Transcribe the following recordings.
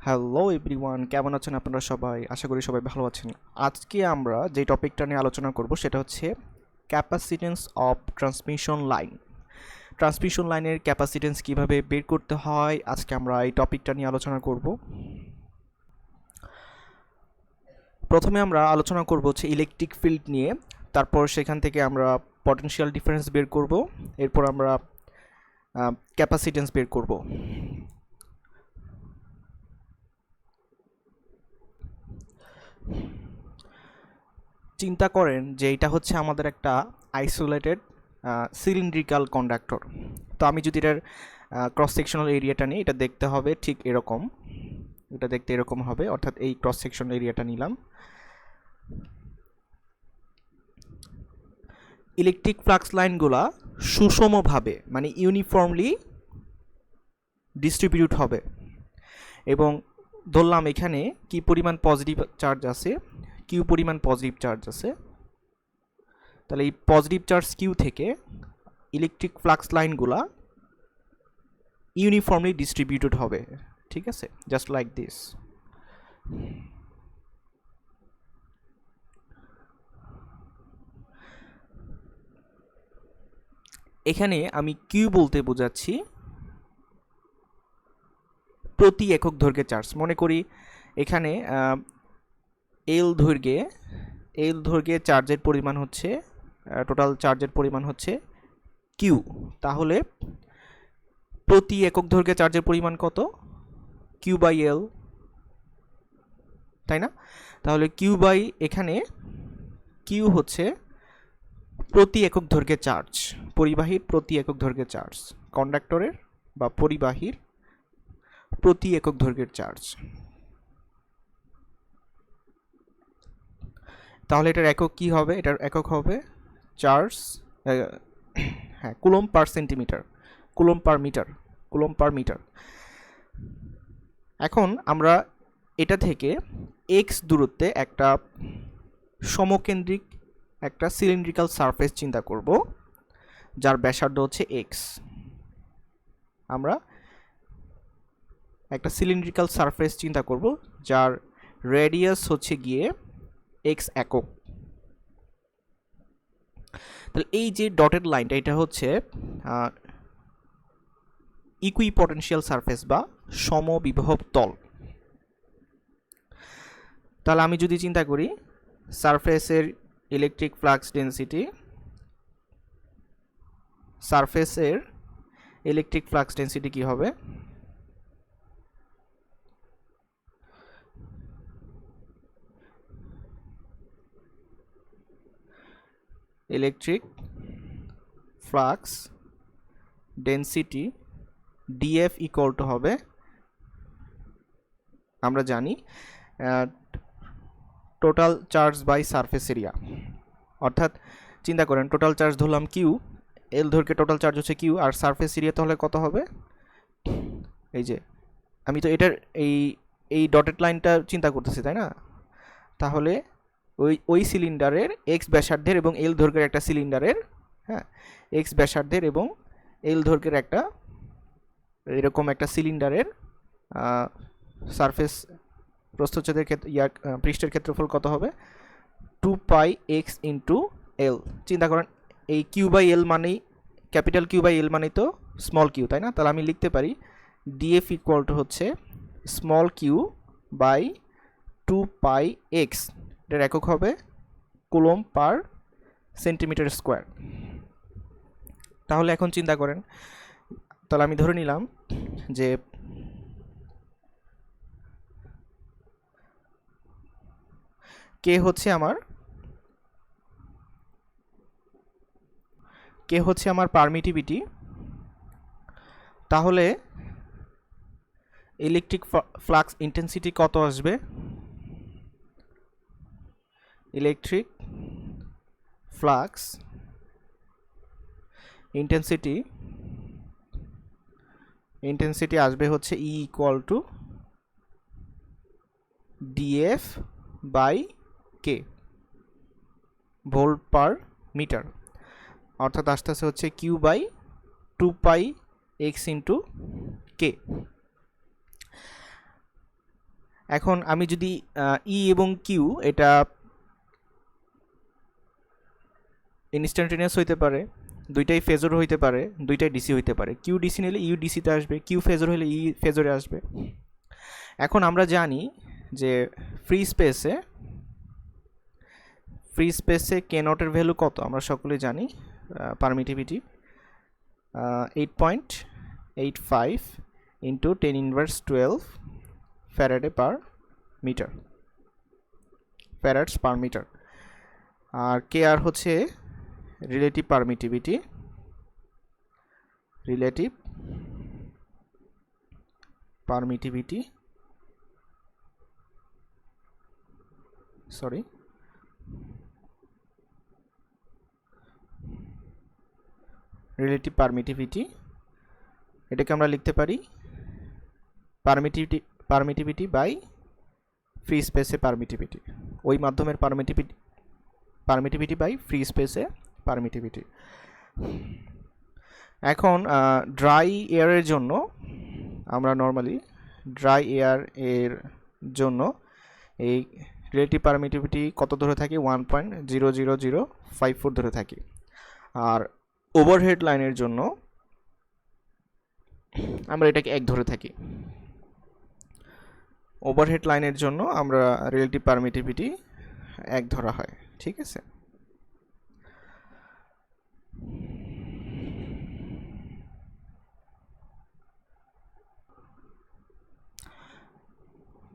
Hello everyone, কেমন আছেন আপনারা সবাই? আশা করি সবাই ভালো আছেন। আজকে আমরা যে টপিকটা নিয়ে আলোচনা করব সেটা হচ্ছে capacitance of transmission line. Transmission লাইনের ক্যাপাসিটেন্স কিভাবে বের করতে হয়, আজকে আমরা এই টপিকটা নিয়ে আলোচনা করব। প্রথমে আমরা আলোচনা করব হচ্ছে ইলেকট্রিক ফিল্ড নিয়ে, তারপর সেখান থেকে আমরা পটেনশিয়াল ডিফারেন্স বের করব, এরপর আমরা ক্যাপাসিটেন্স বের করব। চিন্তা করেন যে এটা হচ্ছে আমাদের একটা আইসোলেটেড সিলিন্ড্রিক্যাল কন্ডাক্টর। তো আমি যদি এটার ক্রস সেকশনাল এরিয়াটা নিই, এটা দেখতে হবে ঠিক এরকম, এটা দেখতে এরকম হবে, অর্থাৎ এই ক্রস সেকশন এরিয়াটা নিলাম। ইলেকট্রিক ফ্লাক্স লাইনগুলা সুষমভাবে মানে ইউনিফর্মলি ডিস্ট্রিবিউট হবে এবং ধরলাম এখানে কি পরিমাণ পজিটিভ চার্জ আছে, কিউ পরিমাণ পজিটিভ চার্জ আছে। তাহলে এই পজিটিভ চার্জ কিউ থেকে ইলেকট্রিক ফ্লাক্স লাইনগুলা ইউনিফর্মলি ডিস্ট্রিবিউটেড হবে, ঠিক আছে, জাস্ট লাইক দিস। এখানে আমি কিউ বলতে বোঝাচ্ছি প্রতি একক দৈর্ঘ্যে চার্জ। মনে করি এখানে এল দৈর্ঘ্যে চার্জের পরিমাণ হচ্ছে, টোটাল চার্জের পরিমাণ হচ্ছে কিউ। তাহলে প্রতি একক দৈর্ঘ্যে চার্জের পরিমাণ কত? কিউ বাই এল, তাই না? তাহলে কিউ বাই, এখানে কিউ হচ্ছে প্রতি একক দৈর্ঘ্যে চার্জ, পরিবাহীর প্রতি একক দৈর্ঘ্যে চার্জ, কন্ডাক্টরের বা পরিবাহীর প্রতি একক দৈর্ঘ্যের চার্জ। তাহলে এটার একক কি হবে? এটার একক হবে চার্জ, হ্যাঁ, coulomb per centimetre, coulomb per metre. এখন আমরা এটা থেকে এক্স দূরত্বে একটা সমকেন্দ্রিক একটা সিলিন্ড্রিক্যাল সারফেস চিন্তা করব, যার ব্যাসার্ধ হচ্ছে এক্স। আমরা একটা সিলিন্ড্রিক্যাল সারফেস চিন্তা করব যার রেডিয়াস হচ্ছে গিয়ে এক্স একক। তাহলে এই যে ডটেড লাইনটা, এটা হচ্ছে ইকুইপটেনশিয়াল সারফেস বা সমবিভব তল। তাহলে আমি যদি চিন্তা করি সারফেসের ইলেকট্রিক ফ্লাক্স ডেন্সিটি, সারফেসের ইলেকট্রিক ফ্লাক্স ডেন্সিটি কি হবে? Electric flux density DF equal to হবে, আমরা জানি, total charge by surface area. অর্থাৎ চিন্তা করেন টোটাল চার্জ ধরলাম কিউ, এল ধরকে টোটাল চার্জ হচ্ছে কিউ, আর সারফেস এরিয়া তাহলে কত হবে? এই যে আমি তো এটার এই ডটেড লাইনটা চিন্তা করতেছি, তাই না? তাহলে ওই সিলিন্ডারের এক্স ব্যাসার্ধের এবং এল দৈর্ঘ্যের একটা সিলিন্ডারের, হ্যাঁ, এক্স ব্যাসার্ধের এবং এল দৈর্ঘ্যের একটা এরকম একটা সিলিন্ডারের সারফেস প্রস্থচ্ছেদের ক্ষেত্রে পৃষ্ঠের ক্ষেত্রফল কত হবে? 2 পাই এক্স ইন্টু এল। চিন্তা করেন এই কিউ বাই এল মানেই, ক্যাপিটাল কিউ বাই এল মানেই তো স্মল কিউ, তাই না? তাহলে আমি লিখতে পারি ডিএফ ইকুয়াল টু হচ্ছে small Q by 2 pi x, এটার একক হবে কুলম পার সেন্টিমিটার স্কোয়ার। তাহলে এখন চিন্তা করেন, তাহলে আমি ধরে নিলাম যে কে হচ্ছে আমার পারমিটিভিটি। তাহলে ইলেকট্রিক ফ্লাক্স ইন্টেন্সিটি কত আসবে? ইলেকট্রিক ফ্লাক্স ইন্টেন্সিটি আসবে হচ্ছে E equal to DF by K, volt per metre. অর্থাৎ আসতেছে হচ্ছে Q by 2 pi X into K. এখন আমি যদি ই এবং কিউ এটা ইনস্ট্যান্টেনিয়াস হইতে পারে, দুইটাই ফেজর হইতে পারে, দুইটাই ডিসি হইতে পারে। কিউ ডিসি নিলে ইউ ডিসিতে আসবে, কিউ ফেজর হলে ই ফেজরে আসবে। এখন আমরা জানি যে ফ্রি স্পেসে কে নটের ভ্যালু কত, আমরা সকলে জানি permittivity 8.85 into 10⁻12 Faraday per metre, farads per metre. আর কে আর হচ্ছে রিলেটিভ পারমিটিভিটি, রিলেটিভ পারমিটিভিটি এটাকে আমরা লিখতে পারি পারমিটিভিটি বাই ফ্রি স্পেসে পারমিটিভিটি, ওই মাধ্যমের পারমিটিভিটি বাই ফ্রি স্পেসে পারমিটিভিটি। এখন ড্রাই এয়ারের জন্য আমরা নর্মালি ড্রাই এয়ার এর জন্য এই রিলেটিভ পারমিটিভিটি কত ধরে থাকি, 1.00054 ধরে থাকি। আর ওভারহেড লাইনের জন্য আমরা এটাকে 1 ধরে থাকি। ওভারহেড লাইনের জন্য আমরা রিলেটিভ পারমিটিভিটি 1 ধরা হয়, ঠিক আছে।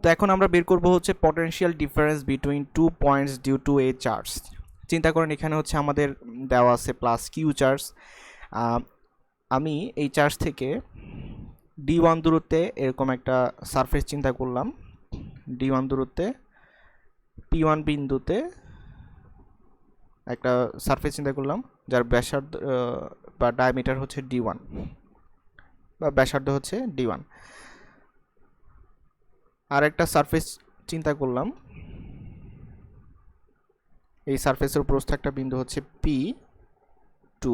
তো এখন আমরা বের করব হচ্ছে potential difference between 2 points due to a charge. চিন্তা করেন এখানে হচ্ছে আমাদের দেওয়া আছে প্লাস কিউ চার্জ। আমি এই চার্জ থেকে D1 দূরত্বে এরকম একটা সারফেস চিন্তা করলাম, D1 দূরত্বে P1 বিন্দুতে একটা সারফেস চিন্তা করলাম যার ব্যাসার্ধ বা ডায়ামিটার হচ্ছে D1 বা ব্যাসার্ধ হচ্ছে D1। আর একটা সারফেস চিন্তা করলাম, এই সারফেসের প্রস্থ একটা বিন্দু হচ্ছে P2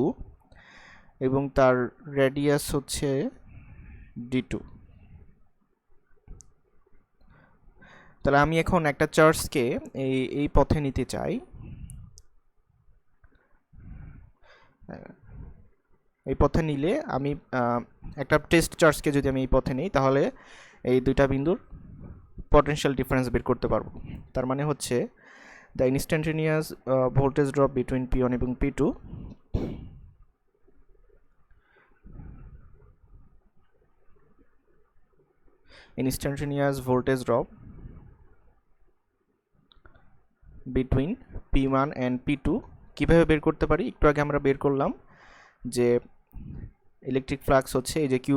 এবং তার রেডিয়াস হচ্ছে D2। তাহলে আমি এখন একটা চার্জকে এই পথে নিতে চাই, এই পথে নিলে আমি একটা টেস্ট চার্জকে যদি আমি এই পথে নিই তাহলে এই দুইটা বিন্দুর পটেনশিয়াল ডিফারেন্স বের করতে পারবো। তার মানে হচ্ছে the instantaneous voltage drop between P1 এবং P2 instantaneous voltage drop between P1 and P2 কীভাবে বের করতে পারি, একটু আগে আমরা বের করলাম যে ইলেকট্রিক ফ্লাক্স হচ্ছে এই যে Q/2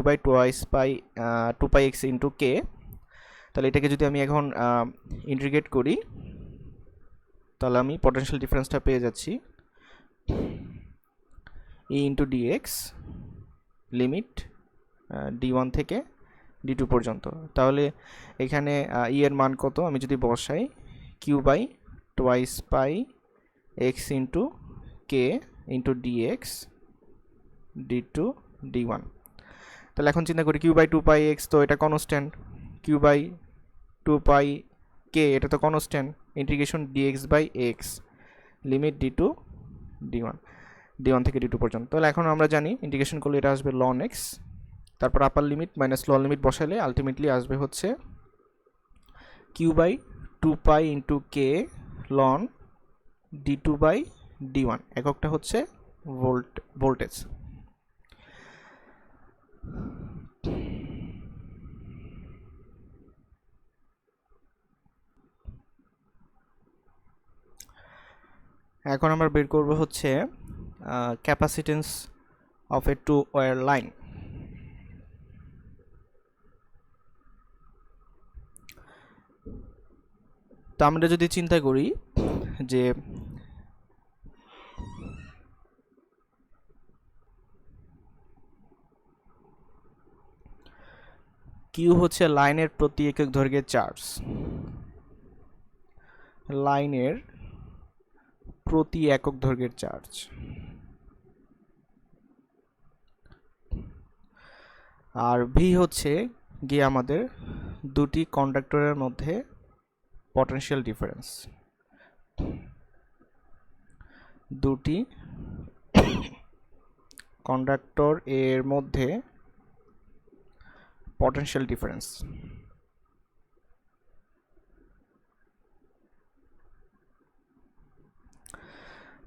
পাই x ইন্টু কে। তাহলে এটাকে যদি আমি এখন ইন্টিগ্রেট করি তাহলে আমি পটেনশিয়াল ডিফারেন্সটা পেয়ে যাচ্ছি E into dx limit D1 থেকে D2 পর্যন্ত। তাহলে এখানে E এর মান কত আমি যদি বসাই, Q/2 পাই x into k into dx D2 D1। তাহলে এখন চিন্তা করি Q/2 পাই x তো এটা কনস্ট্যান্ট, Q/2 পাই কে এটা তো constant, integration dx by x limit D2 D1 থেকে D2 পর্যন্ত। তাহলে এখন আমরা জানি ইন্টিগ্রেশন করলে এটা আসবে ln x, তারপর upper limit minus lower limit বসালে আলটিমেটলি আসবে হচ্ছে Q/2 pi into K ln D2 by D1, এককটা হচ্ছে ভোল্টেজ। এখন আমরা বের করব হচ্ছে capacitance of a two wire line. তো আমরা যদি চিন্তা করি যে কিউ হচ্ছে লাইনের প্রতি একক দৈর্ঘ্যের চার্জ, লাইনের প্রতি একক দৈর্ঘ্যের চার্জ, আর ভি হচ্ছে গিয়ে আমাদের দুটি কন্ডাক্টরের মধ্যে পটেনশিয়াল ডিফারেন্স, দুটি কন্ডাক্টর এর মধ্যে পটেনশিয়াল ডিফারেন্স।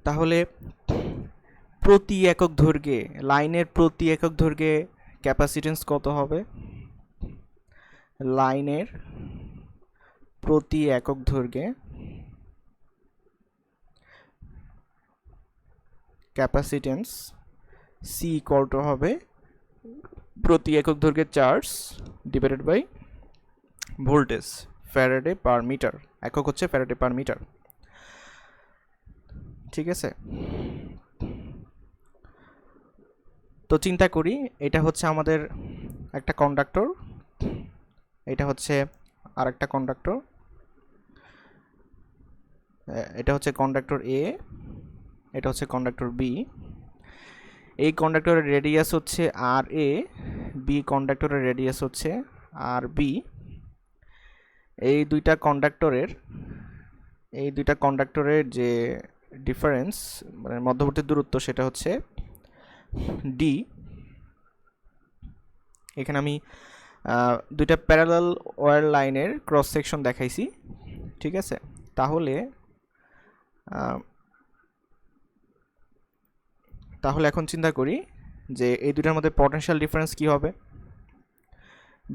তাহলে প্রতি একক দৈর্ঘ্যে, লাইনের প্রতি একক দৈর্ঘ্যে ক্যাপাসিটেন্স কত হবে? লাইনের প্রতি একক দৈর্ঘ্যে ক্যাপাসিটেন্স সি ইকুয়াল টু হবে প্রতি একক দৈর্ঘ্যের charge divided by voltage, Faraday per metre. একক হচ্ছে ফ্যারাডে পার মিটার। ঠিক আছে, তো চিন্তা করি এটা হচ্ছে আমাদের একটা কন্ডাক্টর, এটা হচ্ছে আর একটা কন্ডাক্টর, এটা হচ্ছে কন্ডাক্টর এ, এটা হচ্ছে কন্ডাক্টর বি। এই কন্ডাক্টরের রেডিয়াস হচ্ছে আর এ, বি কন্ডাক্টরের রেডিয়াস হচ্ছে আর বি। এই দুইটা কন্ডাক্টরের যে ডিফারেন্স, মানে মধ্যবর্তী দূরত্ব, সেটা হচ্ছে ডি। এখানে আমি দুইটা প্যারালাল ওয়্যার লাইনের ক্রস সেকশন দেখাইছি। ঠিক আছে, তাহলে এখন চিন্তা করি যে এই দুটার মধ্যে পটেনশিয়াল ডিফারেন্স কি হবে।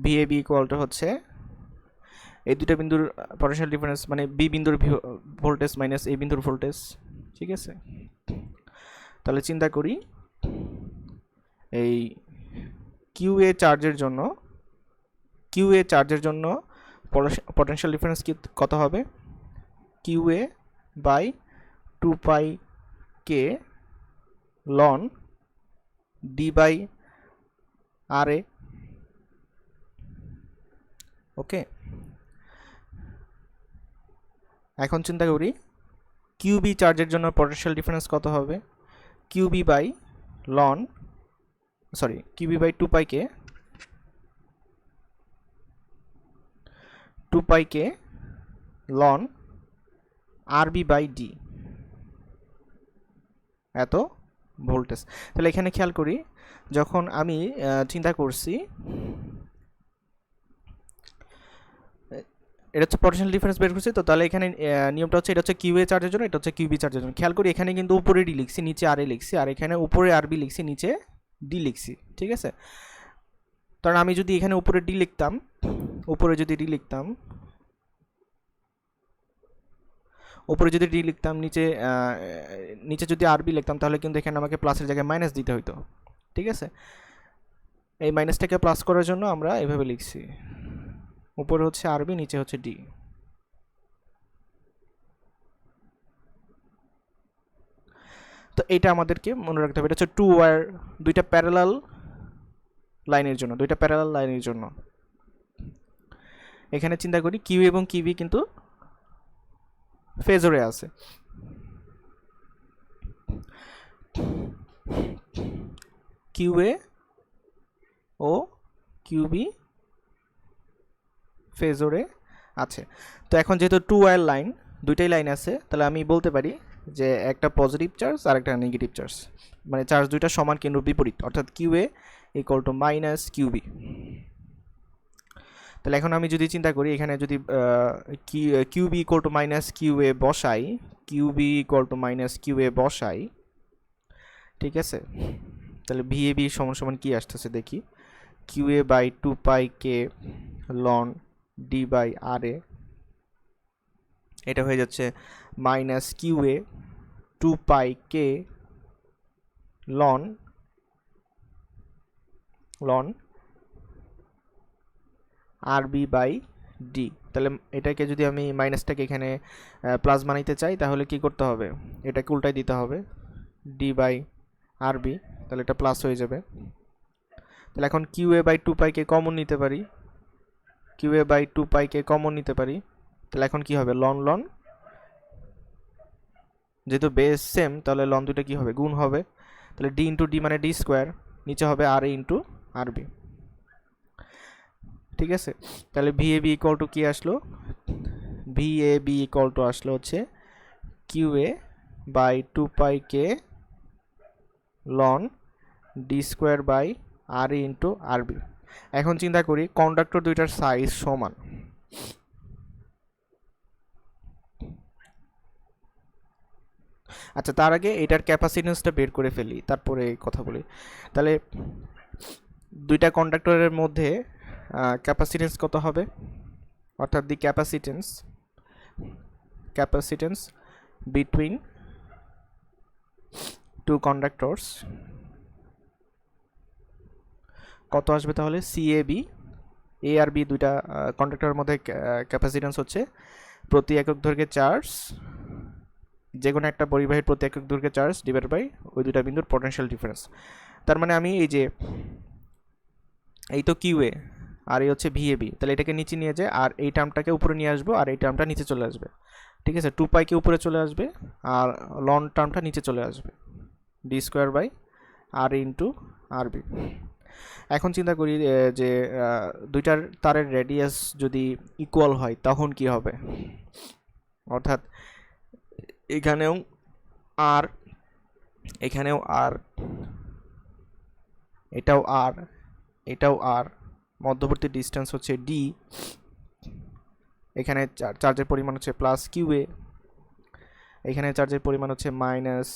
ভিএবি ইকুয়াল টু হচ্ছে এই দুটা বিন্দুর পটেনশিয়াল ডিফারেন্স, মানে বি বিন্দুর ভোল্টেজ মাইনাস এ বিন্দুর ভোল্টেজ। ঠিক আছে, তাহলে চিন্তা করি এই কিউএ চার্জের জন্য পটেনশিয়াল ডিফারেন্স কত হবে? QA by 2 pi K ln D by R A. Okay, এখন চিন্তা করি কিউবি চার্জের জন্য পটেনশিয়াল ডিফারেন্স কত হবে? কিউবি by 2 pi K ln RB by D, এত ভোল্টেজ। তাহলে এখানে খেয়াল করি, যখন আমি চিন্তা করছি এটা হচ্ছে পটেনশিয়াল ডিফারেন্স বের করছি, তো তাহলে এখানে নিয়মটা হচ্ছে এটা হচ্ছে কিউএ চার্জের জন্য, এটা হচ্ছে কিউবি চার্জের জন্য। খেয়াল করি এখানে কিন্তু উপরে ডি লিখছি, নিচে আর এ লিখছি, আর এখানে উপরে আরবি লিখছি, নিচে ডি লিখছি। ঠিক আছে, কারণ আমি যদি এখানে উপরে ডি লিখতাম, নিচে যদি আরবি লিখতাম, তাহলে কিন্তু এখানে আমাকে প্লাসের জায়গায় মাইনাস দিতে হইতো। ঠিক আছে, এই মাইনাসটাকে প্লাস করার জন্য আমরা এভাবে লিখছি, উপরে হচ্ছে আরবি, নিচে হচ্ছে ডি। তো এটা আমাদেরকে মনে রাখতে হবে, এটা হচ্ছে দুইটা প্যারালাল লাইনের জন্য। এখানে চিন্তা করি কিউ এবং কিবি কিন্তু ফেজরে আছে। কিউএ ও কিউবি ফেজরে আছে। তো এখন যেহেতু দুইটাই লাইন আছে, তাহলে আমি বলতে পারি যে একটা পজিটিভ চার্জ আর একটা নেগেটিভ চার্জ, মানে চার্জ দুইটা সমান কিন্তু বিপরীত, অর্থাৎ কিউএ ইকুয়াল টু মাইনাস কিউবি। তাহলে এখন আমি যদি চিন্তা করি এখানে যদি কিউবি ইকুয়াল টু মাইনাস কিউএ বসাই, ঠিক আছে, তাহলে ভিএবি সমান সমান কি আসতেছে দেখি, QA by 2 pi K ln D by R A, এটা হয়ে যাচ্ছে minus QA 2 pi K ln RB by D. তাহলে এটাকে যদি আমি মাইনাসটাকে এখানে প্লাস বানাইতে চাই, তাহলে কি করতে হবে? এটাকে উল্টাই দিতে হবে, ডি বাই আরবি, তাহলে এটা প্লাস হয়ে যাবে। তাহলে এখন QA by 2 pi K common নিতে পারি, তাহলে এখন কি হবে? লন, যেহেতু বেস সেম, তাহলে লন দুটো কি হবে? গুণ হবে। তাহলে ডি ইন্টু ডি মানে ডি স্কোয়ার, নিচে হবে আর এ ইন্টু আরবি। ঠিক আছে, তাহলে ভিএবি ইকুয়াল টু কি আসলো, ভিএবি ইকুয়াল টু আসলো হচ্ছে QA by 2πk ln D square by R into RB. এখন চিন্তা করি কন্ডাক্টর দুইটার সাইজ সমান, আচ্ছা তার আগে এটার ক্যাপাসিটেন্সটা বের করে ফেলি তারপরে কথা বলি। তাহলে দুইটা কন্ডাক্টরের মধ্যে ক্যাপাসিটেন্স কত হবে, অর্থাৎ দি ক্যাপাসিটেন্স বিটুইন টু কন্ডাক্টরস কত আসবে, তাহলে সিএবি, এ আর বি দুইটা কন্ডাক্টরের মধ্যে ক্যাপাসিটেন্স হচ্ছে প্রতি একক দৈর্ঘ্যে চার্জ, যে কোনো একটা পরিবাহীর প্রতি একক দৈর্ঘ্যে চার্জ ডিভাইড বাই ওই দুটা বিন্দুর পটেনশিয়াল ডিফারেন্স। তার মানে আমি এই যে এই তো কিউএ আর এই হচ্ছে ভিএবি, তাহলে এটাকে নিচে নিয়ে যায় আর এই টার্মটাকে উপরে নিয়ে আসবো আর এই টার্মটা নিচে চলে আসবে, ঠিক আছে, 2πকে উপরে চলে আসবে আর লন টার্মটা নিচে চলে আসবে, D square by R into RB. এখন চিন্তা করি যে দুইটার তারের রেডিয়াস যদি ইকুয়াল হয় তখন কি হবে, অর্থাৎ এখানেও আর এখানেও আর এটাও আর এটাও আর, মধ্যবর্তী ডিস্টেন্স হচ্ছে ডি, এখানে চার্জের পরিমাণ হচ্ছে প্লাস কিউএ, এখানে চার্জের পরিমাণ হচ্ছে মাইনাস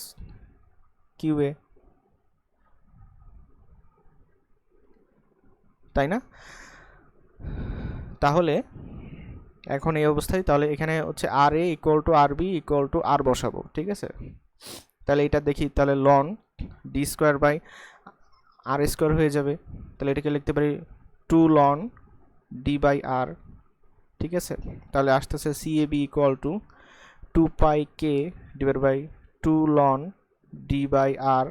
কিউএ, তাই না? তাহলে এখন এই অবস্থায় তাহলে এখানে হচ্ছে R A equal to R B equal to R বসাবো, ঠিক আছে, তাহলে এটা দেখি, তাহলে ln D square by R square হয়ে যাবে, তাহলে এটাকে লিখতে পারি 2 লন ডি বাই আর, ঠিক আছে, তাহলে আসতেছে CAB equal to 2πk divide by 2 ln D by R,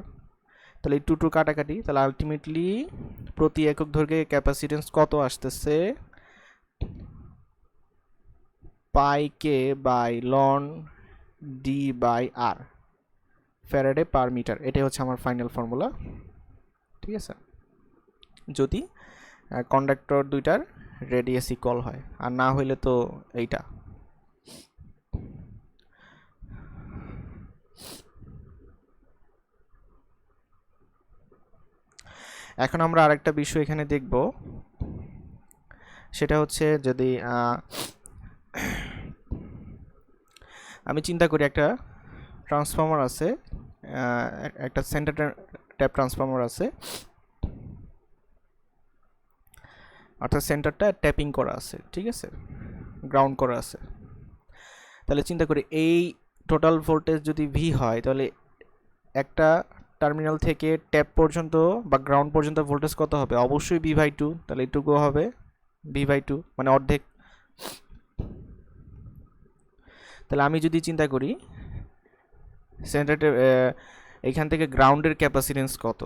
তাহলে এই 2 কাটাকাটি, তাহলে আলটিমেটলি প্রতি একক দৈর্ঘ্যে ক্যাপাসিটেন্স কত আসতেছে, πk by ln D by R Faraday per metre. এটাই হচ্ছে আমার ফাইনাল ফর্মুলা, ঠিক আছে, যদি কন্ডাক্টর দুইটার রেডিয়াস ইকুয়াল হয়, আর না হইলে তো এইটা। এখন আমরা আরেকটা বিষয় এখানে দেখব, সেটা হচ্ছে যদি আমি চিন্তা করি একটা ট্রান্সফর্মার আছে, একটা সেন্টার ট্যাপ ট্রান্সফর্মার আছে, অর্থাৎ সেন্টারটা ট্যাপিং করা আছে, ঠিক আছে, গ্রাউন্ড করা আছে। তাহলে চিন্তা করি এই টোটাল ভোল্টেজ যদি ভি হয়, তাহলে একটা টার্মিনাল থেকে ট্যাপ পর্যন্ত বা গ্রাউন্ড পর্যন্ত ভোল্টেজ কত হবে, অবশ্যই V/2, তাহলে এইটুকু হবে V/2 মানে অর্ধেক। তাহলে আমি যদি চিন্তা করি সেন্টার এখান থেকে গ্রাউন্ডের ক্যাপাসিটেন্স কত,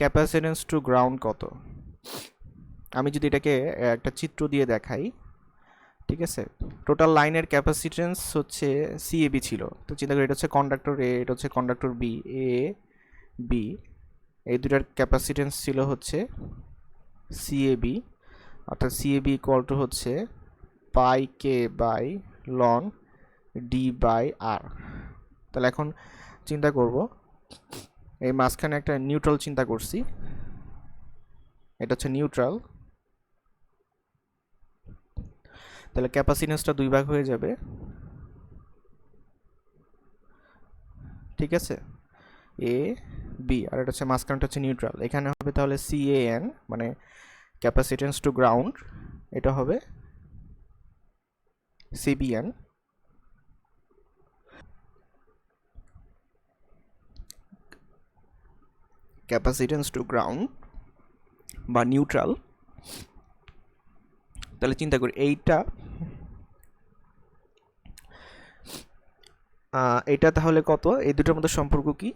ক্যাপাসিটেন্স টু গ্রাউন্ড কত, আমি যদি এটাকে একটা চিত্র দিয়ে দেখাই, ঠিক আছে, টোটাল লাইনের ক্যাপাসিটেন্স হচ্ছে সিএবি ছিল, তো চিন্তা করি এটা হচ্ছে কন্ডাক্টর এ, এটা হচ্ছে কন্ডাক্টর বি, এ বি, এই দুটার ক্যাপাসিটেন্স ছিল হচ্ছে সিএবি, অর্থাৎ সিএবি ইকুয়াল টু হচ্ছে πk by ln D by R. তাহলে এখন চিন্তা করব, এই মাঝখানে একটা নিউট্রাল চিন্তা করছি, এটা হচ্ছে নিউট্রাল, তাহলে ক্যাপাসিটেন্সটা দুই ভাগ হয়ে যাবে, ঠিক আছে, এ বি, আর এটা হচ্ছে মাঝখানটা হচ্ছে নিউট্রাল, এখানে হবে তাহলে CAN মানে ক্যাপাসিটেন্স টু গ্রাউন্ড, এটা হবে CBN, ক্যাপাসিটেন্স টু গ্রাউন্ড বা নিউট্রাল। তাহলে চিন্তা করি এটা তাহলে কত, এই দুটোর মধ্যে সম্পর্ক কি,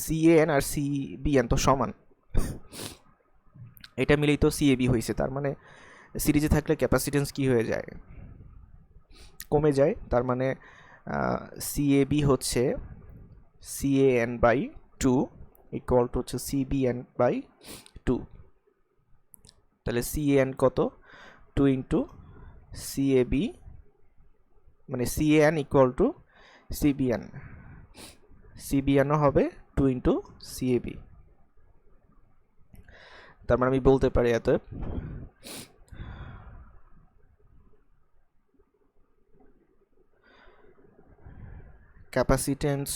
CAN আর CBN তো সমান, এটা মিলেই তো CAB হয়েছে, তার মানে সিরিজে থাকলে ক্যাপাসিটেন্স কি হয়ে যায়, কমে যায়, তার মানে CAB হচ্ছে CAN বাই 2 ইকুয়াল টু হচ্ছে CBN বাই 2। তাহলে CAN কত, 2 ইন্টু CAB, মানে CAN ইকুয়াল টু CBN, CBNও হবে 2 ইন্টু CAB। তার মানে আমি বলতে পারি অতএব ক্যাপাসিটেন্স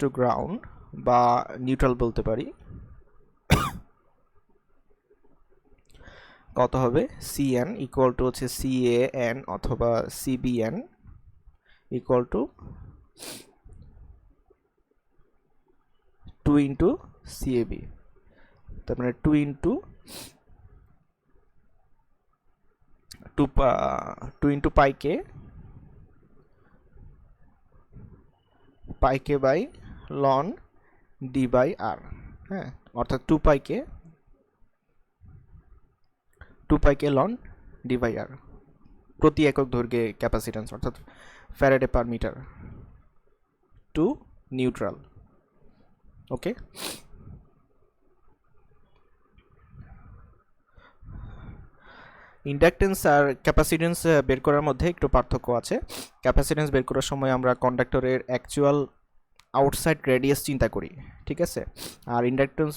টু গ্রাউন্ড বা নিউট্রাল বলতে পারি, কত হবে, CN ইকুয়াল টু হচ্ছে CAN অথবা CBN equal to 2 into CAB। তার মানে 2 into 2 into pi K by ln D by R, হ্যাঁ, অর্থাৎ 2 পাইকে লন ডি বাই আর প্রতি একক দৈর্ঘ্যে ক্যাপাসিট্যান্স, অর্থাৎ Faraday per metre to neutral. Okay, inductance আর ক্যাপাসিটেন্স বের করার মধ্যে একটু পার্থক্য আছে। ক্যাপাসিটেন্স বের করার সময় আমরা কন্ডাক্টরের অ্যাকচুয়াল আউটসাইড রেডিয়াস চিন্তা করি, ঠিক আছে, আর ইন্ডাকটেন্স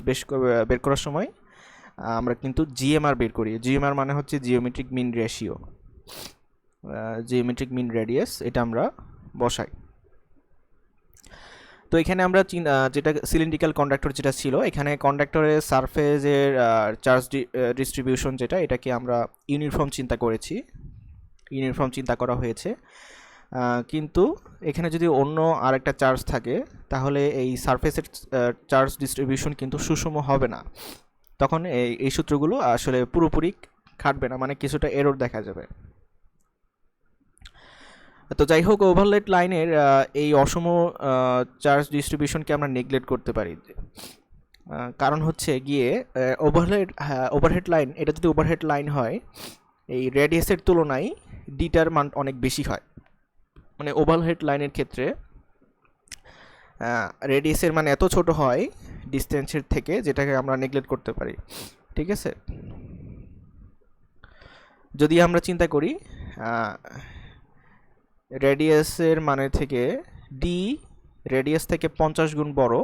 বের করার সময় আমরা কিন্তু জিএমআর বের করি। জিএমআর মানে হচ্ছে geometric mean ratio, geometric mean radius, এটা আমরা বসাই। তো এখানে আমরা যেটা সিলিন্ড্রিক্যাল কন্ডাক্টর যেটা ছিল, এখানে কন্ডাক্টরের সারফেসের চার্জ ডিস্ট্রিবিউশন যেটা, এটাকে আমরা ইউনিফর্ম চিন্তা করেছি, ইউনিফর্ম চিন্তা করা হয়েছে। কিন্তু এখানে যদি অন্য আরেকটা চার্জ থাকে তাহলে এই সারফেসের চার্জ ডিস্ট্রিবিউশন কিন্তু সুষম হবে না, তখন এই সূত্রগুলো আসলে পুরোপুরি খাটবে না, মানে কিছুটা এরর দেখা যাবে। তো যাই হোক, ওভারহেড লাইনের এই অসম চার্জ ডিস্ট্রিবিউশনকে আমরা নেগলেক্ট করতে পারি, কারণ হচ্ছে গিয়ে ওভারহেড লাইন, এটা যদি ওভারহেড লাইন হয় এই রেডিয়াসের তুলনায় ডিটার মান অনেক বেশি হয়, মানে ওভারহেড লাইনের ক্ষেত্রে রেডিয়াসের মান এত ছোট হয় ডিস্টেন্সের থেকে, যেটাকে আমরা নেগলেক্ট করতে পারি, ঠিক আছে। যদি আমরা চিন্তা করি রেডিয়াসের মানের থেকে ডি রেডিয়াস থেকে 50 গুণ বড়,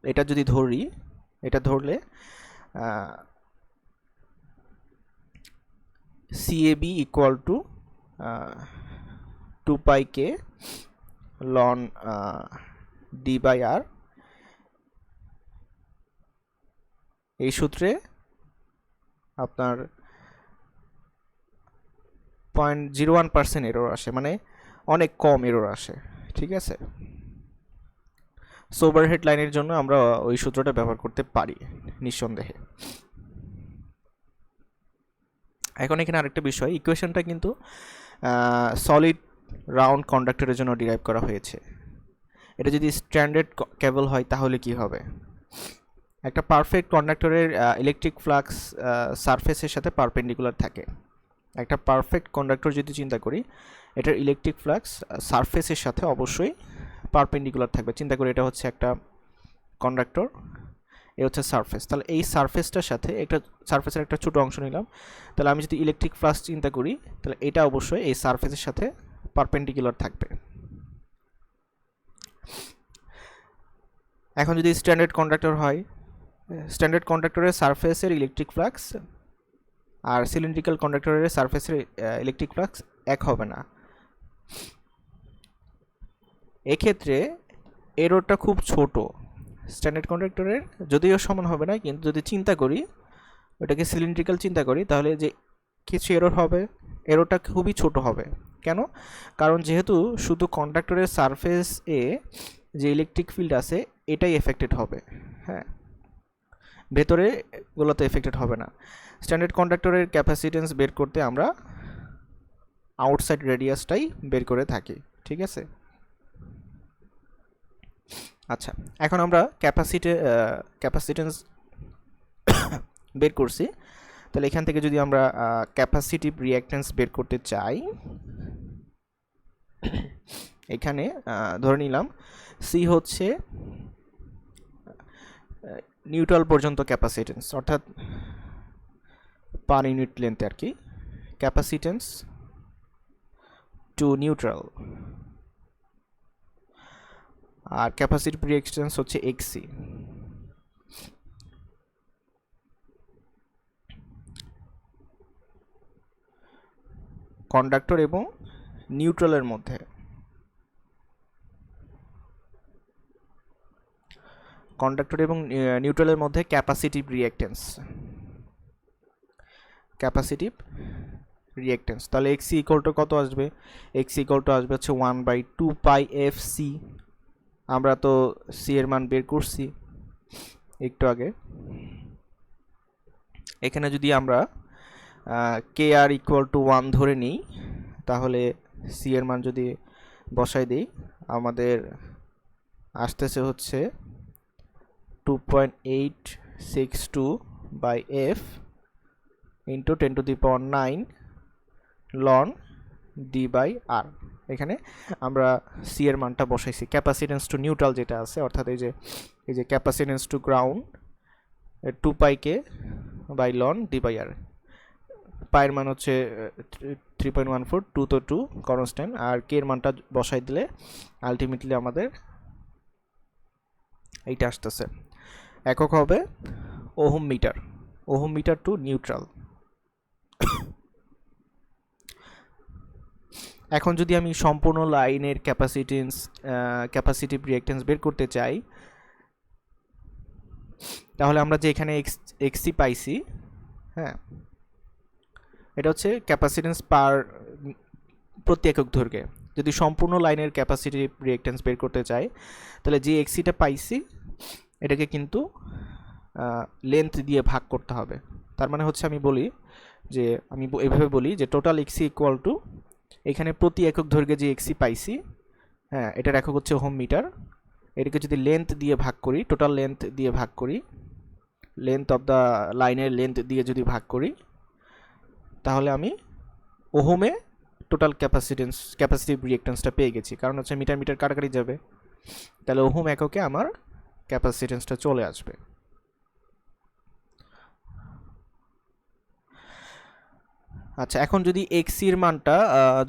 এটা যদি ধরি, এটা ধরলে CAB ইকুয়াল টু 2 পাইকে লন ডি বাই আর, এই সূত্রে আপনার 0.01% এরর আসে, মানে অনেক কম এরর আসে, ঠিক আছে। সো ওভারহেড লাইনের জন্য আমরা ওই সূত্রটা ব্যবহার করতে পারি নিঃসন্দেহে। এখন এখানে আরেকটা বিষয়, ইকুয়েশনটা কিন্তু সলিড রাউন্ড কন্ডাক্টরের জন্য ডিরাইভ করা হয়েছে। এটা যদি স্ট্যান্ডার্ড কেবল হয় তাহলে কি হবে? একটা পারফেক্ট কন্ডাক্টরের ইলেকট্রিক ফ্লাক্স সারফেসের সাথে পারপেন্ডিকুলার থাকে। একটা পারফেক্ট কন্ডাক্টর যদি চিন্তা করি, এটার ইলেকট্রিক ফ্লাক্স সারফেসের সাথে অবশ্যই পারপেন্ডিকুলার থাকবে। চিন্তা করি এটা হচ্ছে একটা কন্ডাক্টর, এ হচ্ছে সারফেস, তাহলে এই সারফেসটার সাথে একটা সারফেসের একটা ছোটো অংশ নিলাম, তাহলে আমি যদি ইলেকট্রিক ফ্লাক্স চিন্তা করি তাহলে এটা অবশ্যই এই সারফেসের সাথে পারপেন্ডিকুলার থাকবে। এখন যদি স্ট্যান্ডার্ড কন্ডাক্টর হয়, স্ট্যান্ডার্ড কন্ডাক্টরের সারফেসের ইলেকট্রিক ফ্লাক্স আর সিলিন্ড্রিক্যাল কন্ডাক্টরের সারফেসের ইলেকট্রিক ফ্লাক্স এক হবে না। এক্ষেত্রে এররটা খুব ছোট, স্ট্যান্ডার্ড কন্ডাক্টরের যদিও সমান হবে না, কিন্তু যদি চিন্তা করি ওটাকে সিলিন্ড্রিক্যাল চিন্তা করি তাহলে যে কিছু এরর হবে, এররটা খুবই ছোট হবে। কেন? কারণ যেহেতু শুধু কন্ডাক্টরের সারফেস এ যে ইলেকট্রিক ফিল্ড আছে এটাই এফেক্টেড হবে, হ্যাঁ, ভেতরে গুলোতে এফেক্টেড হবে না। স্ট্যান্ডার্ড কন্ডাক্টরের ক্যাপাসিটেন্স বের করতে আমরা আউটসাইড রেডিয়াসটাই বের করে থাকি, ঠিক আছে। আচ্ছা, এখন আমরা ক্যাপাসিটেন্স বের করছি, তাহলে এখান থেকে যদি আমরা ক্যাপাসিটিভ রিঅ্যাকট্যান্স বের করতে চাই, এখানে ধরে নিলাম সি হচ্ছে নিউট্রাল পর্যন্ত ক্যাপাসিটেন্স, অর্থাৎ পার ইউনিট লেন্থে আর কি, capacitance to neutral. R capacitive reactance হচ্ছে এক্সি। কন্ডাক্টর এবং নিউট্রালের মধ্যে, কন্ডাক্টর এবং নিউট্রালের মধ্যে ক্যাপাসিটিভ রিঅ্যাকট্যান্স, ক্যাপাসিটিভ রিঅ্যাকট্যান্স। তাহলে এক্সি ইকুয়াল টু কত আসবে? এক্সি ইকুয়াল টু আসবে হচ্ছে 1/2 পাই এফ সি। আমরা তো সি এর মান বের করছি একটু আগে। এখানে যদি আমরা কে আর ইকুয়াল টু 1 ধরে নিই, তাহলে সি এর মান যদি বসাই দিই, আমাদের আসতেছে হচ্ছে 2.862 by F into 10⁹ ln D by R. এখানে আমরা সি এর মানটা বসাইছি, ক্যাপাসিটেন্স টু নিউট্রাল যেটা আছে, অর্থাৎ এই যে capacitance to ground 2 pi K by ln D by R. পায়ের মান হচ্ছে 3.14, 2 তো 2 কনস্ট্যান্ট, আর কে এর মানটা বসাই দিলে আলটিমেটলি আমাদের এইটা আসতেছে। একক হবে ohm metre, ohm metre to neutral. এখন যদি আমি সম্পূর্ণ লাইনের ক্যাপাসিটিভ রিঅ্যাকট্যান্স বের করতে চাই, তাহলে আমরা যে এখানে এক্সি পাইছি, হ্যাঁ, এটা হচ্ছে ক্যাপাসিটেন্স প্রতি একক দৈর্ঘ্যে। যদি সম্পূর্ণ লাইনের ক্যাপাসিটিভ রিঅ্যাকট্যান্স বের করতে চাই, তাহলে যে এক্সিটা পাইছি এটাকে কিন্তু লেন্থ দিয়ে ভাগ করতে হবে। তার মানে হচ্ছে আমি এভাবে বলি যে টোটাল এক্সি ইকুয়াল টু, এখানে প্রতি একক দৈর্ঘ্যে যে এক্সি পাইছি, হ্যাঁ, এটার একক হচ্ছে ওহম মিটার। এটাকে যদি লেন্থ দিয়ে ভাগ করি, টোটাল লেন্থ দিয়ে ভাগ করি, লেন্থ অফ দ্য লাইনের লেন্থ দিয়ে যদি ভাগ করি, তাহলে আমি ওহমে টোটাল ক্যাপাসিটিভ রিঅ্যাকট্যান্সটা পেয়ে গেছি। কারণ হচ্ছে মিটার মিটার কাটাকাটি যাবে, তাহলে ওহম এককে আমার ক্যাপাসিটেন্সটা চলে আসবে। আচ্ছা, এখন যদি এক্সির মানটা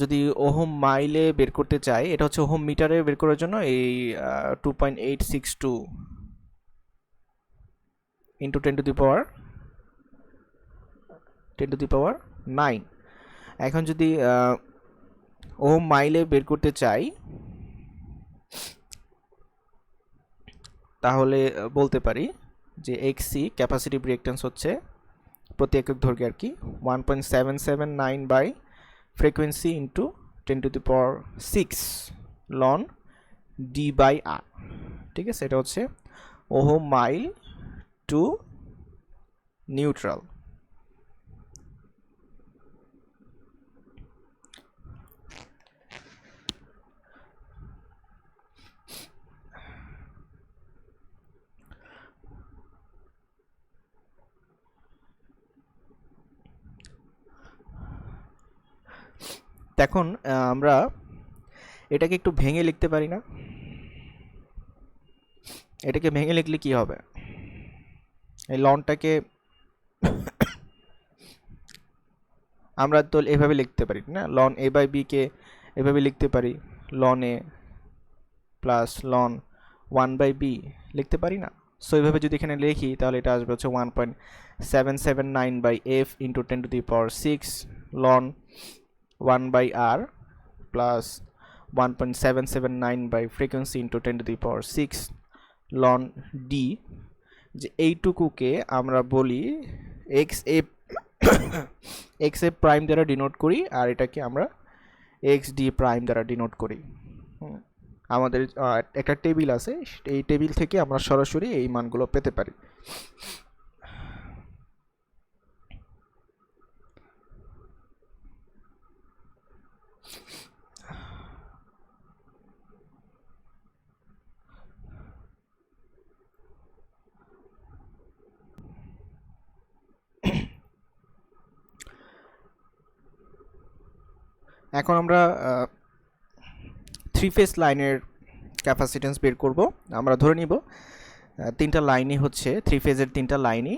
যদি ওহম মাইলে বের করতে চাই, এটা হচ্ছে ওহম মিটারে বের করার জন্য এই 2.862 ইন্টু 10⁹9। এখন যদি ওহম মাইলে বের করতে চাই, তাহলে বলতে পারি যে এক্সি ক্যাপাসিটিভ রিঅ্যাকট্যান্স হচ্ছে প্রতি একক দৈর্ঘ্যে আর কি 1.779 by frequency into 10⁶ ln D by R. ঠিক আছে, এটা হচ্ছে ওহম মাইল টু নিউট্রাল। এখন আমরা এটাকে একটু ভেঙে লিখতে পারি না? এটাকে ভেঙে লিখলে কি হবে? এই লনটাকে আমরা তো এভাবে লিখতে পারি না, লন এ বাই বি কে এভাবে লিখতে পারি, লন এ প্লাস লন 1/b লিখতে পারি না? সো এইভাবে যদি এখানে লিখি, তাহলে এটা আসবে হচ্ছে 1.779 by F into 10⁶ ln 1/r plus 1.779 by frequency into 10⁶ ln D. যে এইটুকুকে আমরা বলি এক্স এ প্রাইম দ্বারা ডিনোট করি, আর এটাকে আমরা এক্স ডি প্রাইম দ্বারা ডিনোট করি। আমাদের একটা টেবিল আছে, এই টেবিল থেকে আমরা সরাসরি এই মানগুলো পেতে পারি। এখন আমরা 3 ফেজ লাইনের ক্যাপাসিটেন্স বের করব। আমরা ধরে নিব তিনটা লাইনই হচ্ছে থ্রি ফেজের তিনটা লাইনই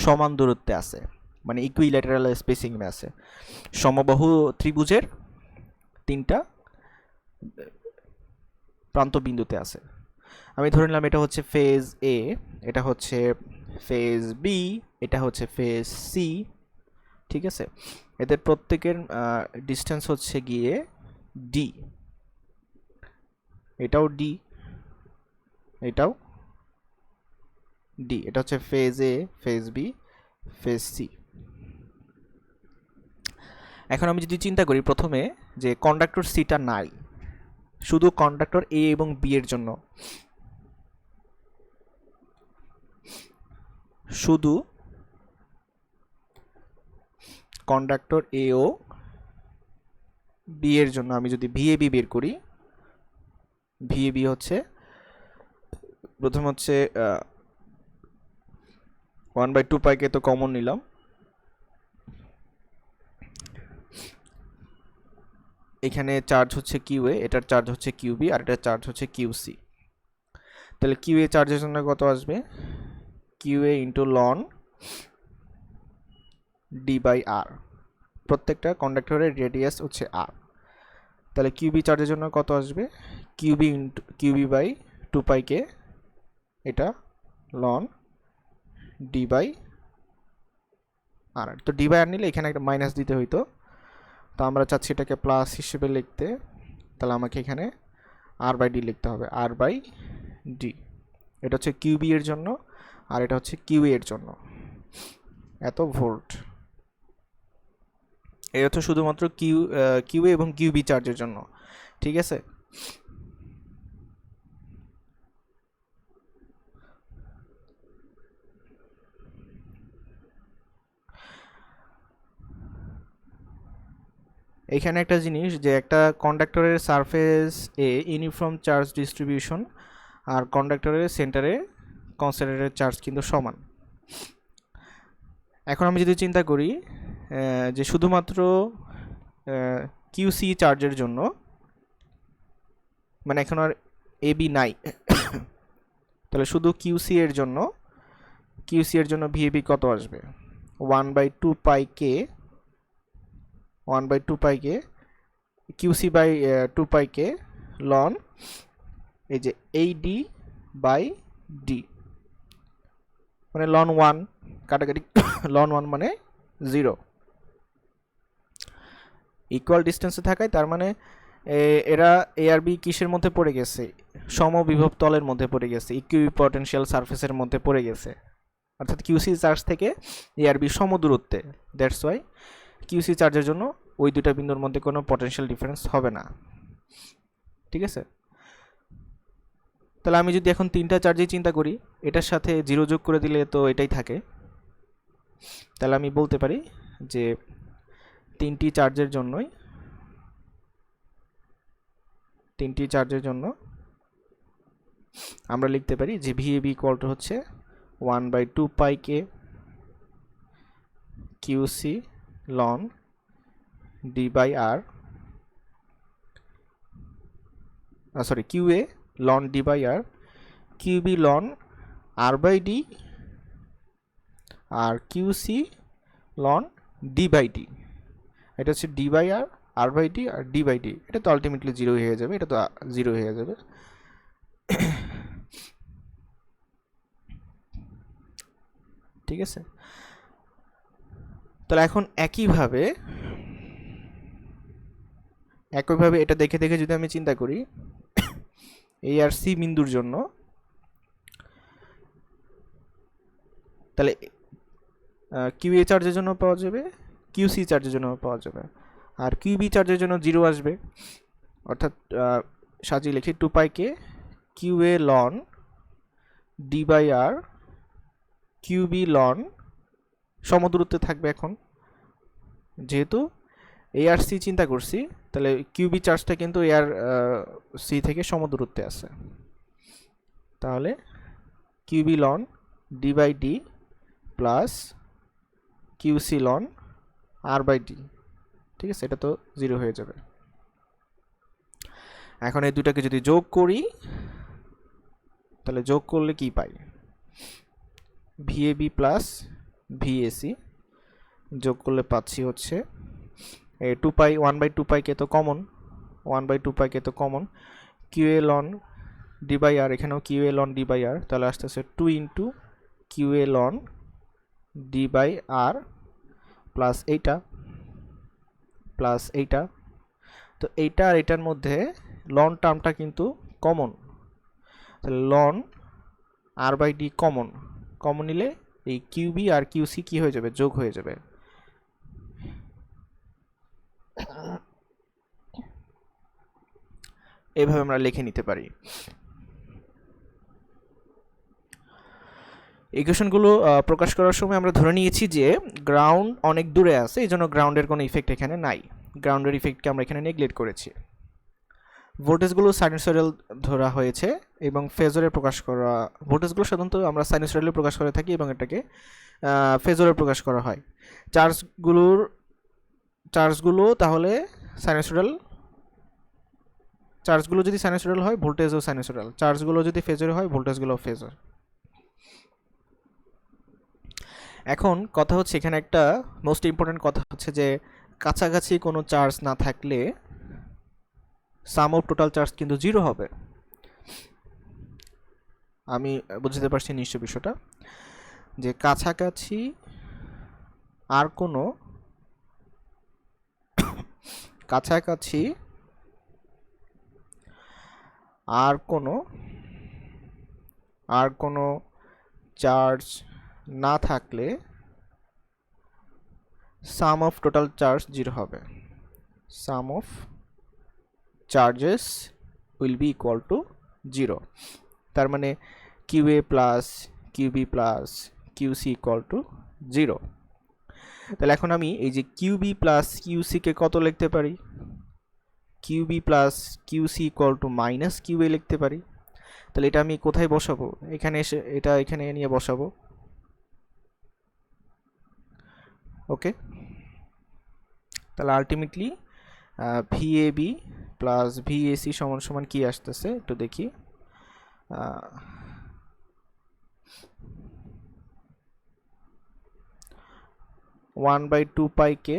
সমান দূরত্বে আছে, মানে ইকুইল্যাটারাল স্পেসিংয়ে আছে। সমবাহু ত্রিভুজের তিনটা প্রান্ত বিন্দুতে আছে। আমি ধরে নিলাম এটা হচ্ছে ফেজ এ, এটা হচ্ছে ফেজ বি, এটা হচ্ছে ফেজ সি। ঠিক আছে, এদের প্রত্যেকের ডিস্টেন্স হচ্ছে গিয়ে ডি। এটাও ডি, এটাও ডি। এটা হচ্ছে ফেজ এ, ফেজ বি, ফেজ সি। এখন আমি যদি চিন্তা করি প্রথমে যে কন্ডাক্টর সিটা নাই, শুধু কন্ডাক্টর এ এবং বি এর জন্য, শুধু কন্ডাক্টর এ ও বি এর জন্য আমি যদি ভিএবি বের করি, ভিএবি হচ্ছে প্রথম হচ্ছে 1/2 পাইকে তো কমন নিলাম, এখানে চার্জ হচ্ছে কিউ এ, এটার চার্জ হচ্ছে কিউ বি, আর এটার চার্জ হচ্ছে কিউ সি। তাহলে কিউ এ চার্জের জন্য কত আসবে? Q A into ln D by R. প্রত্যেকটা কন্ডাক্টরের রেডিয়াস হচ্ছে আর। তাহলে কিউবি চার্জের জন্য কত আসবে? কিউবি ইন্টু কিউবি বাই 2 পাইকে, এটা লন ডি বাই আর। তো ডি বাই আর নিলে এখানে একটা মাইনাস দিতে হইতো, তো আমরা চাচ্ছি এটাকে প্লাস হিসেবে লিখতে। তাহলে আমাকে এখানে আর বাই ডি লিখতে হবে, আর বাই ডি। এটা হচ্ছে কিউবি এর জন্য, আর এটা হচ্ছে কিউ এর জন্য, এত ভোল্ট। এটা তো শুধুমাত্র কিউ এবং কিউবি চার্জের জন্য। ঠিক আছে, এখানে একটা জিনিস, যে একটা কন্ডাক্টরের সারফেস এ ইউনিফর্ম চার্জ ডিস্ট্রিবিউশন আর কন্ডাক্টরের সেন্টারে কনসেন্ট্রেটেড চার্জ কিন্তু সমান। এখন আমি যদি চিন্তা করি যে শুধুমাত্র কিউসি চার্জের জন্য, মানে এখন আর এ বি নাই, তাহলে শুধু কিউসি এর জন্য ভিএবি কত আসবে? 1/2 pi K, 1/2 pi K QC by 2 pi K ln এই যে এই ডি বাই ডি, মানে লন 1 কাটাকাটি লন 1 মানে 0। ইকুয়াল ডিস্টেন্সে থাকায় তার মানে এরা এ আর বি কিসের মধ্যে পড়ে গেছে? সমবিভব তলের মধ্যে পড়ে গেছে, ইকুইপটেনশিয়াল সারফেসের মধ্যে পড়ে গেছে। অর্থাৎ কিউসি চার্জ থেকে এ আর বি সমদূরত্বে, দ্যাটস ওয়াই কিউসি চার্জের জন্য ওই দুটা বিন্দুর মধ্যে কোনো পটেনশিয়াল ডিফারেন্স হবে না। ঠিক আছে, তাহলে আমি যদি এখন তিনটা চার্জেই চিন্তা করি, এটার সাথে 0 যোগ করে দিলে তো এটাই থাকে। তাহলে আমি বলতে পারি যে তিনটি চার্জের জন্য আমরা লিখতে পারি যে ভিএবি ইকুয়াল টু হচ্ছে 1/2 pi K QC ln D by R, sorry QA ln D by R, QB ln R by D, আর QC ln D by D. এটা হচ্ছে D by R, R by D আর D by D. এটা তো ultimately 0 হয়ে যাবে, এটা তো 0 হয়ে যাবে। ঠিক আছে, তাহলে এখন একইভাবে এটা দেখে দেখে যদি আমি চিন্তা করি এই আর সি বিন্দুর জন্য, তাহলে কিউএ চার্জের জন্য পাওয়া যাবে, কিউসি চার্জের জন্য পাওয়া যাবে, আর কিউবি চার্জের জন্য 0 আসবে। অর্থাৎ সাজিয়ে লিখি 2 pi K QA ln D by R QB ln, সমদূরত্বে থাকবে। এখন যেহেতু এ আর সি চিন্তা করছি, তাহলে কিউবি চার্জটা কিন্তু এ আর সি থেকে সমদূরত্বে আছে, তাহলে QB ln D by D plus QC ln R by D. ঠিক আছে, এটা তো 0 হয়ে যাবে। এখন এই দুটাকে যদি যোগ করি, তাহলে তাহলে যোগ করলে কি পাই? ভিএবি প্লাস ভিএসি যোগ করলে পাচ্ছি হচ্ছে 2 পাই, 1/2 পাইকে তো কমন, 1/2 পাইকে তো common, QA ln D by R, এখানেও QA ln D by R, তাহলে আসতেছে 2 into QA ln D by R plus এইটা প্লাস এইটা। তো এইটা আর এটার মধ্যে লন টার্মটা কিন্তু কমন, তাহলে ln R by D common, common নিলে এই কিউবি আর কিউসি কি হয়ে যাবে? যোগ হয়ে যাবে। এভাবে আমরা লিখে নিতে পারি। ইকুয়েশনগুলো প্রকাশ করার সময় আমরা ধরে নিয়েছি যে গ্রাউন্ড অনেক দূরে আছে, এই জন্য গ্রাউন্ডের কোনো ইফেক্ট এখানে নাই, গ্রাউন্ডের ইফেক্টকে আমরা এখানে নেগলেক্ট করেছি। ভোল্টেজগুলো সাইনুসয়েডাল ধরা হয়েছে এবং ফেজরে প্রকাশ করা, ভোল্টেজগুলো সাধারণত আমরা সাইনুসয়েডালে প্রকাশ করে থাকি এবং এটাকে ফেজরে প্রকাশ করা হয়। চার্জগুলো তাহলে সাইনুসয়েডাল, চার্জগুলো যদি সাইনুসয়েডাল হয় ভোল্টেজও সাইনুসয়েডাল, চার্জগুলো যদি ফেজরে হয় ভোল্টেজগুলো ফেজর। এখন কথা হচ্ছে এখানে একটা মোস্ট ইম্পর্টেন্ট কথা হচ্ছে যে কাছাকাছি কোনো চার্জ না থাকলে সাম অফ টোটাল চার্জ কিন্তু 0 হবে। আমি বুঝতে পারছি নিশ্চয় বিষয়টা, যে কাছাকাছি আর কোনো চার্জ না থাকলে সাম অফ টোটাল চার্জ 0 হবে। Sum of charges will be equal to 0, তার মানে QA plus QB plus QC equal to 0। তাহলে এখন আমি এই যে কিউবি প্লাস কিউসিকে কত লিখতে পারি? QB plus QC equal to minus QA লিখতে পারি। তাহলে এটা আমি কোথায় বসাবো? এখানে এসে এটা এখানে নিয়ে বসাবো। ওকে, তাহলে আলটিমেটলি ভিএবি প্লাস ভিএসি সমান সমান কি আসতেছে একটু দেখি। 1/2 পাইকে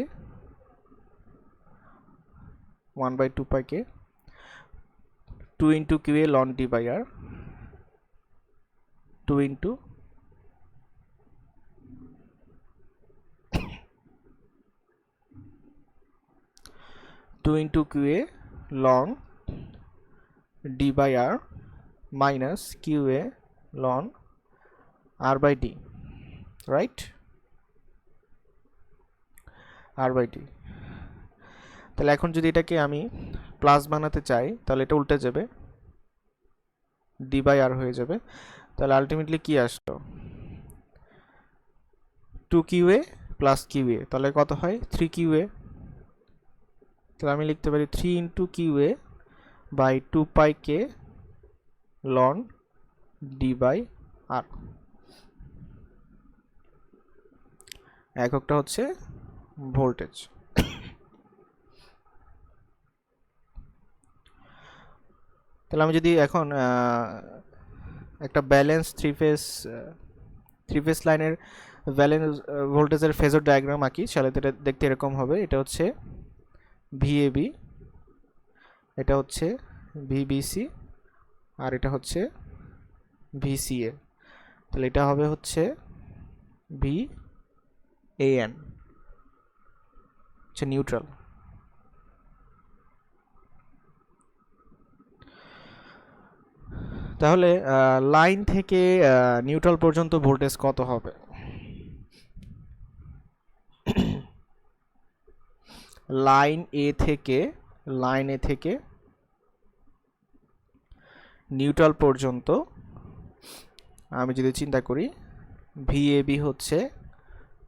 2 into QA ln D by R 2 into QA ln D by R minus QA ln R by D, right? R by D. তাহলে এখন যদি এটাকে আমি প্লাস বানাতে চাই তাহলে এটা উল্টে যাবে, ডি বাই আর হয়ে যাবে। তাহলে আলটিমেটলি কি আসলো? 2 কিউএ প্লাস কিউএ, তাহলে কত হয়? 3 কিউএ। তাহলে আমি লিখতে পারি 3 into QA by 2 pi K ln D by R. এককটা হচ্ছে ভোল্টেজ। তাহলে আমি যদি এখন একটা ব্যালেন্স থ্রি ফেজ লাইনের ব্যালেন্স ভোল্টেজের ফেজর ডায়াগ্রাম আঁকি, তাহলে এটা দেখতে এরকম হবে। এটা হচ্ছে ভিএবি, এটা হচ্ছে ভিবিসি, আর এটা হচ্ছে ভিসিএ। তাহলে এটা হবে হচ্ছে ভিএএন, হচ্ছে নিউট্রাল। তাহলে লাইন থেকে নিউট্রাল পর্যন্ত ভোল্টেজ কত হবে? লাইন এ থেকে নিউট্রাল পর্যন্ত আমি যদি চিন্তা করি, ভিএবি হচ্ছে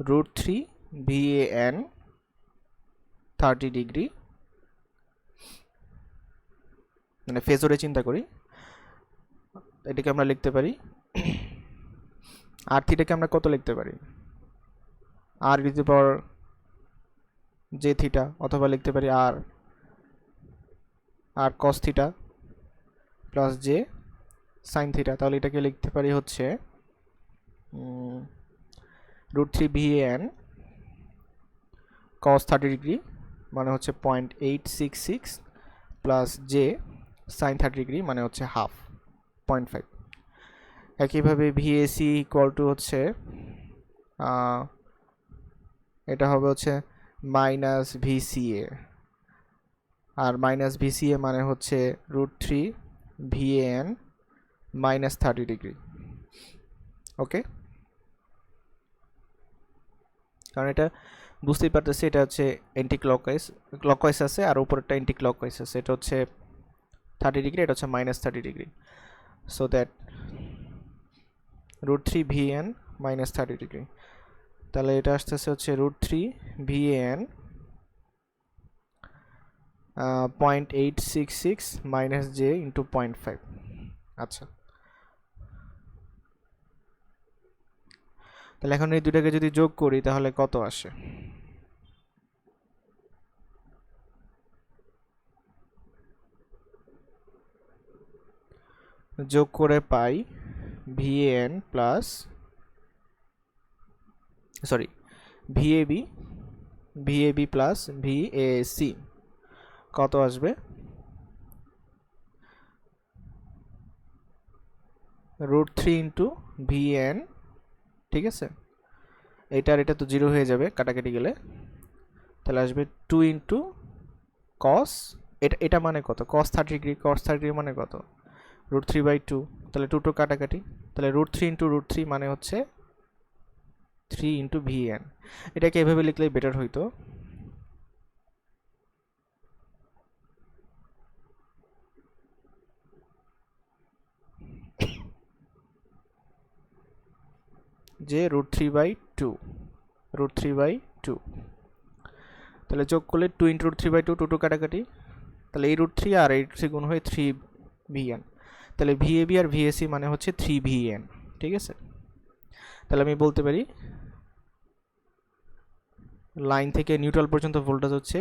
√3 ভিএএন 30 ডিগ্রি, মানে ফেজরে চিন্তা করি, এটাকে আমরা লিখতে পারি আর থিটাকে আমরা কত লিখতে পারি? R to the power J theta, অথবা লিখতে পারি R cos theta plus J sine theta, তাহলে এটাকে লিখতে পারি হচ্ছে √3 VAN cos 30° মানে হচ্ছে 0.866 প্লাস জে সাইন 30° মানে হচ্ছে হাফ 0.5। একইভাবে VAC ইকুয়াল টু হচ্ছে এটা হবে হচ্ছে মাইনাস VCA, আর মাইনাস VCA মানে হচ্ছে √3 VAN মাইনাস 30°। ওকে, কারণ এটা বুঝতেই পারতেছি এটা হচ্ছে অ্যান্টি ক্লকওয়াইজ আছে আর উপরেরটা অ্যান্টি ক্লকওয়াইজ আছে, এটা হচ্ছে 30°, এটা হচ্ছে minus 30°। So that √3 VAN minus 30°, তাহলে এটা আসতেছে হচ্ছে √3 VAN 0.866 মাইনাস জে ইন্টু 0.5। আচ্ছা, তাহলে এখন এই দুটাকে যদি যোগ করি তাহলে কত আসে? যোগ করে পাই VAN plus VAB plus VAC কত আসবে? √3 ইন্টু VAN, ঠিক আছে, এটা তো 0 হয়ে যাবে কাটাকাটি গেলে, তাহলে আসবে 2 ইন্টু কস, এটা মানে কত? cos 30° মানে কত? √3/2, তাহলে 2 কাটাকাটি, তাহলে √3 ইন্টু √3 মানে হচ্ছে 3 ইন্টু VAN। এটাকে এভাবে লিখলেই বেটার হইতো। যে √3/2 তাহলে যোগ করলে 2 ইন্টু √3/2, 2 কাটাকাটি, তাহলে এই √3 আর এই √3 গুণ হয়ে 3 VN, তাহলে VAB আর VAC মানে হচ্ছে 3 VN, ঠিক আছে। তাহলে আমি বলতে পারি লাইন থেকে নিউট্রাল পর্যন্ত ভোল্টেজ হচ্ছে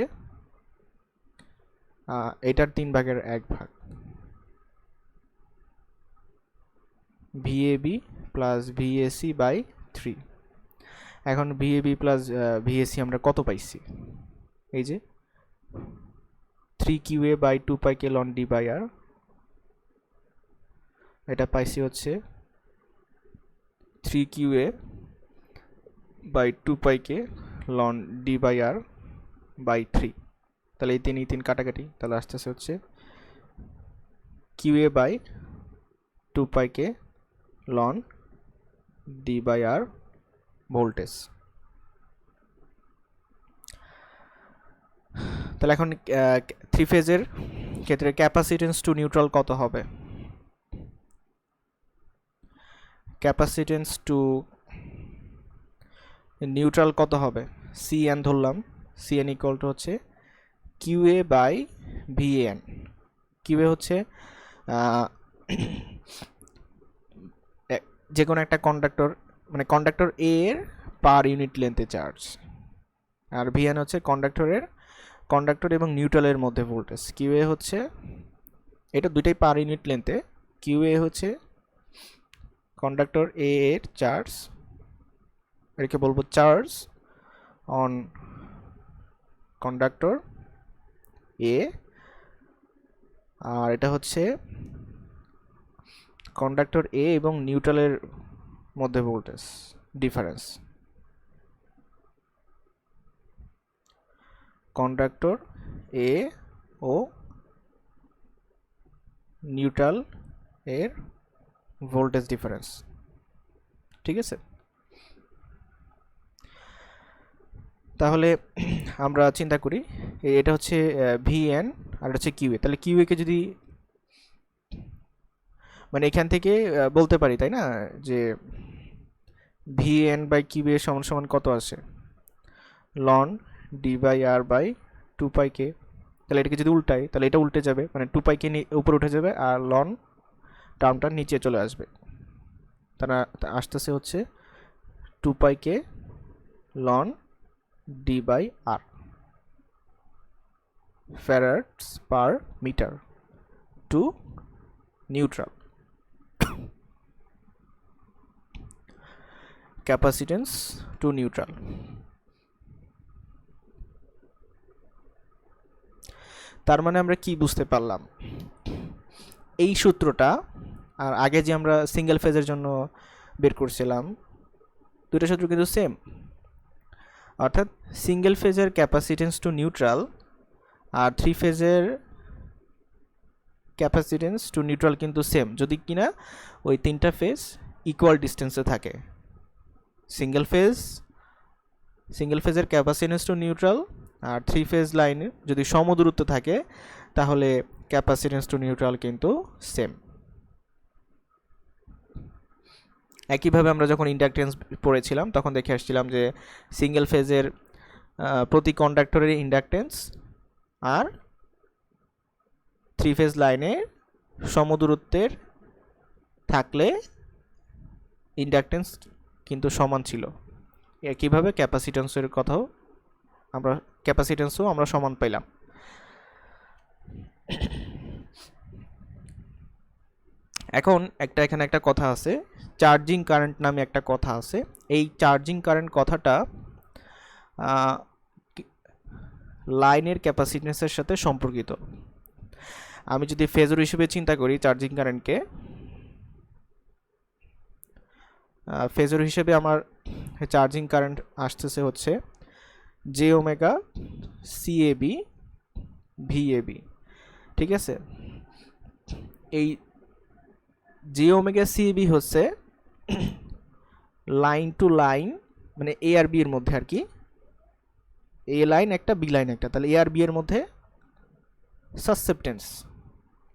এটার 3/1 VAB প্লাস VAC বাই 3। এখন VAB প্লাস VAC আমরা কত পাইছি? এই যে 3QA by 2πk ln d/r, এটা পাইছি হচ্ছে 3QA by 2πk ln d/r by 3। তাহলে এই 3 কাটাকাটি, তাহলে আসতেছে হচ্ছে QA by 2πk ln d/r voltage. তাহলে এখন 3 ফেজের ক্ষেত্রে ক্যাপাসিটেন্স টু নিউট্রাল কত হবে? ক্যাপাসিটেন্স টু নিউট্রাল কত হবে? CN ধরলাম, CN ইকুয়াল টু হচ্ছে QA বাই VAN। QA হচ্ছে যে কোনো একটা কন্ডাক্টর, মানে কন্ডাক্টর A এর পার ইউনিট লেন্থে চার্জ, আর VAN হচ্ছে কন্ডাক্টর এবং নিউট্রালের মধ্যে ভোল্টেজ। QA হচ্ছে, এটা দুইটাই পার ইউনিট লেন্থে, QA হচ্ছে কন্ডাক্টর A এর চার্জ, এটাকে বলবো চার্জ অন কন্ডাক্টর A, আর এটা হচ্ছে কন্ডাক্টর A এবং নিউট্রালের মধ্যে ভোল্টেজ ডিফারেন্স। কন্ডাক্টর A ও নিউট্রাল এর ভোল্টেজ ডিফারেন্স, ঠিক আছে। তাহলে আমরা চিন্তা করি এটা হচ্ছে VN আর এটা হচ্ছে QA, তাহলে QA কে যদি মানে এখান থেকে বলতে পারি, তাই না, যে VN বাই QA সমান সমান কত আসে? ln d/r by 2πk। তাহলে এটাকে যদি উল্টাই তাহলে এটা উল্টে যাবে, মানে 2πk উপরে উঠে যাবে আর ln টার্মটা নিচে চলে আসবে, তারা আসতেছে হচ্ছে 2πk ln d/r farads per metre to neutral. Capacitance to neutral. তার মানে আমরা কি বুঝতে পারলাম, এই সূত্রটা আর আগে যে আমরা সিঙ্গেল ফেজের জন্য বের করছিলাম দুটো সূত্র কিন্তু সেম। অর্থাৎ সিঙ্গেল ফেজের capacitance to neutral R three ফেজের ক্যাপাসিটেন্স টু নিউট্রাল কিন্তু সেম, যদি কিনা ওই তিনটা ফেজ ইকুয়াল ডিস্টেন্সে থাকে। সিঙ্গেল ফেজের capacitance to neutral R three phase line যদি সমদূরত্ব থাকে তাহলে ক্যাপাসিটেন্স টু নিউট্রাল কিন্তু সেম। একইভাবে আমরা যখন ইন্ডাকটেন্স পড়েছিলাম তখন দেখে আসছিলাম যে সিঙ্গেল ফেজের প্রতি কন্ডাক্টরের ইন্ডাকটেন্স আর থ্রি ফেজ লাইনে সমদূরত্বের থাকলে ইন্ডাকটেন্স কিন্তু সমান ছিল। একইভাবে ক্যাপাসিটেন্সের কথাও আমরা সমান পাইলাম। এখন এখানে একটা কথা আছে, চার্জিং কারেন্ট নামে একটা কথা আছে। এই চার্জিং কারেন্ট কথাটা লাইনের ক্যাপাসিটেন্সের সাথে সম্পর্কিত। আমি যদি ফেজর হিসেবে চিন্তা করি চার্জিং কারেন্টকে, ফেজর হিসেবে আমার চার্জিং কারেন্ট আসতেছে হচ্ছে জে ওমেগা সিএবি ভিএবি, ঠিক আছে। এই জে ওমেগা সিএবি হচ্ছে লাইন টু লাইন, মানে এ আর বি এর মধ্যে আর কি, এ লাইন একটা বি লাইন একটা, তাহলে এ আর বি এর মধ্যে সাসসেপ্টেন্স,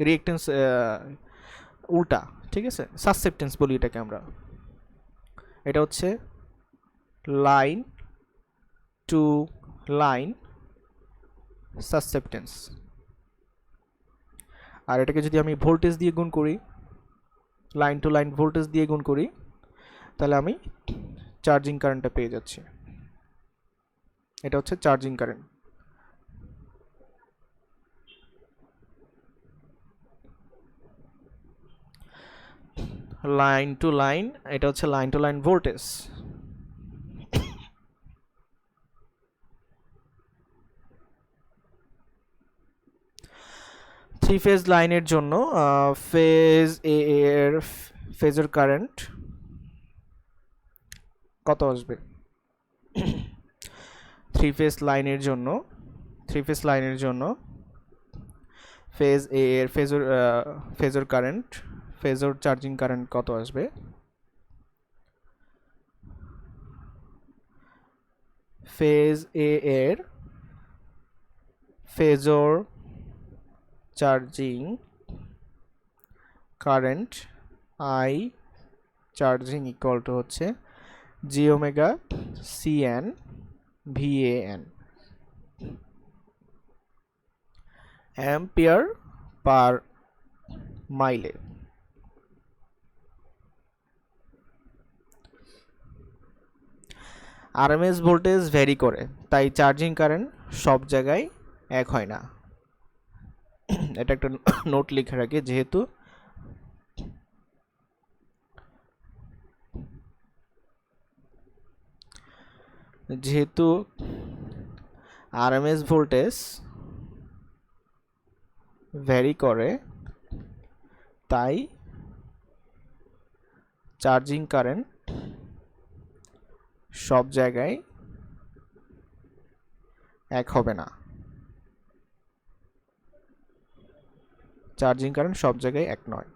রিঅ্যাকটেন্স উল্টা, ঠিক আছে, সাসসেপ্টেন্স বলি এটাকে আমরা। এটা হচ্ছে লাইন টু লাইন সাসসেপ্টেন্স। আর এটাকে যদি আমি ভোল্টেজ দিয়ে গুণ করি, লাইন টু লাইন ভোল্টেজ দিয়ে গুণ করি, তাহলে আমি চার্জিং কারেন্টটা পেয়ে যাচ্ছি। এটা হচ্ছে charging current. Line to line, এটা হচ্ছে line to line voltage. Three phase লাইনের জন্য ফেজ এ এর ফেজর কারেন্ট কত আসবে? থ্রি ফেজ লাইনের জন্য ফেজ এ এর phasor current, phasor charging current কত আসবে? ফেজ এ এর phasor charging current I charging equal to হচ্ছে G omega CN VAN, ampere per মাইলে। আরএমএস ভোল্টেজ ভ্যারি করে, তাই চার্জিং কারেন্ট সব জায়গায় এক হয় না। এটা একটা নোট লিখে রাখি, যেহেতু আরএমএস ভোল্টেজ ভ্যারি করে, তাই চার্জিং কারেন্ট সব জায়গায় এক হবে না। চার্জিং কারেন্ট সব জায়গায় এক নয়।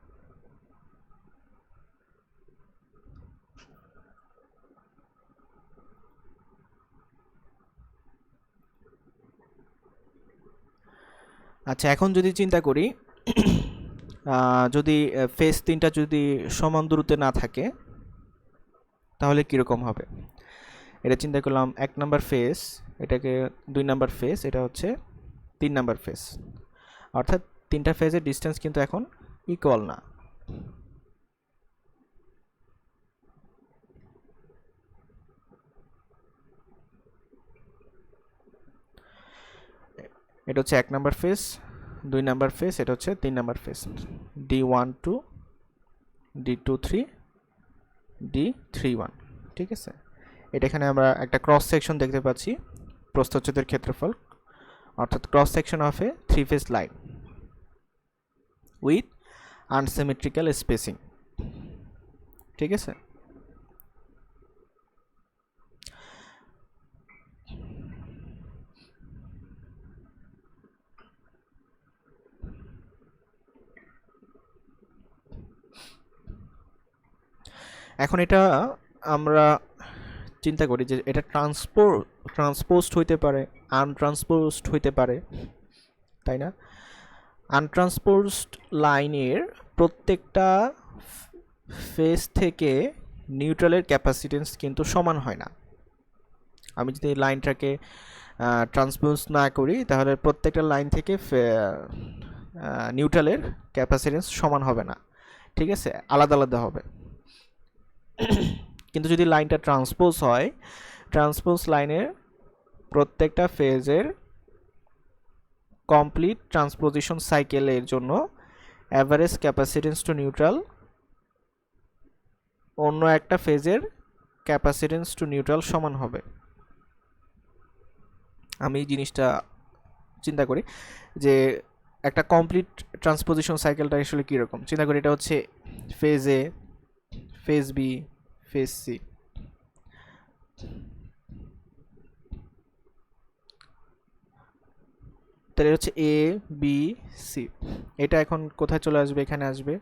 আচ্ছা, এখন যদি চিন্তা করি যদি ফেজ তিনটা যদি সমান দূরত্বে না থাকে তাহলে কীরকম হবে? এটা চিন্তা করলাম, এক নাম্বার ফেজ, এটাকে দুই নাম্বার ফেজ, এটা হচ্ছে তিন নাম্বার ফেজ, অর্থাৎ তিনটা ফেজের ডিস্টেন্স কিন্তু এখন ইকুয়াল না। এটা হচ্ছে এক নাম্বার ফেজ, দুই নাম্বার ফেজ, এটা হচ্ছে তিন number phase, D12 D23 D31, ঠিক আছে, এটা এখানে আমরা একটা ক্রস সেকশন দেখতে পাচ্ছি প্রস্থচ্ছেদের ক্ষেত্রফল, অর্থাৎ cross section of A 3 phase line with unsymmetrical spacing. ঠিক আছে, এখন এটা আমরা চিন্তা করি যে এটা ট্রান্সপোজড হইতে পারে, আনট্রান্সপোজড হইতে পারে, তাই না? আনট্রান্সপোজড লাইনের প্রত্যেকটা ফেজ থেকে নিউট্রালের ক্যাপাসিটেন্স কিন্তু সমান হয় না। আমি যদি লাইনটাকে ট্রান্সপোজ না করি তাহলে প্রত্যেকটা লাইন থেকে নিউট্রালের ক্যাপাসিটেন্স সমান হবে না, ঠিক আছে, আলাদা আলাদা হবে। কিন্তু যদি লাইনটা ট্রান্সপোজ হয়, ট্রান্সপোজ লাইনের প্রত্যেকটা ফেজের কমপ্লিট ট্রান্সপোজিশন সাইকেলের জন্য অ্যাভারেজ ক্যাপাসিটেন্স টু নিউট্রাল অন্য একটা ফেজের ক্যাপাসিটেন্স টু নিউট্রাল সমান হবে। আমি জিনিসটা চিন্তা করি যে একটা কমপ্লিট ট্রান্সপোজিশন সাইকেলটা আসলে কীরকম। চিন্তা করি এটা হচ্ছে ফেজ এ, ফেজ বি, ফেজ সি। তাহলে হচ্ছে এ বি সি, এটা এখন কোথায় চলে আসবে? এখানে আসবে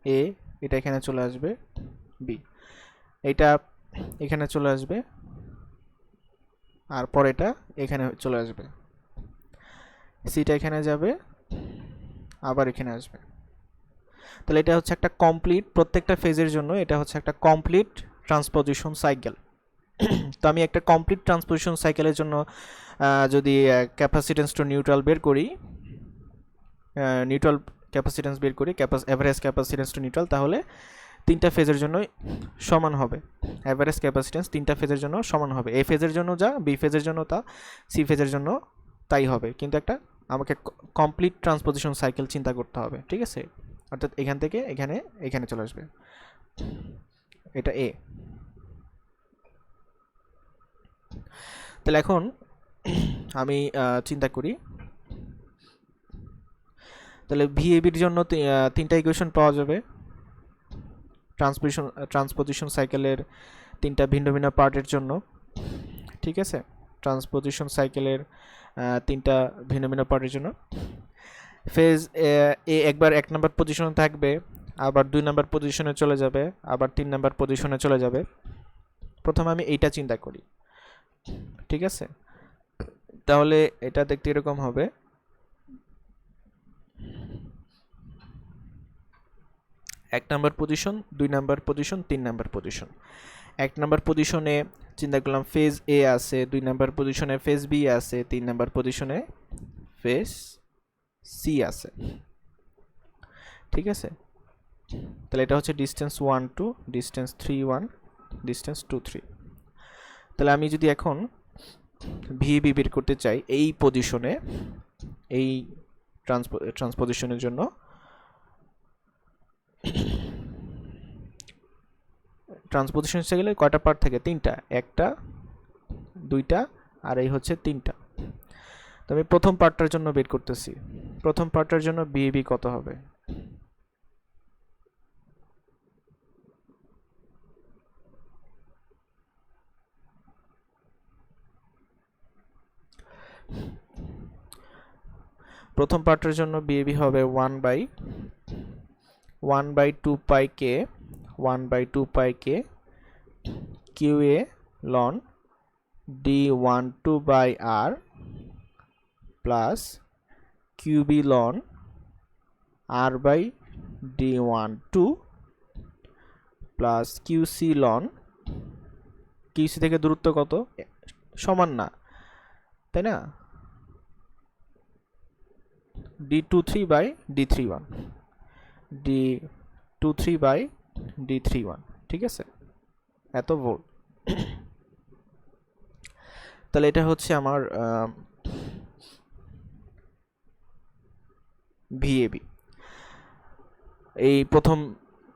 এ, এটা এখানে চলে আসবে বি, এটা এখানে চলে আসবে, আর পরে এটা এখানে চলে আসবে, সিটা এখানে যাবে, আবার এখানে আসবে। তাহলে এটা হচ্ছে একটা কমপ্লিট, প্রত্যেকটা ফেজের জন্য এটা হচ্ছে একটা কমপ্লিট ট্রান্সপোজিশন সাইকেল। তো আমি একটা কমপ্লিট ট্রান্সপোজিশন সাইকেলের জন্য যদি ক্যাপাসিটেন্স টু নিউট্রাল বের করি, নিউট্রাল ক্যাপাসিটেন্স বের করি, অ্যাভারেজ ক্যাপাসিটেন্স টু নিউট্রাল, তাহলে তিনটা ফেজের জন্য সমান হবে। অ্যাভারেজ ক্যাপাসিটেন্স তিনটা ফেজের জন্য সমান হবে, এ ফেজের জন্য যা, বি ফেজের জন্য তা, সি ফেজের জন্য তাই হবে। কিন্তু একটা আমাকে কমপ্লিট ট্রান্সপোজিশন সাইকেল চিন্তা করতে হবে, ঠিক আছে? অর্থাৎ এখান থেকে এখানে এখানে চলে আসবে, এটা এ। তাহলে এখন আমি চিন্তা করি, তাহলে ভিএবির জন্য তিনটা ইকুয়েশন পাওয়া যাবে ট্রান্সপোজিশন সাইকেলের তিনটা ভিন্ন ভিন্ন পার্টের জন্য, ঠিক আছে? ট্রান্সপোজিশন সাইকেলের তিনটা ভিন্ন ভিন্ন পার্টের জন্য ফেজ এ একবার 1 নম্বর পজিশনে থাকবে, আবার 2 নম্বর পজিশনে চলে যাবে, আবার 3 নম্বর পজিশনে চলে যাবে। প্রথমে আমি এইটা চিন্তা করি, ঠিক আছে? তাহলে এটা দেখতে এরকম হবে, এক number position, 2 number position, 3 number position. 1 number পজিশনে চিন্তা করলাম ফেজ এ আছে, 2 নাম্বার পজিশনে ফেজ বি আছে, 3 নাম্বার পজিশনে ফেজ সি আছে, ঠিক আছে? তাহলে এটা হচ্ছে ডিস্টেন্স 1 2, ডিস্টেন্স 3 1, ডিস্টেন্স 2 3। তাহলে আমি যদি এখন ভিবি বের করতে চাই এই পজিশনে, এই ট্রান্সপোজিশনের জন্য, ট্রান্সপোজিশন সাইকেলে কয়টা পার্ট থাকে? তিনটা, একটা, দুইটা, আর এই হচ্ছে তিনটা। তো আমি প্রথম পার্টটার জন্য বের করতেছি, প্রথম পার্টটার জন্য বিএবি কত হবে? প্রথম পার্টের জন্য বিএবি হবে 1/2 pi K, 1/2 pi K Q A ln d12/r plus QB ln r/d12 plus QC ln, QC থেকে দূরত্ব কত? সমান না, তাই না? d23/d31, d23/d31, ঠিক আছে? এত ভোল্ট। তাহলে এটা হচ্ছে আমার ভিএবি। এই প্রথম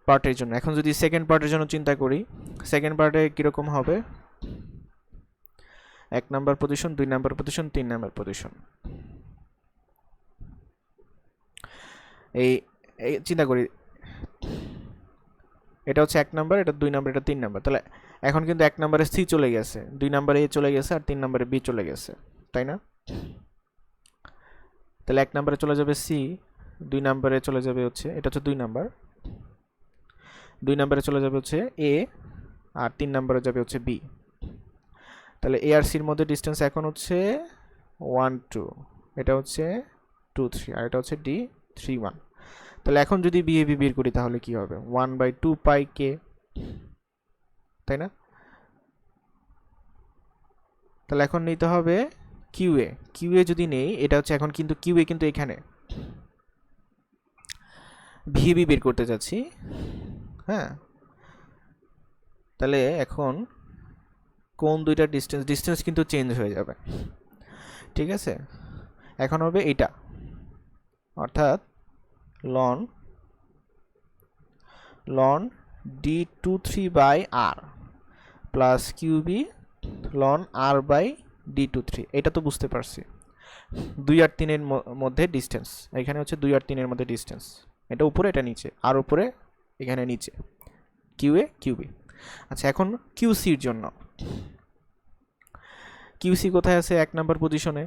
পার্টের জন্য। এখন যদি সেকেন্ড পার্টের জন্য চিন্তা করি, সেকেন্ড পার্টে কীরকম হবে, 1 number position, 2 number position, 3 number position. এই চিন্তা করি, এটা হচ্ছে 1 নাম্বার, এটা 2 নাম্বার, এটা 3 নাম্বার। তাহলে এখন কিন্তু 1 নাম্বারে সি চলে গেছে, 2 নাম্বারে এ চলে গেছে, আর 3 নাম্বারে বি চলে গেছে, তাই না? তাহলে 1 নাম্বারে চলে যাবে সি, 2 নাম্বারে চলে যাবে হচ্ছে, এটা হচ্ছে 2 নাম্বার, 2 নাম্বারে চলে যাবে হচ্ছে এ, আর 3 নাম্বারে যাবে হচ্ছে বি। তাহলে এ আর সির মধ্যে ডিস্টেন্স এখন হচ্ছে 1 2, এটা হচ্ছে 2 3, আর এটা হচ্ছে ডি 3 1। তাহলে এখন যদি বি এ বি বের করি তাহলে কি হবে, 1/2 পাই কে, তাই না? তাহলে এখন নিতে হবে কিউএ। কিউএ যদি নেই, এটা হচ্ছে এখন কিন্তু কিউএ কিন্তু এখানে, ভিএবি বের করতে যাচ্ছি, হ্যাঁ। তাহলে এখন কোন দুইটা ডিস্টেন্স কিন্তু চেঞ্জ হয়ে যাবে, ঠিক আছে? এখন হবে এইটা, অর্থাৎ loan d23/r plus QB loan r/d23। এটা তো বুঝতে পারছি, 2 আর 3 এর মধ্যে ডিস্টেন্স, এখানে হচ্ছে 2 আর 3 এর মধ্যে ডিস্টেন্স, এটা উপরে এটা নিচে, আর উপরে এখানে নিচে, কিউএ কিউবি। আচ্ছা, এখন কিউসির জন্য, কিউসি কোথায় আছে, 1 নাম্বার পজিশনে।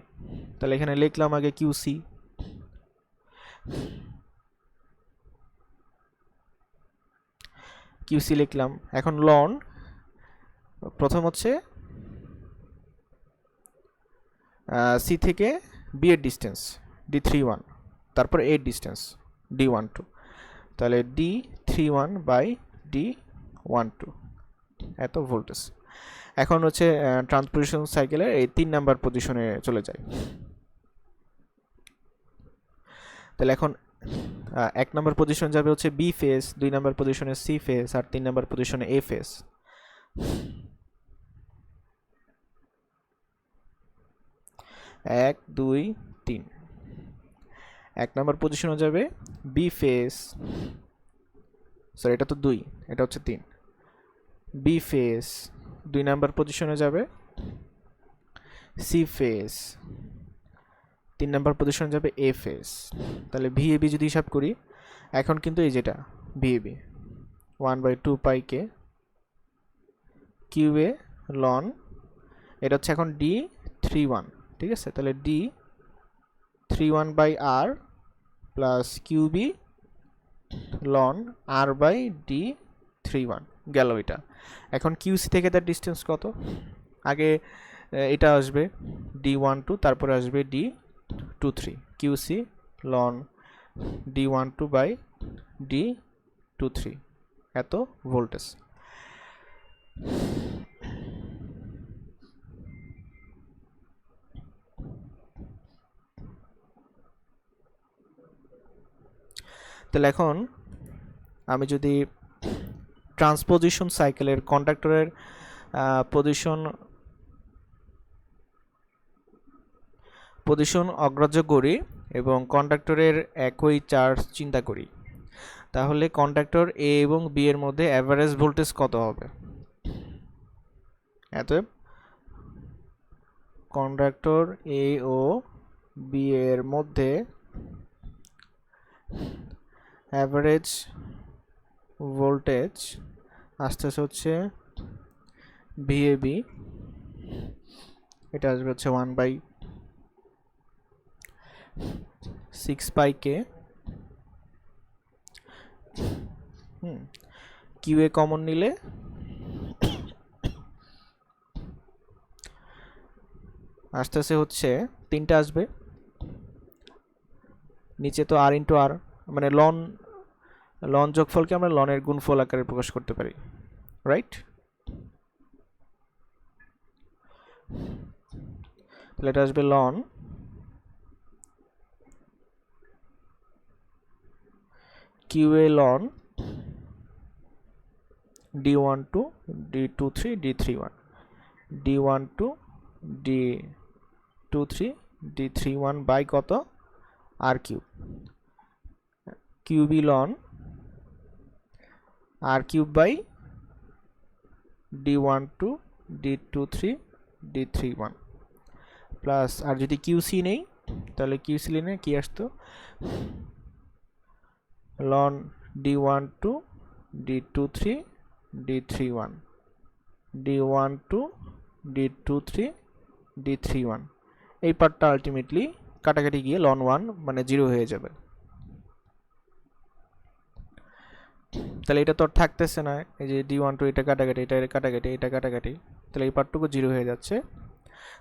তাহলে এখানে লিখলাম আগে কিউসি, কিউসি লিখলাম। এখন লন, প্রথম হচ্ছে সি থেকে বি এর ডিস্টেন্স d31, তারপর এর ডিস্টেন্স d12, তাহলে d31/d12 এত ভোল্টেজ। এখন হচ্ছে ট্রান্সপোজিশন সাইকেলের এই 3 নাম্বার পজিশনে চলে যায়। তাহলে এখন 1 নাম্বার পজিশন যাবে হচ্ছে বি ফেজ, 2 নাম্বার পজিশনে সি ফেজ, আর 3 নাম্বার পজিশনে এ ফেজ। এক দুই তিন, 1 নাম্বার পজিশনে যাবে বি ফেজ, সরি এটা তো 2, এটা হচ্ছে 3, বি ফেজ। 2 নাম্বার পজিশনে যাবে সি ফেজ, 3 নাম্বার পজিশনে যাবে এ ফেজ। তাহলে ভিএবি যদি হিসাব করি, এখন কিন্তু এই যেটা ভিএবি 1/2 পাই কে কিউএ লন, এটা হচ্ছে এখন d31, ঠিক আছে? তাহলে d31/r plus QB loan r/d31 গেল এটা। এখন কিউসি থেকে তার ডিস্টেন্স কত, আগে এটা আসবে d12, তারপরে আসবে d23, কিউসি লন d12/d23 এত ভোল্টেজ। তাহলে এখন আমি যদি ট্রান্সপোজিশন সাইকেলের কন্ডাক্টরের পজিশন অগ্রাহ্য করি এবং কন্ডাক্টরের একই চার্জ চিন্তা করি, তাহলে কন্ডাক্টর এ এবং বি এর মধ্যে অ্যাভারেজ ভোল্টেজ কত হবে? অতএব কন্ডাক্টর এ ও বি এর মধ্যে অ্যাভারেজ ভোল্টেজ আসতেছে হচ্ছে ভিএবি, এটা আসবে হচ্ছে 1/6 পাই কে, কিউএ কমন নিলে আসতেছে হচ্ছে 3টা আসবে, নিচে তো আর ইন্টু আর, মানে লন যোগফলকে আমরা লনের গুণফল আকারে প্রকাশ করতে পারি, রাইট? তাহলে এটা আসবে loan QA loan d12 d23 d31 d12 d23 d31 by কত, R cube, QB ln R cube by d12 d23 d31 plus আর যদি কিউসি নেই তাহলে কিউসি নিলে কি আসতো ln d12 d23 d31 d12 d23 d31 এই পার্টটা আলটিমেটলি কাটাকাটি গিয়ে ln 1 মানে 0 হয়ে যাবে। তাহলে এটা তো আর থাকতেছে না, এই যে d12 এটা কাটাকাটি এটা কাটাকাটি এটা কাটাকাটি, তাহলে এই পার্টটুকু 0 হয়ে যাচ্ছে।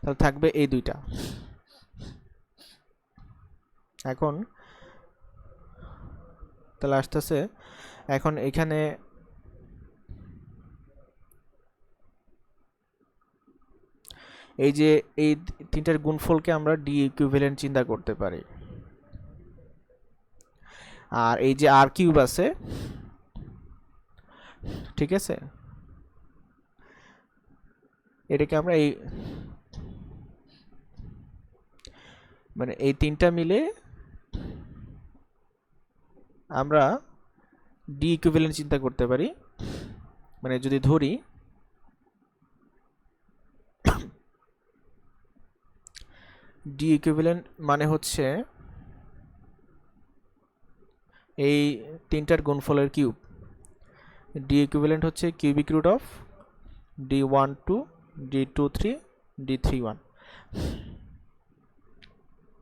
তাহলে থাকবে এই দুইটা। এখন তাহলে আসতেছে এখন এখানে এই যে এই তিনটার গুণফলকে আমরা ডি ইকুইভ্যালেন্ট চিন্তা করতে পারি। আর এই যে আর কিউব আছে, ঠিক আছে, এটাকে আমরা এই মানে এই তিনটা মিলে আমরা ডি ইকুইভ্যালেন্ট চিন্তা করতে পারি। মানে যদি ধরি ডি ইকুইভ্যালেন্ট মানে হচ্ছে এই তিনটার গুণফলের কিউব। ডি ইকুইভ্যালেন্ট হচ্ছে cubic root of d12 d23 d31,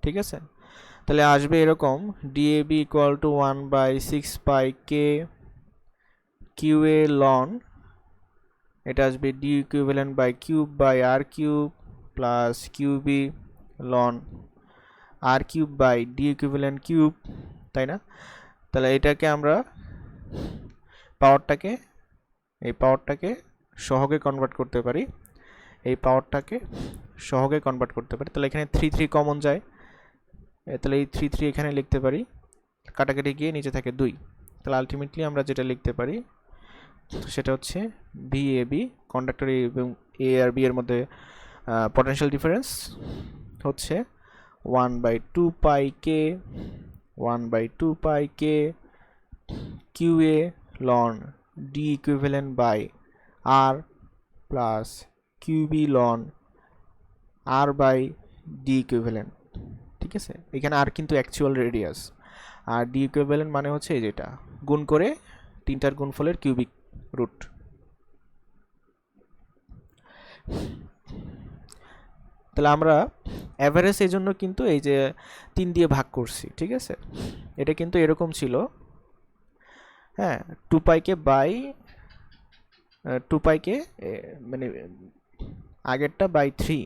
ঠিক আছে। তাহলে আসবে এরকম DAB equal to 1/6 pi K QA ln, এটা আসবে D equivalent by cube by R cube plus QB ln R cube by D equivalent cube, তাই না? তাহলে এটাকে আমরা পাওয়ারটাকে সহগে কনভার্ট করতে পারি, এই পাওয়ারটাকে সহগে কনভার্ট করতে পারি। তাহলে এখানে 3 3 কমন যায়, তাহলে এই 3 3 এখানে লিখতে পারি, কাটাকাটি গিয়ে নিচে থাকে 2। তাহলে আলটিমেটলি আমরা যেটা লিখতে পারি সেটা হচ্ছে VAB, কন্ডাক্টর এ এবং এ আর বি এর মধ্যে পটেনশিয়াল ডিফারেন্স হচ্ছে 1/2 pi K 1/2 pi K QA ln D equivalent by R plus QB ln R by D equivalent, ঠিক আছে। এখানে আর কিন্তু অ্যাকচুয়াল রেডিয়াস, আর ডি ইকুইভ্যালেন্ট মানে হচ্ছে এই যেটা গুণ করে তিনটার গুণফলের কিউবিক রুট। তাহলে আমরা অ্যাভারেজ এই জন্য কিন্তু এই যে 3 দিয়ে ভাগ করছি, ঠিক আছে। এটা কিন্তু এরকম ছিল, হ্যাঁ, 2 পাইকে বাই 2 পাইকে মানে আগেরটা বাই 3,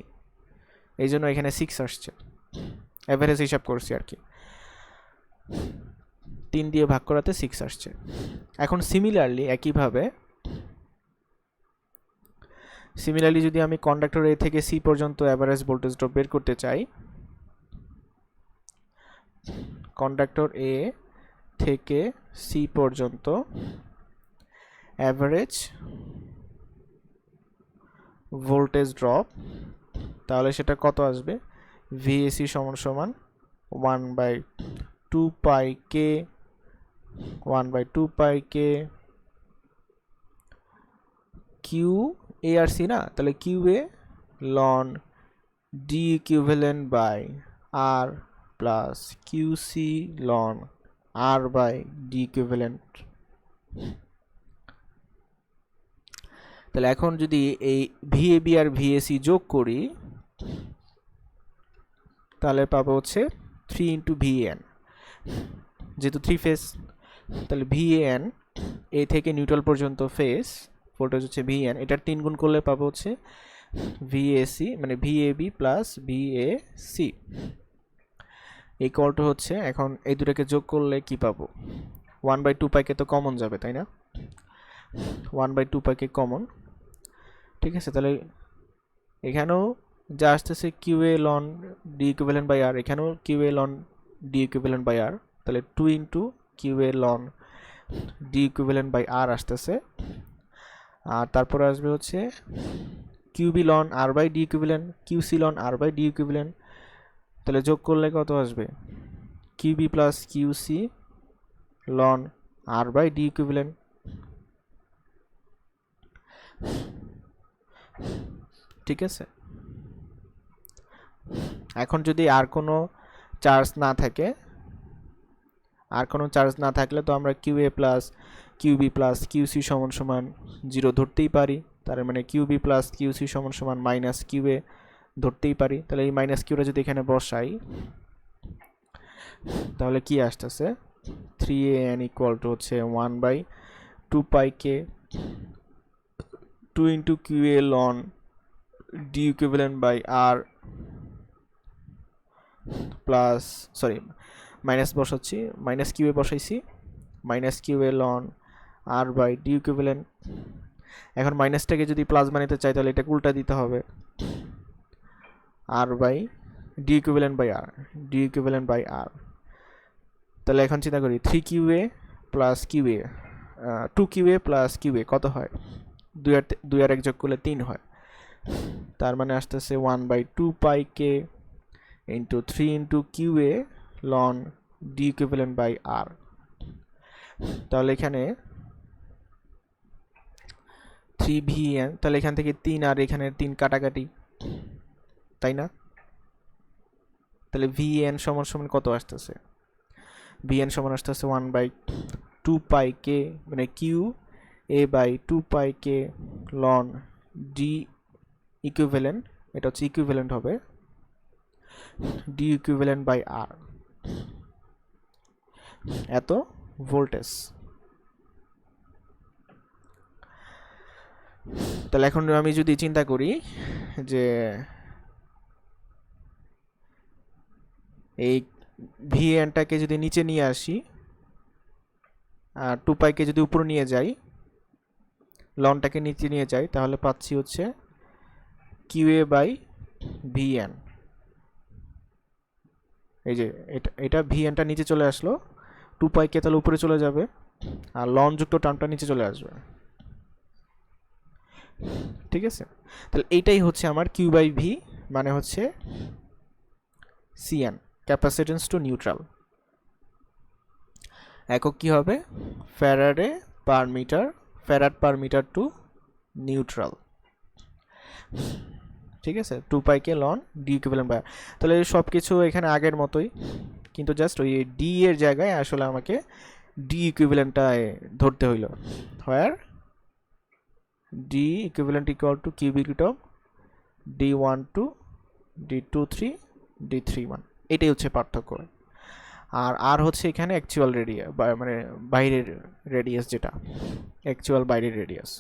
এই জন্য এখানে 6 আসছে, অ্যাভারেজ হিসাব করছি আর কি, 3 দিয়ে ভাগ করাতে 6 আসছে। এখন সিমিলারলি একইভাবে যদি আমি কন্ডাক্টর এ থেকে সি পর্যন্ত অ্যাভারেজ ভোল্টেজ ড্রপ বের করতে চাই, কন্ডাক্টর এ থেকে সি পর্যন্ত অ্যাভারেজ ভোল্টেজ ড্রপ, তাহলে সেটা কত আসবে? ভিএসি সমান সমান 1/2 pi K 1/2 pi K Q এ আর সি না, তাহলে Q A ln D equivalent by R plus Q C ln R by D equivalent. তাহলে এখন যদি এই ভিএবি আর ভিএসি যোগ করি তাহলে পাবো হচ্ছে 3 ইন্টু ভিএন, যেহেতু 3 ফেজ, তাহলে ভিএন এ থেকে নিউট্রাল পর্যন্ত ফেজ ভোল্টেজ হচ্ছে ভিএন, এটার 3 গুণ করলে পাবো হচ্ছে ভিএসি মানে ভিএবি প্লাস ভিএসি ইকুয়াল টু হচ্ছে, এখন এই দুটাকে যোগ করলে কি পাবো? 1/2 পাইকে তো কমন যাবে, তাই না? 1/2 পাইকে কমন, ঠিক আছে। তাহলে এখানেও যা আসতেছে QA ln D equivalent by R, এখানেও QA ln D equivalent by R, তাহলে 2 into QA ln D equivalent by R আসতেছে, আর তারপরে আসবে হচ্ছে QB ln R by D equivalent, QC ln R by D equivalent, তাহলে যোগ করলে কত আসবে? QB plus QC ln R by D equivalent, ঠিক আছে। এখন যদি আর কোনো চার্জ না থাকে, তো আমরা QA plus QB plus QC সমান সমান 0 ধরতেই পারি। তার মানে কিউবি প্লাস কিউসি সমান সমান মাইনাস কিউএ ধরতেই পারি। তাহলে এই মাইনাস কিউটা যদি এখানে বসাই, তাহলে কি আসতেছে, 3an ইকুয়াল টু হচ্ছে 1/2 pi K 2 into QA ln D equivalent by R plus, sorry minus বসাচ্ছি, মাইনাস কিউএ বসাইছি, minus QA ln R by D equivalent. এখন মাইনাসটাকে যদি প্লাস বানাতে চাই তাহলে এটা উল্টা দিতে হবে, আর by D equivalent by R. তাহলে এখন চিন্তা করি 3QA plus QA 2QA plus QA কত হয়, 2 আর 1 যোগ করলে 3 হয়। তার মানে আসতেছে 1/2 pi K into 3 into QA ln D equivalent by R. তাহলে এখানে 3VN, তাহলে এখান থেকে 3 আর এখানে 3 কাটাকাটি, তাই না? তাহলে VN সমান সমান কত আসতেছে, VN সমান আসতেছে 1/2 পাই কে মানে Q A by 2 pi K ln D equivalent, এটা হচ্ছে ইকুইভ্যালেন্ট হবে ডি ইকুইভ্যালেন্ট বাই আর, এত ভোল্টেজ। তাহলে এখন আমি যদি চিন্তা করি যে এই ভিএনটাকে যদি নিচে নিয়ে আসি আর 2 পাইকে যদি উপরে নিয়ে যাই, লনটাকে নিচে নিয়ে যাই, তাহলে পাচ্ছি হচ্ছে কিউএ বাই ভিএন। এই যে এটা ভিএনটা নিচে চলে আসলো, 2 পাইকে তাহলে উপরে চলে যাবে আর লন যুক্ত টার্মটা নিচে চলে আসবে। ঠিক আছে, তাহলে এইটাই হচ্ছে আমার কিউ বাই ভি, মানে হচ্ছে সিএন, ক্যাপাসিটেন্স টু নিউট্রাল। একক কি হবে, farad per metre to neutral. ঠিক আছে, 2 পাইকে লন ডি ইকুইভ্যালেন্ট বাই। তাহলে সব কিছু এখানে আগের মতোই, কিন্তু জাস্ট ওই ডি এর জায়গায় আসলে আমাকে ডি ইকুইভ্যালেন্টটা ধরতে হইল, where D equivalent equal to cubic root of D12 D23 D31, এটাই হচ্ছে পার্থক্য। আর হচ্ছে এখানে অ্যাকচুয়াল রেডিয়াস, মানে বাইরের রেডিয়াস, যেটা অ্যাকচুয়াল বাইরের রেডিয়াস।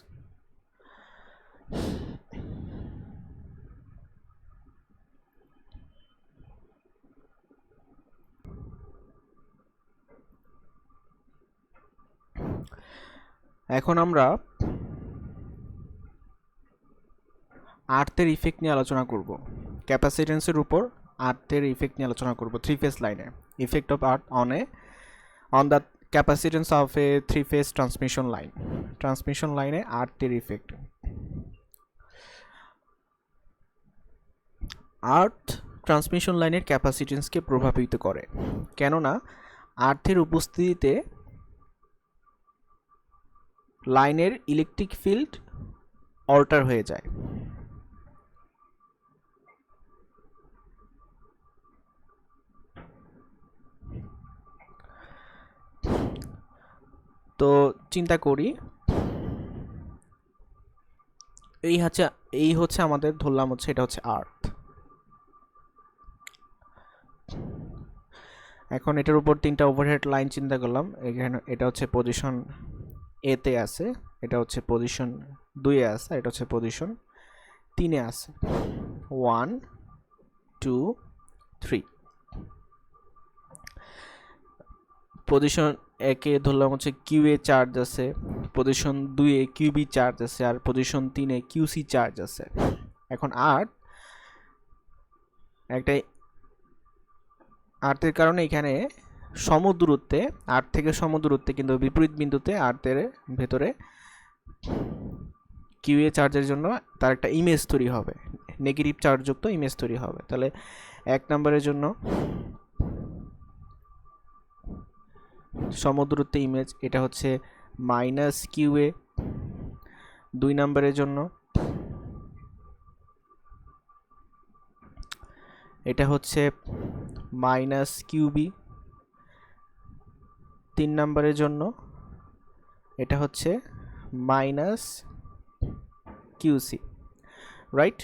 এখন আমরা আর্থের ইফেক্ট নিয়ে আলোচনা করব, ক্যাপাসিটেন্সের উপর আর্থের ইফেক্ট নিয়ে আলোচনা করব 3 ফেজ লাইনে, effect of earth on the capacitance of A 3 phase transmission লাইনে আর্থের ইফেক্ট। আর্থ ট্রান্সমিশন লাইনের ক্যাপাসিটেন্সকে প্রভাবিত করে, কেননা আর্থের উপস্থিতিতে লাইনের ইলেকট্রিক ফিল্ড অল্টার হয়ে যায়। তো চিন্তা করি, এই হচ্ছে আমাদের ধরলাম হচ্ছে এটা হচ্ছে আর্থ। এখন এটার উপর 3টা ওভারহেড লাইন চিন্তা করলাম, এখানে এটা হচ্ছে পজিশন এ তে আছে, এটা হচ্ছে পজিশন 2 এ আছে, এটা হচ্ছে পজিশন 3 এ আছে, 1 2 3। পজিশন একে ধরলাম হচ্ছে কিউ এ চার্জ আছে, পজিশন 2 এ কিউবি চার্জ আছে, আর পজিশন 3 এ কিউসি চার্জ আছে। এখন আর্থের কারণে এখানে সমদূরত্বে, আর্থ থেকে সমদূরত্বে কিন্তু বিপরীত বিন্দুতে আর্থের ভেতরে কিউ এ চার্জের জন্য তার একটা ইমেজ তৈরি হবে, নেগেটিভ চার্জ যুক্ত ইমেজ তৈরি হবে। তাহলে 1 নম্বরের জন্য সমদূরত্বে ইমেজ, এটা হচ্ছে মাইনাস কিউ এ 2 নম্বরের জন্য এটা হচ্ছে মাইনাস কিউবি, 3 নম্বরের জন্য এটা হচ্ছে মাইনাস কিউসি, রাইট?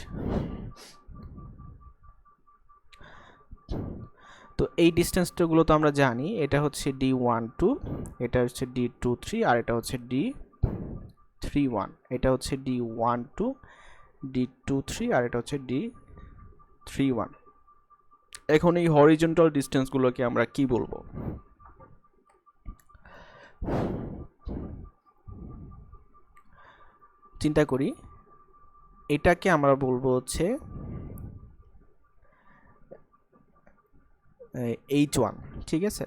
তো এই ডিস্টেন্সগুলো তো আমরা জানি, এটা হচ্ছে D12, এটা হচ্ছে D23, আর এটা হচ্ছে D31, এটা হচ্ছে D12, D23, আর এটা হচ্ছে D31। এখন এই হরিজন্টাল ডিস্টেন্সগুলোকে আমরা কি বলবো? চিন্তা করি, এটাকে আমরা বলবো হচ্ছে H1, ঠিক আছে?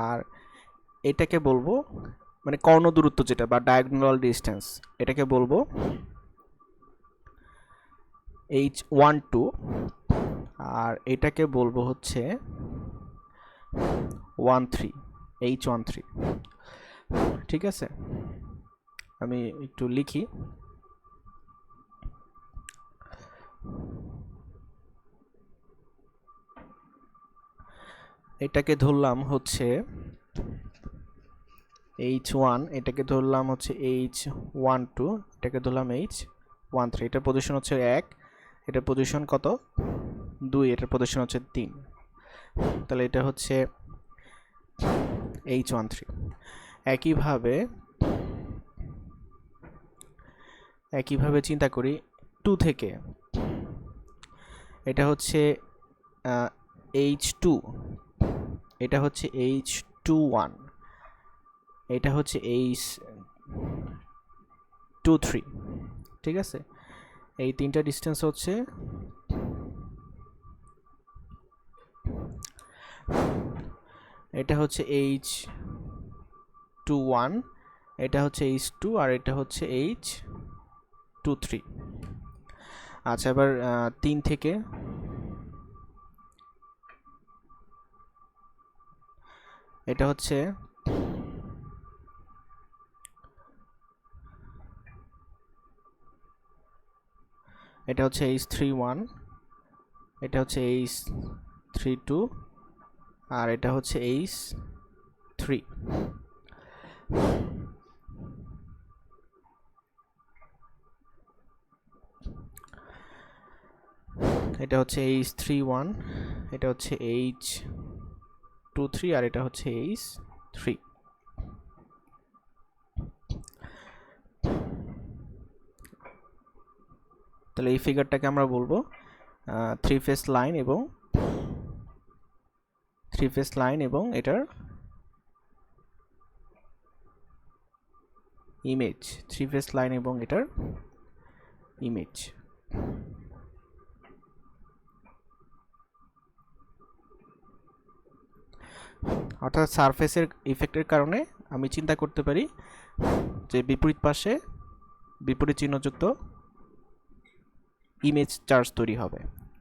আর এটাকে বলবো মানে কর্ণ দূরত্ব যেটা বা ডায়াগোনাল ডিস্টেন্স, এটাকে বলবো H12, আর এটাকে বলবো হচ্ছে 13, H13, ঠিক আছে? আমি একটু লিখি, এটাকে ধরলাম হচ্ছে H1, এটাকে ধরলাম হচ্ছে H12, এটাকে ধরলাম H13। এটার পজিশন হচ্ছে 1, এটার পজিশন কত 2, এটার পজিশন হচ্ছে 3, তাহলে এটা হচ্ছে H13। একইভাবে চিন্তা করি 2 থেকে, এটা হচ্ছে H2, এটা হচ্ছে H21, এটা হচ্ছে H23, ঠিক আছে? এই তিনটা ডিস্টেন্স হচ্ছে এটা হচ্ছে H21, এটা হচ্ছে H2, আর এটা হচ্ছে H23। আচ্ছা, এবার 3 থেকে এটা হচ্ছে H31, এটা হচ্ছে H32, আর এটা হচ্ছে H3। এটা হচ্ছে H31, এটা হচ্ছে H23, আর এটা হচ্ছে H3। তাহলে এই ফিগারটাকে আমরা বলবো থ্রি ফেস লাইন এবং এটার ইমেজ, থ্রি ফেস লাইন এবং এটার ইমেজ। অর্থাৎ সারফেসের ইফেক্টের কারণে আমি চিন্তা করতে পারি যে বিপরীত পাশে বিপরীত চিহ্নযুক্ত ইমেজ চার্জ তৈরি হবে।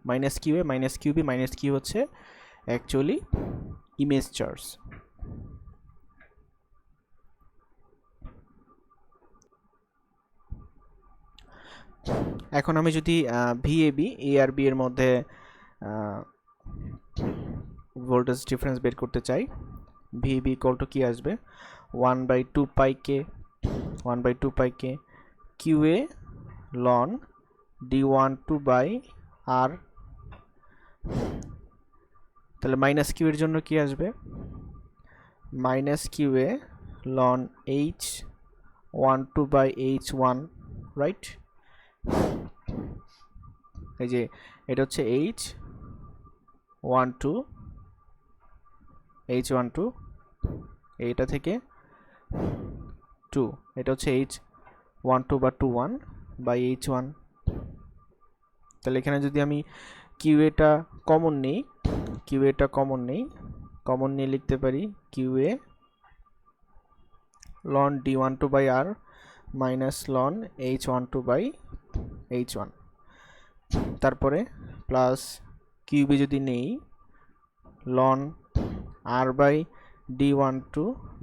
মাইনাস কিউ এ মাইনাস কিউবি মাইনাস কিউ হচ্ছে অ্যাকচুয়ালি ইমেজ চার্জ। এখন আমি যদি ভিএবি এ আর বি এর মধ্যে ভোল্টেজ ডিফারেন্স বের করতে চাই, ভিএবি ইকুয়াল টু কি আসবে 1/2 pi K Q A ln D12/R। তাহলে মাইনাস কিউ এর জন্য কি আসবে minus Q A loan H12/H1, right? এই যে এটা হচ্ছে H12 এইটা থেকে 2, এটা হচ্ছে H12/H1। তাহলে এখানে যদি আমি কিউএটা কমন নিয়ে লিখতে পারি QA loan D12/R minus loan H12/H1, তারপরে প্লাস কিউবি যদি নেই ln R/D12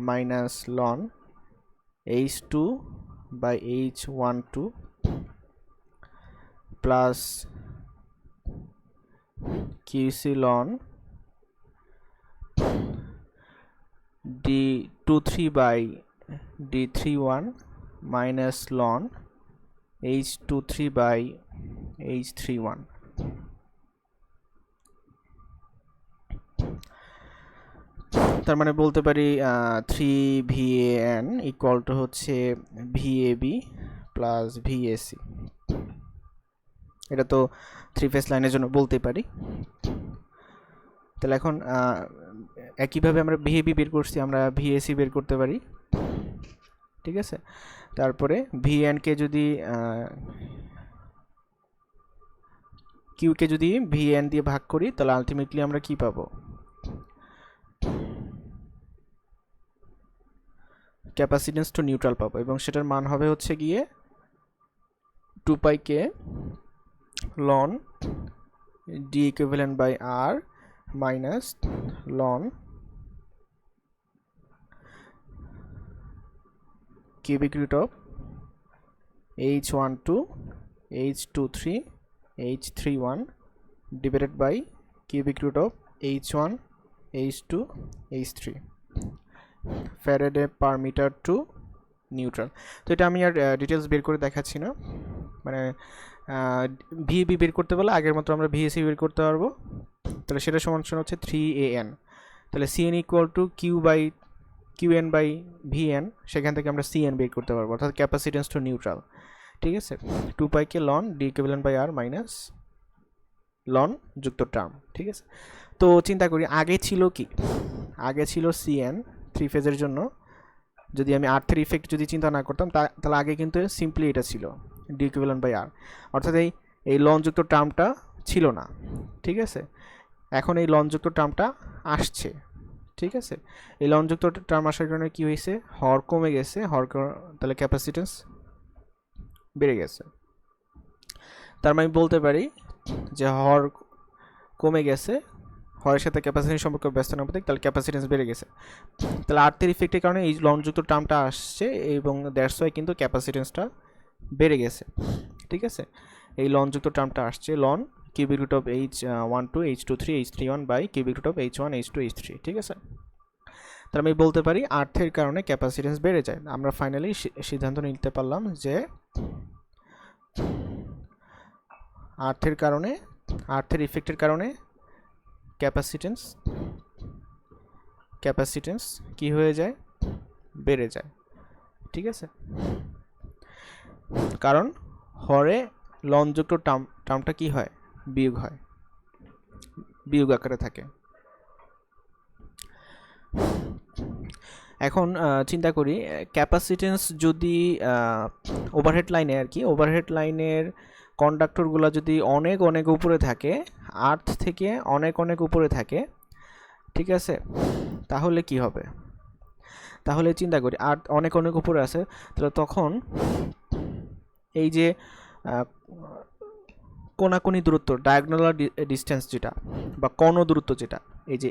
minus ln H2 by H12 plus QC ln D23 by D31 minus ln H23 by H31. তার মানে বলতে পারি 3VAN ইকুয়াল টু হচ্ছে VAB প্লাস VAC। এটা তো থ্রি ফেজ লাইনের জন্য বলতে পারি। তাহলে এখন একইভাবে আমরা VAB বের করছি, আমরা VAC বের করতে পারি, ঠিক আছে। তারপরে VAN কে যদি Q কে যদি VAN দিয়ে ভাগ করি তাহলে আলটিমেটলি আমরা কি পাবো, ক্যাপাসিটেন্স টু নিউট্রাল পাবো, এবং সেটার মান হবে হচ্ছে গিয়ে 2πk ln D equivalent by R minus ln cubic root of H12 H23 H31 divided by cubic root of H1 H2 H3 Faraday per meter to neutral. তো এটা আমি আর ডিটেলস বের করে দেখাচ্ছি না, মানে ভিএবি বের করতে বলে আগের মতো আমরা ভিএসি বের করতে পারবো। তাহলে সেটা সমান হচ্ছে 3AN। তাহলে CN equal to QN by VN, সেখান থেকে আমরা CN বের করতে পারবো, অর্থাৎ ক্যাপাসিটেন্স টু নিউট্রাল, ঠিক আছে। 2πk ln D equivalent by R minus loan যুক্ত টার্ম, ঠিক আছে। তো চিন্তা করি আগে ছিল কি, আগে ছিল CN থ্রি ফেজের জন্য, যদি আমি আর্থের ইফেক্ট যদি চিন্তা না করতাম তাহলে আগে কিন্তু সিম্পলি এটা ছিল D equivalent by R, অর্থাৎ এই লনযুক্ত টার্মটা ছিল না, ঠিক আছে। এখন এই লনযুক্ত টার্মটা আসছে, ঠিক আছে। এই লনযুক্ত টার্ম আসার কারণে কি হয়েছে, হর কমে গেছে, তাহলে ক্যাপাসিটেন্স বেড়ে গেছে। তার মানে বলতে পারি যে হর কমে গেছে, হরের সাথে ক্যাপাসিটেন্স সম্পর্ক ব্যস্ত না প্রতীক, তাহলে ক্যাপাসিটেন্স বেড়ে গেছে। তাহলে আর্থের ইফেক্টের কারণে এই লনযুক্ত টার্মটা আসছে এবং দ্যাটস ওয়াই কিন্তু ক্যাপাসিটেন্সটা বেড়ে গেছে, ঠিক আছে। এই লনযুক্ত টার্মটা আসছে ln cubic root of H12 H23 H31 by cubic root of H1 H2 H3, ঠিক আছে। তাহলে আমি বলতে পারি আর্থের কারণে ক্যাপাসিটেন্স বেড়ে যায়। আমরা ফাইনালি সিদ্ধান্ত নিতে পারলাম যে আর্থের কারণে, আর্থের ইফেক্টের কারণে ক্যাপাসিটেন্স কি হয়ে যায়, বেড়ে যায়, ঠিক আছে। কারণ হরে লনযুক্ত টার্মটা কি হয়, বিয়োগ হয়, বিয়োগ আকারে থাকে। এখন চিন্তা করি ক্যাপাসিটেন্স যদি ওভারহেড লাইনে আর কি, ওভারহেড লাইনের কন্ডাক্টরগুলো যদি অনেক অনেক উপরে থাকে, আর্থ থেকে অনেক অনেক উপরে থাকে, ঠিক আছে, তাহলে কি হবে, তাহলে চিন্তা করি আর্থ অনেক অনেক উপরে আছে, তাহলে তখন এই যে কোনাকুনি দূরত্ব, ডায়াগোনাল ডিস্টেন্স যেটা বা কর্ণ দূরত্ব যেটা, এই যে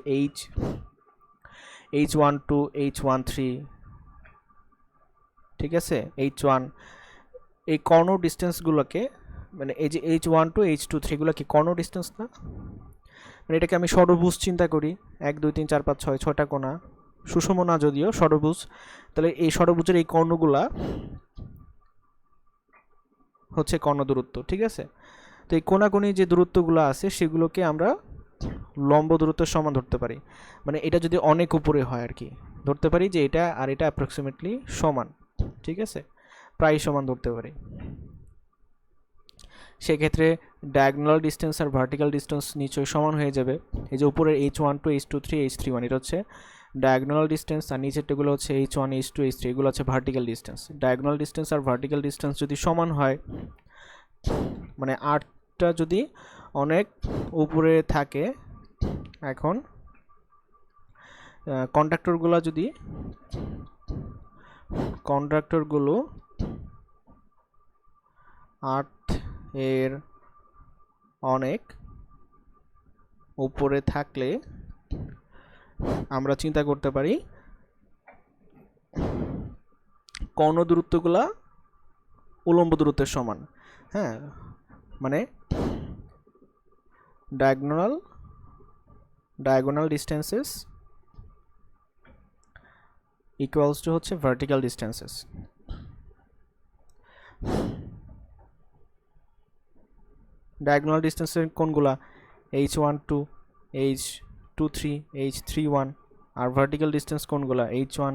H12 H13, ঠিক আছে, H1, এই কর্ণ ডিস্টেন্সগুলোকে, মানে এই যে H12 H23 এগুলো কি কর্ণ ডিস্টেন্স না, মানে এটাকে আমি ষড়ভুজ চিন্তা করি, 1 2 3 4 5 6 6টা কোণা, সুষম না যদিও ষড়ভুজ, তাহলে এই ষড়ভুজের এই কর্ণগুলা হচ্ছে কর্ণ দূরত্ব, ঠিক আছে। তো এই কোনাকুনি যে দূরত্বগুলো আছে সেগুলোকে আমরা লম্ব দূরত্বের সমান ধরতে পারি, মানে এটা যদি অনেক উপরে হয় আর কি, ধরতে পারি যে এটা আর এটা অ্যাপ্রক্সিমেটলি সমান, ঠিক আছে, প্রায় সমান ধরতে পারি। সেক্ষেত্রে ডায়াগোনাল ডিস্টেন্স আর ভার্টিক্যাল ডিস্টেন্স নিশ্চয়ই সমান হয়ে যাবে। এই যে উপরের H12 H23 H31 এটা হচ্ছে ডায়াগোনাল ডিস্টেন্স, আর নিচেরটাগুলো হচ্ছে H1 H2 H3 এগুলো হচ্ছে ভার্টিক্যাল ডিস্টেন্স। ডায়াগোনাল ডিস্টেন্স আর ভার্টিক্যাল ডিস্টেন্স যদি সমান হয়, মানে আর্টটা যদি অনেক উপরে থাকে, এখন কন্ডাক্টরগুলো আর্থ এর অনেক উপরে থাকলে আমরা চিন্তা করতে পারি কর্ণ দূরত্বগুলা উলম্ব দূরত্বের সমান। হ্যাঁ, মানে diagonal distances equals to হচ্ছে vertical distances। diagonal distances কোনগুলা? h12 h23 h31, আর vertical distance কোনগুলা? h1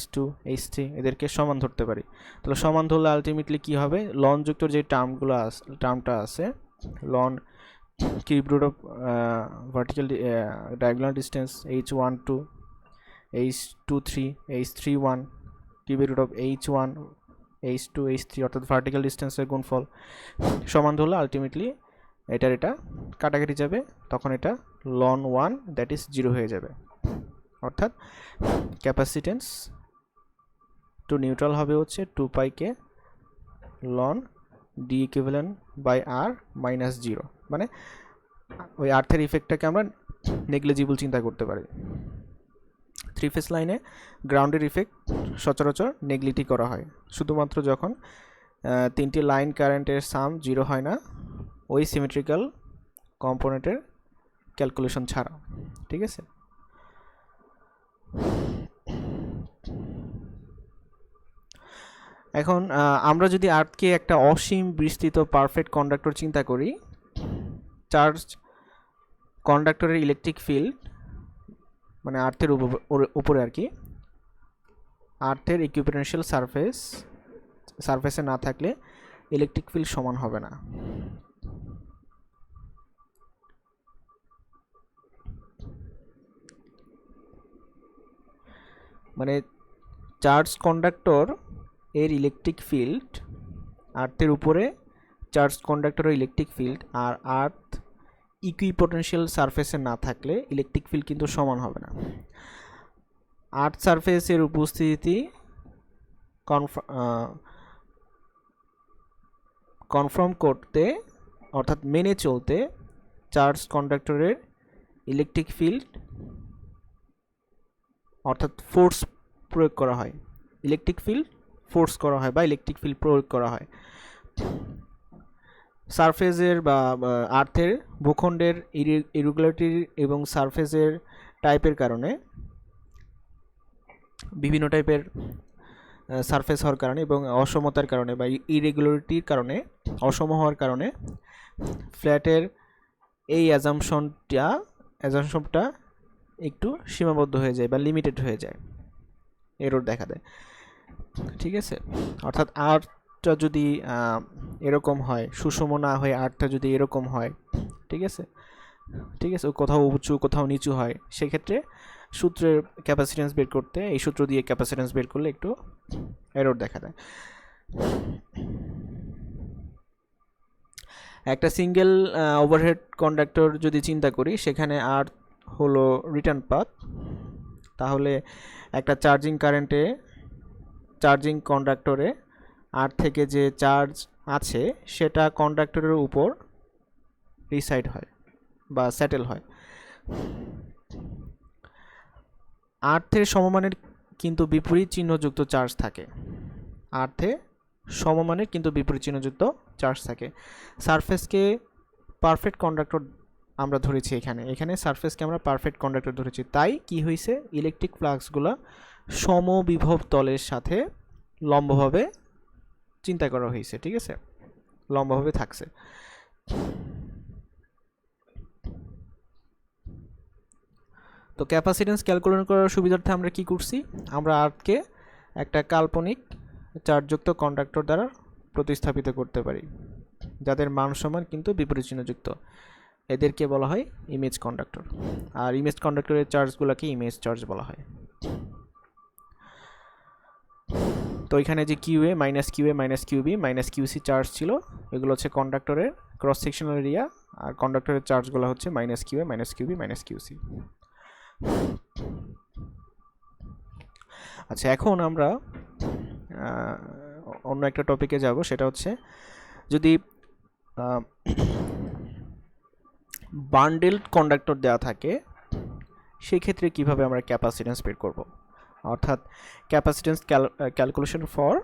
h2 h3, এদেরকে সমান ধরতে পারি। তাহলে সমান ধরলে আলটিমেটলি কি হবে? লন যুক্ত যে টার্মটা আছে ln cube root of vertical diagonal distance h12 h23 h31 cube root of h1 h2 h3 অর্থাৎ ভার্টিক্যাল ডিস্টেন্সের গুণফল সমান ধরলে আলটিমেটলি এটা কাটাকাটি যাবে, তখন এটা লন 1 দ্যাট ইজ 0 হয়ে যাবে। অর্থাৎ ক্যাপাসিটেন্স টু নিউট্রাল হবে হচ্ছে 2 pi K ln D equivalent by R minus 0, মানে ওই আর্থের ইফেক্টটাকে আমরা নেগলিজিবল চিন্তা করতে পারি। 3 ফেজ লাইনে গ্রাউন্ডের ইফেক্ট সচরাচর নেগলিটি করা হয় শুধুমাত্র যখন তিনটি লাইন কারেন্টের সাম 0 হয় না, ওই সিমেট্রিক্যাল কম্পোনেন্টের ক্যালকুলেশন ছাড়া। ঠিক আছে, এখন আমরা যদি আর্থকে একটা অসীম বিস্তৃত পারফেক্ট কন্ডাক্টর চিন্তা করি, চার্জ কন্ডাক্টরের ইলেকট্রিক ফিল্ড মানে আর্থের উপরে আর কি, আর্থের ইকুইপোটেনশিয়াল সারফেসে না থাকলে ইলেকট্রিক ফিল্ড সমান হবে না। মানে চার্জ কন্ডাক্টর এর ইলেকট্রিক ফিল্ড আর্থের উপরে, চার্জ কন্ডাক্টরের ইলেকট্রিক ফিল্ড আর আর্থ ইকুইপোটেনশিয়াল সারফেসে না থাকলে ইলেকট্রিক ফিল্ড কিন্তু সমান হবে না। আর্থ সারফেসের উপস্থিতি কনফার্ম করতে অর্থাৎ মেনে চলতে চার্জ কন্ডাক্টরের ইলেকট্রিক ফিল্ড অর্থাৎ ফোর্স প্রয়োগ করা হয়, ইলেকট্রিক ফিল্ড ফোর্স করা হয় বা ইলেকট্রিক ফিল্ড প্রয়োগ করা হয়। সারফেসের বা আর্থের ভূখণ্ডের ইরেগুলারিটি এবং সারফেসের টাইপের কারণে, বিভিন্ন টাইপের সারফেস হওয়ার কারণে এবং অসমতার কারণে বা ইরেগুলারিটির কারণে, অসম হওয়ার কারণে ফ্ল্যাটের এই অ্যাজাম্পশনটা একটু সীমাবদ্ধ হয়ে যায় বা লিমিটেড হয়ে যায়, এরর দেখা দেয়। ঠিক আছে, অর্থাৎ আর্থটা যদি এরকম হয়, সুষম না হয়ে আর্থটা যদি এরকম হয়, ঠিক আছে, কোথাও উঁচু কোথাও নিচু হয়, সেক্ষেত্রে সূত্রের ক্যাপাসিটেন্স বের করতে এই সূত্র দিয়ে ক্যাপাসিটেন্স বের করলে একটু এরর দেখা দেয়। একটা সিঙ্গেল ওভারহেড কন্ডাক্টর যদি চিন্তা করি, সেখানে আর্থ হলো রিটার্ন পাথ, তাহলে একটা চার্জিং কন্ডাক্টরে আর্থ থেকে যে চার্জ আছে সেটা কন্ডাক্টরের উপর রিসাইড হয় বা সেটেল হয়। আর্থের সমমানের কিন্তু বিপরীত চিহ্নযুক্ত চার্জ থাকে, আর্থে সমমানের কিন্তু বিপরীত চিহ্নযুক্ত চার্জ থাকে। সারফেসকে পারফেক্ট কন্ডাক্টর আমরা ধরেছি, এখানে সারফেসকে আমরা পারফেক্ট কন্ডাক্টর ধরেছি, তাই কি হয়েছে, ইলেকট্রিক ফ্লাক্সগুলো সমবিভব তলের সাথে লম্বভাবে চিন্তা করা হয়েছে। ঠিক আছে, লম্বভাবে থাকছে। তো ক্যাপাসিটেন্স ক্যালকুলেট করার সুবিধার্থে আমরা কি করছি, আমরা আর্থকে একটা কাল্পনিক চার্জযুক্ত কন্ডাক্টর দ্বারা প্রতিস্থাপিত করতে পারি, যাদের মান সমান কিন্তু বিপরীত চিহ্নযুক্ত। এদেরকে বলা হয় ইমেজ কন্ডাক্টর, আর ইমেজ কন্ডাক্টরের চার্জগুলোকে ইমেজ চার্জ বলা হয়। তো এখানে যে Q A minus Q B minus Q C charge ছিল, এগুলো হচ্ছে কন্ডাক্টরের ক্রস সেকশনাল এরিয়া, আর কন্ডাক্টরের চার্জগুলো হচ্ছে minus Q A minus Q B minus Q C. আচ্ছা, এখন আমরা অন্য একটা টপিকে যাব, সেটা হচ্ছে যদি বান্ডেলড কন্ডাক্টর দেওয়া থাকে, সেই ক্ষেত্রে কিভাবে আমরা ক্যাপাসিটেন্স বের করব, অর্থাৎ capacitance calculation for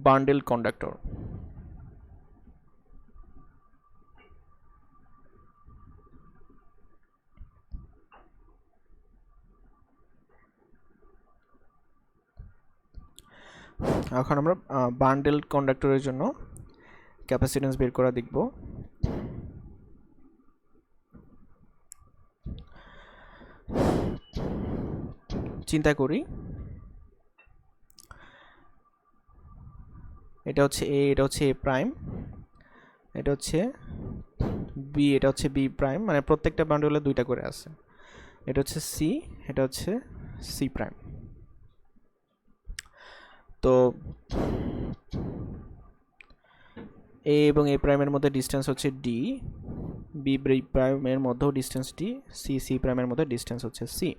bundle conductor. এখন আমরা বান্ডেল কন্ডাক্টরের জন্য ক্যাপাসিট্যান্স বের করা দেখব। চিন্তা করি, এটা হচ্ছে এ, এটা হচ্ছে এ প্রাইম, এটা হচ্ছে বি, এটা হচ্ছে বি প্রাইম, মানে প্রত্যেকটা বান্ডেলে দুইটা করে আছে। এটা হচ্ছে সি, এটা হচ্ছে সি প্রাইম। তো এ এবং এ প্রাইমের মধ্যে ডিস্টেন্স হচ্ছে ডি, বি প্রাইমের মধ্যেও ডিস্টেন্স ডি, সি সি প্রাইমের মধ্যে ডিস্টেন্স হচ্ছে সি।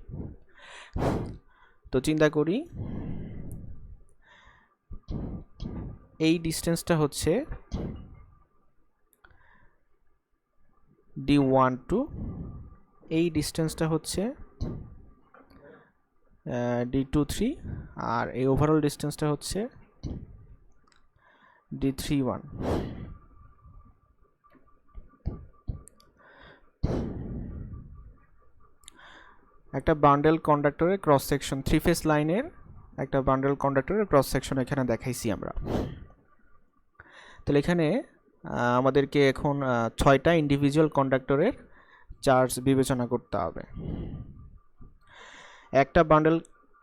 তো চিন্তা করি, এই ডিস্টেন্সটা হচ্ছে D12, এই ডিস্টেন্সটা হচ্ছে D23, আর এই ওভারঅল ডিস্টেন্সটা হচ্ছে D31। একটা বান্ডেল কন্ডাক্টরের ক্রস সেকশন, 3 ফেজ লাইনের একটা বান্ডেল কন্ডাক্টরের ক্রস সেকশন এখানে দেখাইছি আমরা। তাহলে এখানে আমাদেরকে এখন 6টা ইন্ডিভিজুয়াল কন্ডাক্টরের চার্জ বিবেচনা করতে হবে।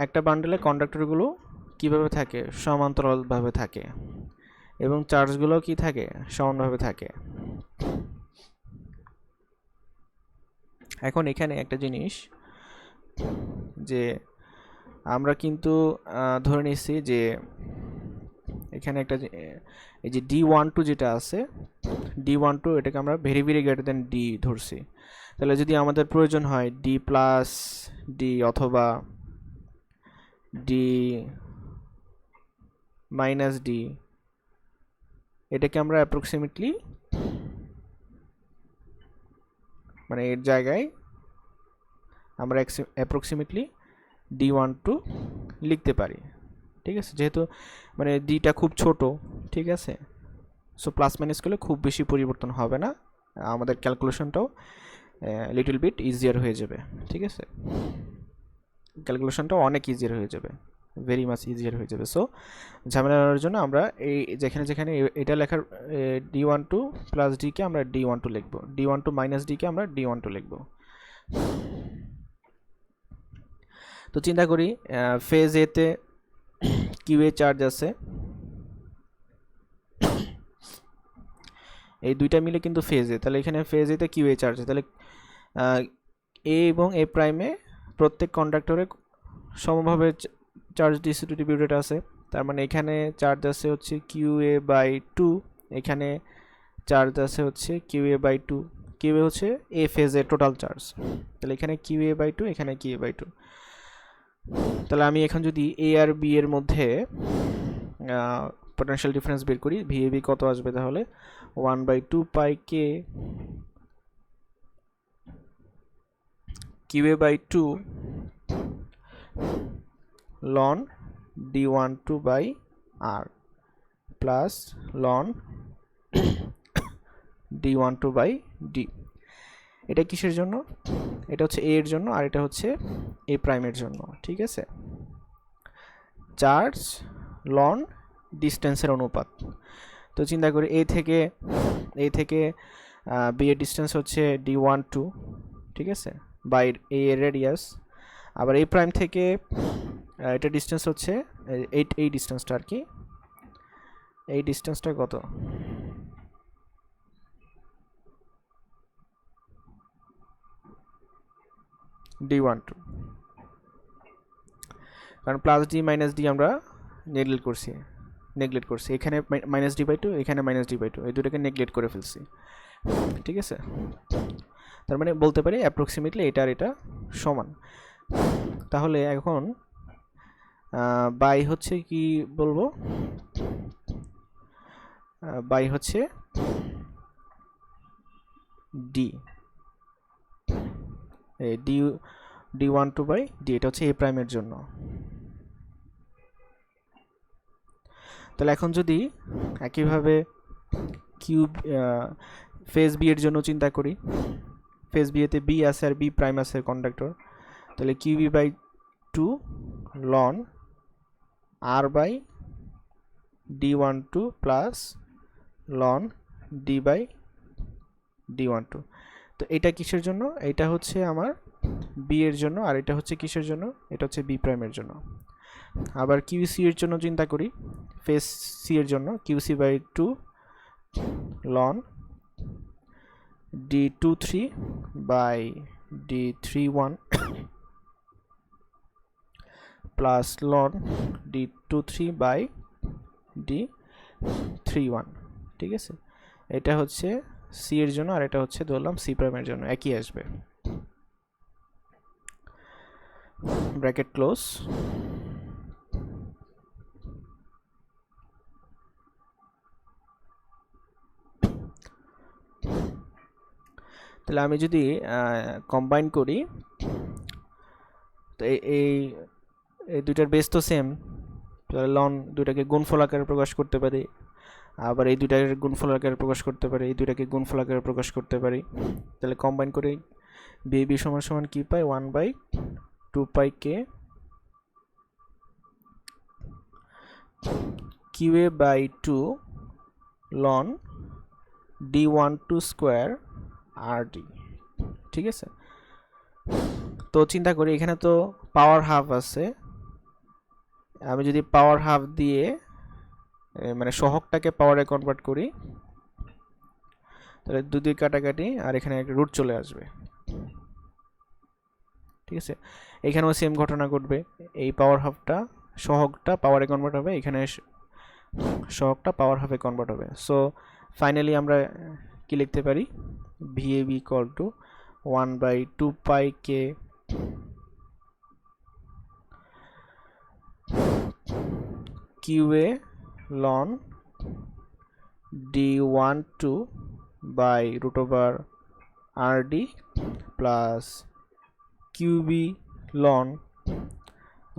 একটা বান্ডেলে কন্ডাক্টরগুলো কিভাবে থাকে? সমান্তরালভাবে থাকে, এবং চার্জগুলো কি থাকে? সমানভাবে থাকে। এখন এখানে একটা জিনিস, যে আমরা কিন্তু ধরে নিচ্ছি যে এখানে একটা এই যে D12 যেটা আছে, D12 এটাকে আমরা very very greater than D ধরছি। তাহলে যদি আমাদের প্রয়োজন হয় ডি প্লাস ডি অথবা ডি মাইনাস ডি, এটাকে আমরা অ্যাপ্রক্সিমেটলি, মানে এর জায়গায় আমরা অ্যাপ্রক্সিমেটলি D12 লিখতে পারি। ঠিক আছে, যেহেতু মানে ডিটা খুব ছোট, ঠিক আছে, সো প্লাস মাইনাস করলে খুব বেশি পরিবর্তন হবে না, আমাদের ক্যালকুলেশনটাও লিটল বিট ইজিয়ার হয়ে যাবে। ঠিক আছে, ক্যালকুলেশনটাও অনেক ইজিয়ার হয়ে যাবে, ভেরি মাচ ইজিয়ার হয়ে যাবে। সো ঝামেলা এড়ানোর জন্য আমরা এই যেখানে যেখানে এটা লেখার D12 প্লাস ডিকে আমরা D12 লিখবো, D12 মাইনাস ডিকে আমরা D12 লিখবো। তো চিন্তা করি, ফেজ এতে কিউএ চার্জ আছে, এই দুইটা মিলে কিন্তু ফেজ এ, তাহলে এখানে ফেজ এতে কিউএ চার্জ, তাহলে এ এবং এ প্রাইমে প্রত্যেক কন্ডাক্টরে সমভাবে চার্জ ডিস্ট্রিবিউটেড আছে। তার মানে এখানে চার্জ আছে হচ্ছে QA/2, এখানে চার্জ আছে হচ্ছে QA/2। QA হচ্ছে এ ফেজে টোটাল চার্জ, তাহলে এখানে QA/2, এখানে QA/2। তাহলে আমি এখন যদি এ আর বি এর মধ্যে পোটেনশিয়াল ডিফারেন্স বের করি, VAB কত আসবে? তাহলে 1/2 পাই কে QA/2 ln D12/R plus ln D12/D। এটা কিসের জন্য? এটা হচ্ছে এ এর জন্য, আর এটা হচ্ছে এ প্রাইমের জন্য। ঠিক আছে, চার্জ লন ডিস্টেন্সের অনুপাত। তো চিন্তা করি, এ থেকে বি এর ডিস্টেন্স হচ্ছে D12, ঠিক আছে, বাই এ এর রেডিয়াস। আবার এই প্রাইম থেকে এটা ডিস্টেন্স হচ্ছে এই ডিস্টেন্সটা আর কি, এই ডিস্টেন্সটা কত? D12, কারণ প্লাস ডি মাইনাস ডি আমরা নেগলেক্ট করছি, এখানে -D/2, এখানে -D/2, এই দুটোকে নেগলেক্ট করে ফেলছি। ঠিক আছে, তার মানে বলতে পারি অ্যাপ্রক্সিমেটলি এটা আর এটা সমান। তাহলে এখন বাই হচ্ছে কি বলবো? বাই হচ্ছে ডি, D12/D, এটা হচ্ছে এ প্রাইমের জন্য। তাহলে এখন যদি একইভাবে কিউব ফেজ বি এর জন্য চিন্তা করি, ফেজ বি এতে বি আছে আর বি প্রাইম আছে কন্ডাক্টর, তাহলে Q B by 2 ln R by d12 plus ln D by d12। তো এটা কিসের জন্য? এটা হচ্ছে আমার বি এর জন্য, আর এটা হচ্ছে কিসের জন্য? এটা হচ্ছে বি প্রাইমের জন্য। আবার কিউসি এর জন্য চিন্তা করি, ফেজ সি এর জন্য QC by 2 ln d23 by d31 plus ln d23 by d31। ঠিক আছে, এটা হচ্ছে সি এর জন্য, আর এটা হচ্ছে ধরলাম সি প্রাইমের জন্য, একই আসবে। Bracket close. তাহলে আমি যদি কম্বাইন করি, তো এই দুইটার বেস তো সেম, তাহলে লন দুইটাকে গুণফল আকারে প্রকাশ করতে পারি, আবার এই দুইটাকে গুণফল আকারে প্রকাশ করতে পারি, এই দুইটাকে গুণফল আকারে প্রকাশ করতে পারি। তাহলে কম্বাইন করে বি সমান সমান কি pi? 1/2 pi K Q A by 2 ln d12 square আর ডি। ঠিক আছে, তো চিন্তা করি এখানে তো পাওয়ার হাফ আছে, আমি যদি পাওয়ার হাফ দিয়ে মানে সহগটাকে পাওয়ারে কনভার্ট করি, তাহলে দুই কাটাকাটি আর এখানে একটা রুট চলে আসবে। ঠিক আছে, এখানেও সেম ঘটনা ঘটবে, এই পাওয়ার হাফটা সহগটা পাওয়ারে কনভার্ট হবে, এখানে সহগটা পাওয়ার হাফে কনভার্ট হবে। সো ফাইনালি আমরা কি লিখতে পারি? VAB equal to 1/2 pi K QA ln d12 by root over RD plus QB ln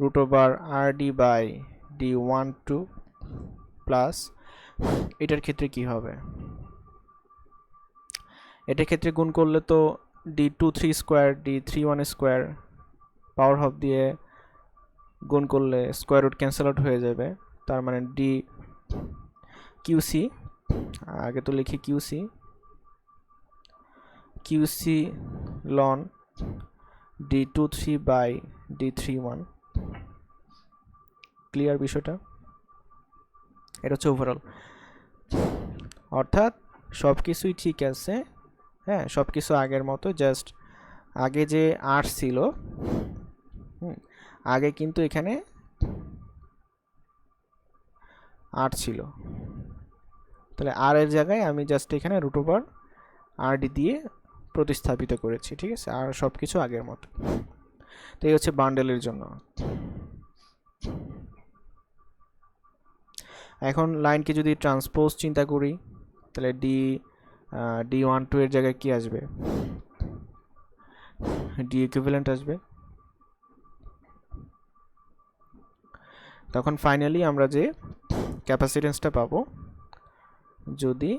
root over RD by d12 plus এটার ক্ষেত্রে কি হবে? এটার ক্ষেত্রে গুণ করলে তো d23 square d31 square power half দিয়ে গুণ করলে স্কোয়ার রুট ক্যান্সেল আউট হয়ে যাবে, তার মানে ডি কিউসি, আগে তো লিখি QC loan d23 by d31। Clear বিষয়টা? এটা হচ্ছে ওভারঅল, অর্থাৎ সব কিছুই ঠিক আছে, হ্যাঁ সব কিছু আগের মতো, জাস্ট আগে যে আর ছিল, আগে কিন্তু এখানে 8 ছিল, তাহলে আর এর জায়গায় আমি জাস্ট এখানে রুট ওভার আরডি দিয়ে প্রতিস্থাপিত করেছি। ঠিক আছে, আর সব কিছু আগের মতো। তো এই হচ্ছে বান্ডেলের জন্য। এখন লাইনকে যদি ট্রান্সপোজ চিন্তা করি, তাহলে d12 এর জায়গায় কি আসবে? ডি ইকুইভ্যালেন্ট আসবে। তখন ফাইনালি আমরা যে ক্যাপাসিটেন্সটা পাবো, যদি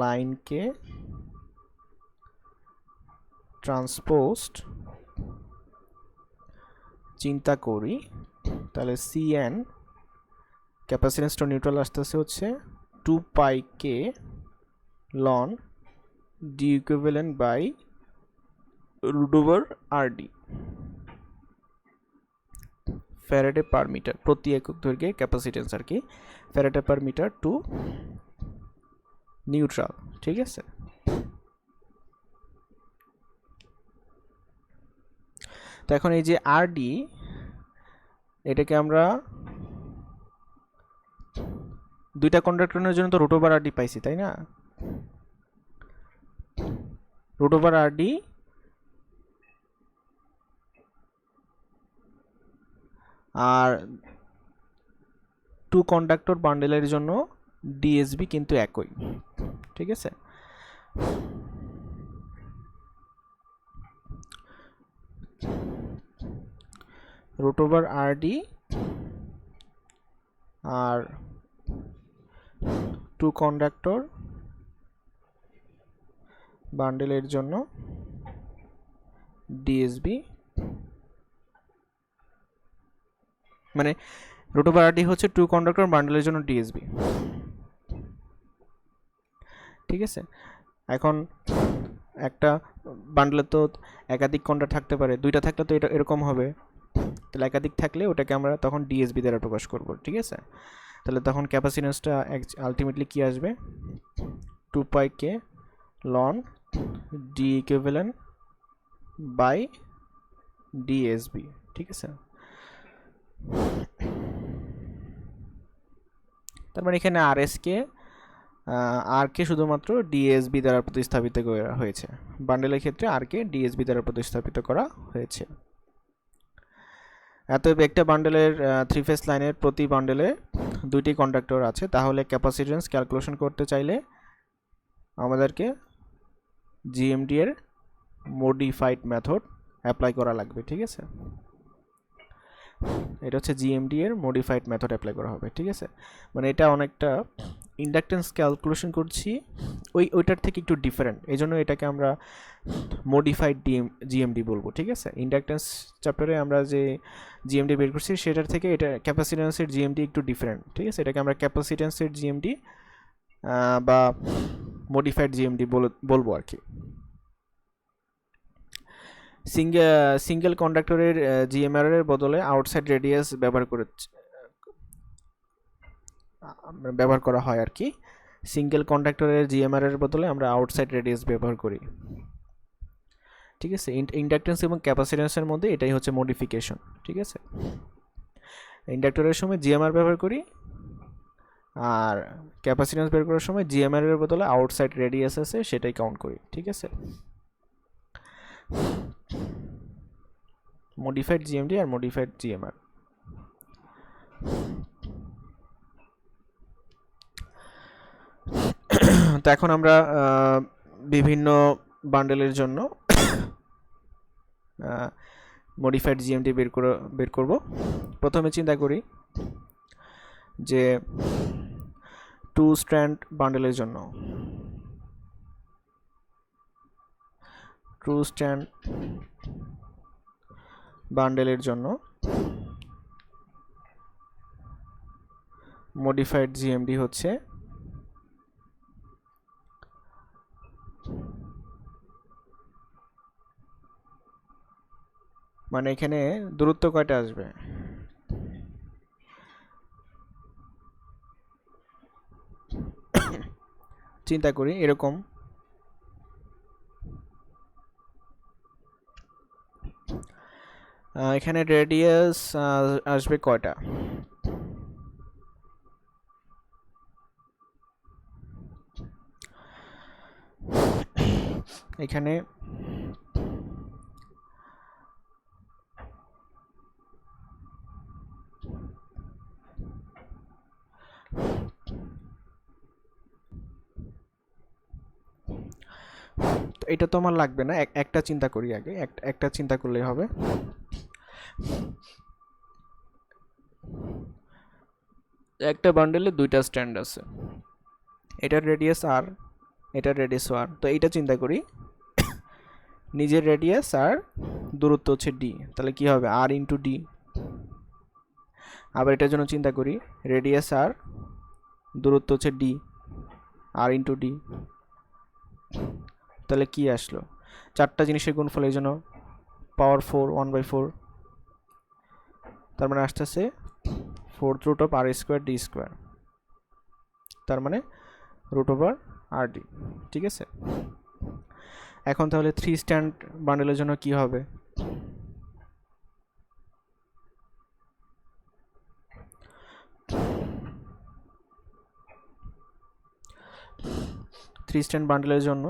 লাইনকে ট্রান্সপোজড চিন্তা করি, তাহলে CN ক্যাপাসিটেন্স টু নিউট্রাল আসতেছে হচ্ছে 2 pi K ln D equivalent by root over R D Faraday per metre, প্রতি একক দৈর্ঘ্যে ক্যাপাসিটেন্স আর কি, Faraday per metre to neutral. ঠিক আছে, তো এখন এই যে আরডি, এটাকে আমরা দুইটা কন্ডাক্টরের জন্য তো রুট ওভার আরডি পাইছি, তাই না? রুট ওভার আরডি আর 2 কন্ডাক্টর বান্ডেলের জন্য ডিএসবি কিন্তু একই। ঠিক আছে, রুট ওভার আরডি আর টু কন্ডাক্টর বান্ডেলের জন্য ডিএসবি, মানে রুট ওভার আরডি হচ্ছে টু কন্ডাক্টর বান্ডেলের জন্য ডিএসবি। ঠিক আছে, এখন একটা বান্ডেলে তো একাধিক কন্ডাক্টর থাকতে পারে, দুইটা থাকলে তো এটা এরকম হবে, তাহলে একাধিক থাকলে ওটাকে আমরা তখন ডিএসবি দ্বারা প্রকাশ করব। ঠিক আছে, তাহলে তখন ক্যাপাসিট্যান্সটা আলটিমেটলি কি আসবে, 2πk ln D equivalent by DSB. ঠিক আছে, তার মানে এখানে আর কে শুধুমাত্র ডিএসবি দ্বারা প্রতিস্থাপিত করা হয়েছে, বান্ডেলের ক্ষেত্রে আর কে ডিএসবি দ্বারা প্রতিস্থাপিত করা হয়েছে। অতএব একটা বান্ডেলের 3 ফেজ লাইনের প্রতি বান্ডেলে দুইটি কন্ডাক্টর আছে, তাহলে ক্যাপাসিট্যান্স ক্যালকুলেশন করতে চাইলে আমাদেরকে জিএমডি এর মডিফাইড মেথড অ্যাপ্লাই করা লাগবে। ঠিক আছে, এটা হচ্ছে জিএমডি এর মডিফাইড মেথড অ্যাপ্লাই করা হবে। ঠিক আছে, মানে এটা অনেকটা ইন্ডাকটেন্স ক্যালকুলেশন করছি ওইটার থেকে একটু ডিফারেন্ট, এই জন্য এটাকে আমরা মডিফাইড জিএমডি বলবো। ঠিক আছে, ইন্ডাকটেন্স চ্যাপ্টারে আমরা যে জিএমডি বের করছি সেটার থেকে এটা ক্যাপাসিট্যান্সের জিএমডি একটু ডিফারেন্ট। ঠিক আছে, এটাকে আমরা ক্যাপাসিট্যান্সের জিএমডি বা মডিফাইড জিএমডি বলবো আর কি। সিঙ্গেল কন্ডাক্টরের জিএমআর এর বদলে আউটসাইড রেডিয়াস ব্যবহার করা হয় আর কি। সিঙ্গেল কন্ডাক্টরের জিএমআর এর বদলে আমরা আউটসাইড রেডিয়াস ব্যবহার করি। ঠিক আছে, ইন্ডাকটেন্স এবং ক্যাপাসিট্যান্সের মধ্যে এটাই হচ্ছে মডিফিকেশন। ঠিক আছে, ইন্ডাক্টরের সময় জিএমআর ব্যবহার করি, আর ক্যাপাসিট্যান্স বের করার সময় জিএমআর এর বদলে আউটসাইড রেডিয়াস আছে সেটাই কাউন্ট করি। ঠিক আছে, মডিফাইড জিএমডি আর মডিফাইড জিএমআর। তো এখন আমরা বিভিন্ন বান্ডেলের জন্য মডিফাইড জিএমডি বের করব। প্রথমে চিন্তা করি যে 2 স্ট্র্যান্ড বান্ডেলের জন্য 2 স্ট্র্যান্ড বান্ডেলের জন্য মডিফাইড জিএমডি হচ্ছে মানে এখানে দূরত্ব কয়টা আসবে, চিন্তা করি এরকম এখানে রেডিয়াস আসবে কয়টা, এখানে এটা তো আমার লাগবে না, একটা চিন্তা করি আগে, একটা চিন্তা করলেই হবে। একটা বান্ডেলে দুইটা স্ট্যান্ড আছে, এটার রেডিয়াস আর এটার রেডিয়াস আর, তো এইটা চিন্তা করি নিজের রেডিয়াস আর দূরত্ব হচ্ছে ডি, তাহলে কি হবে আর ইন্টু ডি। আবার এটার জন্য চিন্তা করি রেডিয়াস আর দূরত্ব হচ্ছে ডি আর ইন্টু ডি, তাহলে কি আসলো, চারটা জিনিসের গুণফল, এই জন্য পাওয়ার 4 1/4, তার মানে আসতেছে 4th root of r square D square, তার মানে রুট ওভার আর ডি। ঠিক আছে, এখন তাহলে 3 স্ট্যান্ড বান্ডেলের জন্য কি হবে, থ্রি স্ট্যান্ড বান্ডেলের জন্য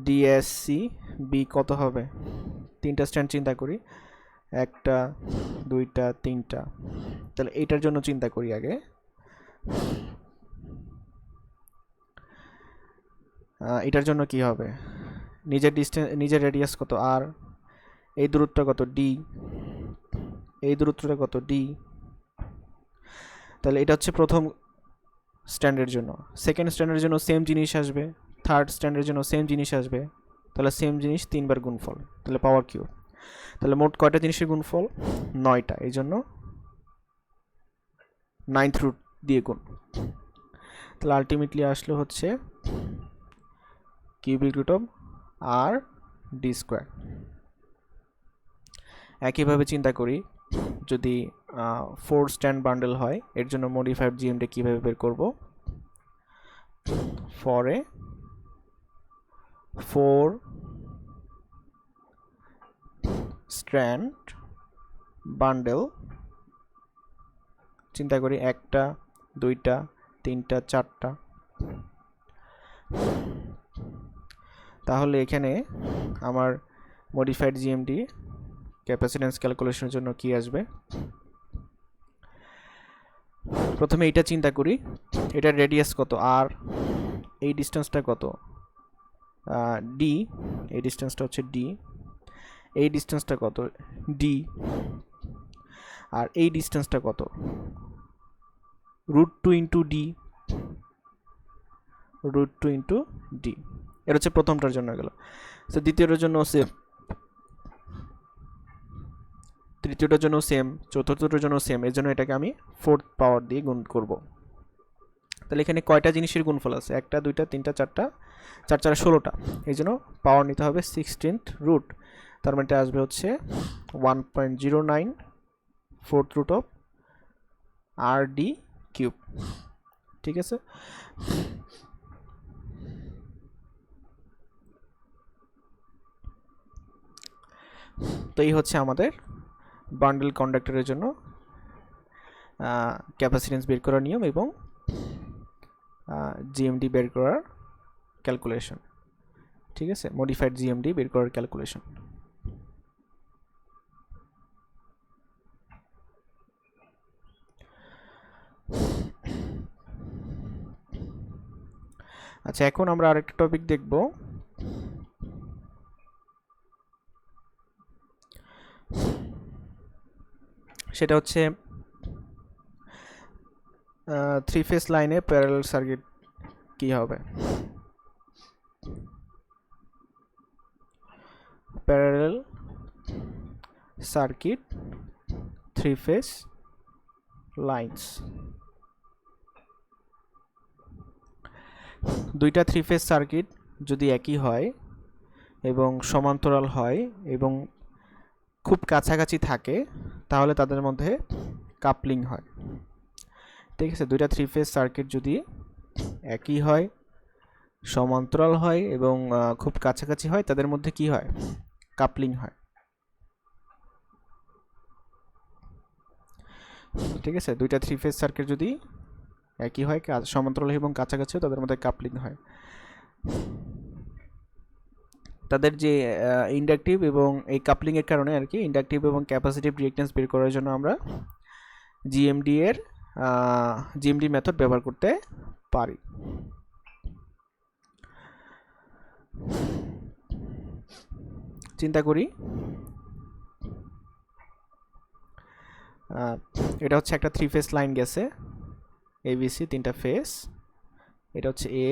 ডিএসসি বি কত হবে, তিনটা স্ট্যান্ড চিন্তা করি, একটা দুইটা তিনটা, তাহলে এইটার জন্য চিন্তা করি আগে। এটার জন্য কি হবে, নিজের রেডিয়াস কত আর, এই দূরত্ব কত ডি, এই দূরত্বটা কত ডি, তাহলে এটা হচ্ছে প্রথম স্ট্যান্ডের জন্য, সেকেন্ড স্ট্যান্ডের জন্য সেম জিনিস আসবে, থার্ড স্ট্যান্ডের জন্য সেম জিনিস আসবে, তাহলে সেম জিনিস 3বার গুণফল, তাহলে পাওয়ার কিউব। তাহলে মোট কয়টা জিনিসের গুণফল? 9টা, এই জন্য 9th রুট দিয়ে গুণ। তাহলে আলটিমেটলি আসলে হচ্ছে cubic root of R D square. একইভাবে চিন্তা করি, যদি 4 স্ট্যান্ড বান্ডেল হয়, এর জন্য মডিফাইড জিএমডি কীভাবে বের করব? ফর এ 4 স্ট্র্যান্ড বান্ডেল, চিন্তা করি 1টা 2টা 3টা 4টা, তাহলে এখানে আমার মডিফাইড জিএমডি ক্যাপাসিট্যান্স ক্যালকুলেশনের জন্য কি আসবে? প্রথমে এটা চিন্তা করি, এটার রেডিয়াস কত আর, এই ডিস্টেন্সটা কত ডি, এই ডিস্টেন্সটা হচ্ছে ডি, এই ডিস্টেন্সটা কত ডি, আর এই ডিস্টেন্সটা কত √2 ইন্টু ডি, √2 ইন্টু ডি। এটা হচ্ছে প্রথমটার জন্য গেল। তো দ্বিতীয়টার জন্য সেম, তৃতীয়টার জন্য সেম, চতুর্থটার জন্য সেম, এর জন্য এটাকে আমি 4th পাওয়ার দিয়ে গুণ করব। তাহলে এখানে কয়টা জিনিসের গুণফল আছে? 1টা 2টা 3টা 4টা, 4 4 16টা, এই জন্য পাওয়ার নিতে হবে 16th রুট, তার মানে এটা আসবে হচ্ছে 1.09 4th root of R D cube. ঠিক আছে, তো এই হচ্ছে আমাদের বান্ডেল কন্ডাক্টরের জন্য ক্যাপাসিট্যান্স বের করার নিয়ম এবং জিএমডি বের করার ক্যালকুলেশন। ঠিক আছে, মডিফাইড জিএমডি বের করার ক্যালকুলেশন। আচ্ছা, এখন আমরা আরেকটা টপিক দেখব, সেটা হচ্ছে 3 ফেজ লাইনে প্যারালাল সার্কিট কি হবে। প্যারালাল সার্কিট 3 ফেজ লাইনস, দুইটা 3 ফেজ সার্কিট যদি একই হয় এবং সমান্তরাল হয় এবং খুব কাছাকাছি থাকে, তাহলে তাদের মধ্যে কাপলিং হয়। ঠিক আছে, দুইটা 3 ফেজ সার্কিট যদি একই হয়, সমান্তরাল হয় এবং খুব কাছাকাছি হয়, তাদের মধ্যে কি হয়? কাপলিং হয়। ঠিক আছে, দুইটা 3 ফেজ সার্কিট যদি একই হয়, সমান্তরাল এবং কাছাকাছি হয়, তাদের মধ্যে কাপলিং হয়। তাদের যে ইন্ডাকটিভ এবং এই কাপলিং এর কারণে আর কি ইন্ডাকটিভ এবং ক্যাপাসিটিভ রিঅ্যাকট্যান্স বের করার জন্য আমরা জিএমডি মেথড ব্যবহার করতে পারি। চিন্তা করি, এটা হচ্ছে একটা 3 ফেজ লাইন গেছে, এবিসি 3টা ফেজ, এটা হচ্ছে এ,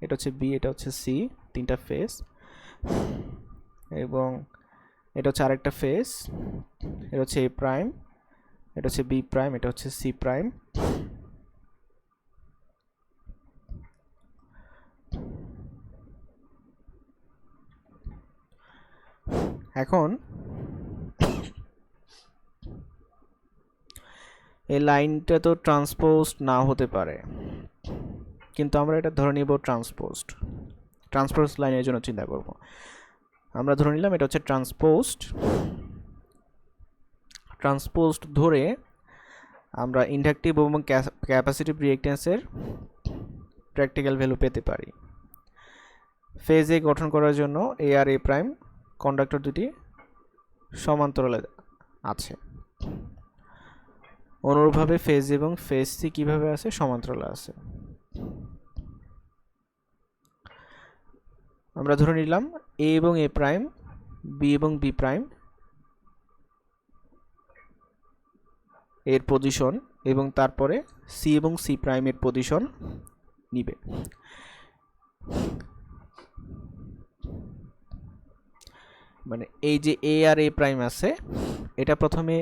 এটা হচ্ছে বি, এটা হচ্ছে সি, 3টা ফেজ, এবং এটা হচ্ছে আরেকটা ফেজ, এটা হচ্ছে এ প্রাইম, এটা হচ্ছে বি প্রাইম, এটা হচ্ছে সি প্রাইম। এখন এই লাইনটা তো ট্রান্সপোজড না হতে পারে, কিন্তু আমরা এটা ধরে নিব ট্রান্সপোজড। ট্রান্সপোজ লাইনের জন্য চিন্তা করব, আমরা ধরে নিলাম এটা হচ্ছে ট্রান্সপোজড ধরে আমরা ইন্ডাকটিভ এবং ক্যাপাসিটিভ রিঅ্যাকট্যান্সের প্র্যাকটিক্যাল ভ্যালু পেতে পারি। ফেজ এ গঠন করার জন্য এ আর এ প্রাইম কন্ডাক্টর দুটি সমান্তরালে আছে, অনুরূপভাবে ফেজ এবং ফেজ সি কিভাবে আছে? সমান্তরালে আছে। আমরা ধরে নিলাম এ এবং এ প্রাইম, বি এবং বি প্রাইম এর পজিশন এবং তারপরে সি এবং সি প্রাইমের পজিশন নিবে। মানে এই যে এ আর এ প্রাইম আছে, এটা প্রথমে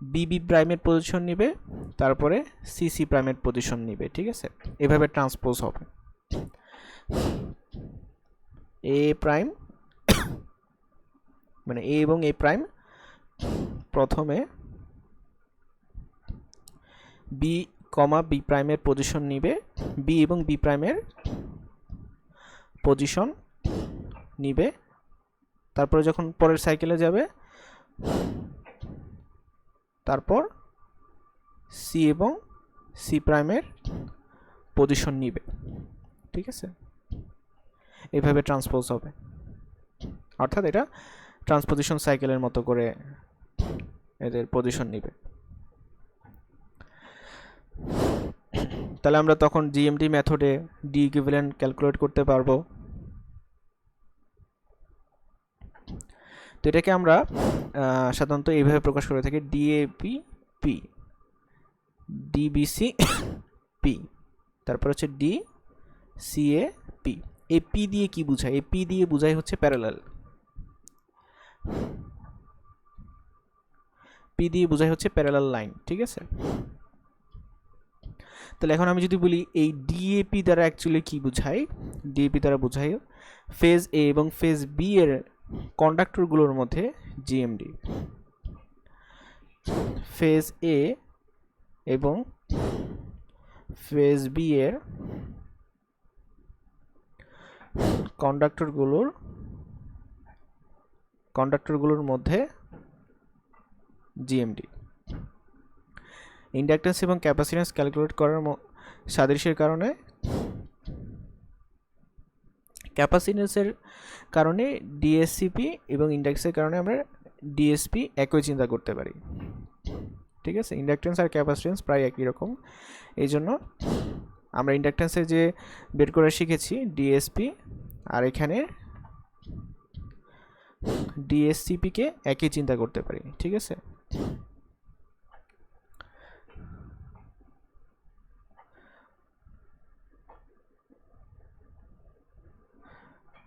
বি বি প্রাইমের পজিশন নিবে, তারপরে সি সি প্রাইমের পজিশন নিবে, ঠিক আছে? এভাবে ট্রান্সপোজ হবে। এ প্রাইম মানে এ এবং এ প্রাইম প্রথমে বি কমা বি প্রাইমের পজিশন নিবে, বি এবং বি প্রাইমের পজিশন নিবে, তারপরে যখন পরের সাইকেলে যাবে তারপর সি এবং সি প্রাইমের পজিশন নিবে, ঠিক আছে? এইভাবে ট্রান্সপোজ হবে, অর্থাৎ এটা ট্রান্সপোজিশন সাইকেলের মতো করে এদের পজিশন নিবে। তাহলে আমরা তখন জিএমটি মেথডে ডি ইকুইভ্যালেন্ট ক্যালকুলেট করতে পারবো। তো এটাকে আমরা সাধারণত এইভাবে প্রকাশ করে থাকি ডিএপি পি, ডিবিসি পি, তারপর হচ্ছে ডি সিএ পি। এই পি দিয়ে কি বোঝায়? এই পি দিয়ে বোঝায় হচ্ছে প্যারালাল, পি দিয়ে বোঝায় হচ্ছে প্যারালাল লাইন, ঠিক আছে? তাহলে এখন আমি যদি বলি এই ডিএপি দ্বারা অ্যাকচুয়ালি কি বোঝায়, ডিএপি দ্বারা বোঝায় ফেজ এ এবং ফেজ বি এর কন্ডাক্টরগুলোর মধ্যে জিএমডি। ফেজ এ এবং ফেজ বি এর কন্ডাক্টরগুলোর মধ্যে জিএমডি। ইন্ডাকটেন্স এবং ক্যাপাসিট্যান্স ক্যালকুলেট করার সাদৃশ্যের কারণে ক্যাপাসিট্যান্সের কারণে ডিএসসিপি এবং ইন্ডাকটেন্সের কারণে আমরা ডিএসপি একই চিন্তা করতে পারি, ঠিক আছে? ইন্ডাকটেন্স আর ক্যাপাসিট্যান্স প্রায় একই রকম, এই জন্য আমরা ইন্ডাকটেন্সে যে বের করে শিখেছি ডিএসপি, আর এখানে ডিএসসিপিকে একই চিন্তা করতে পারি, ঠিক আছে?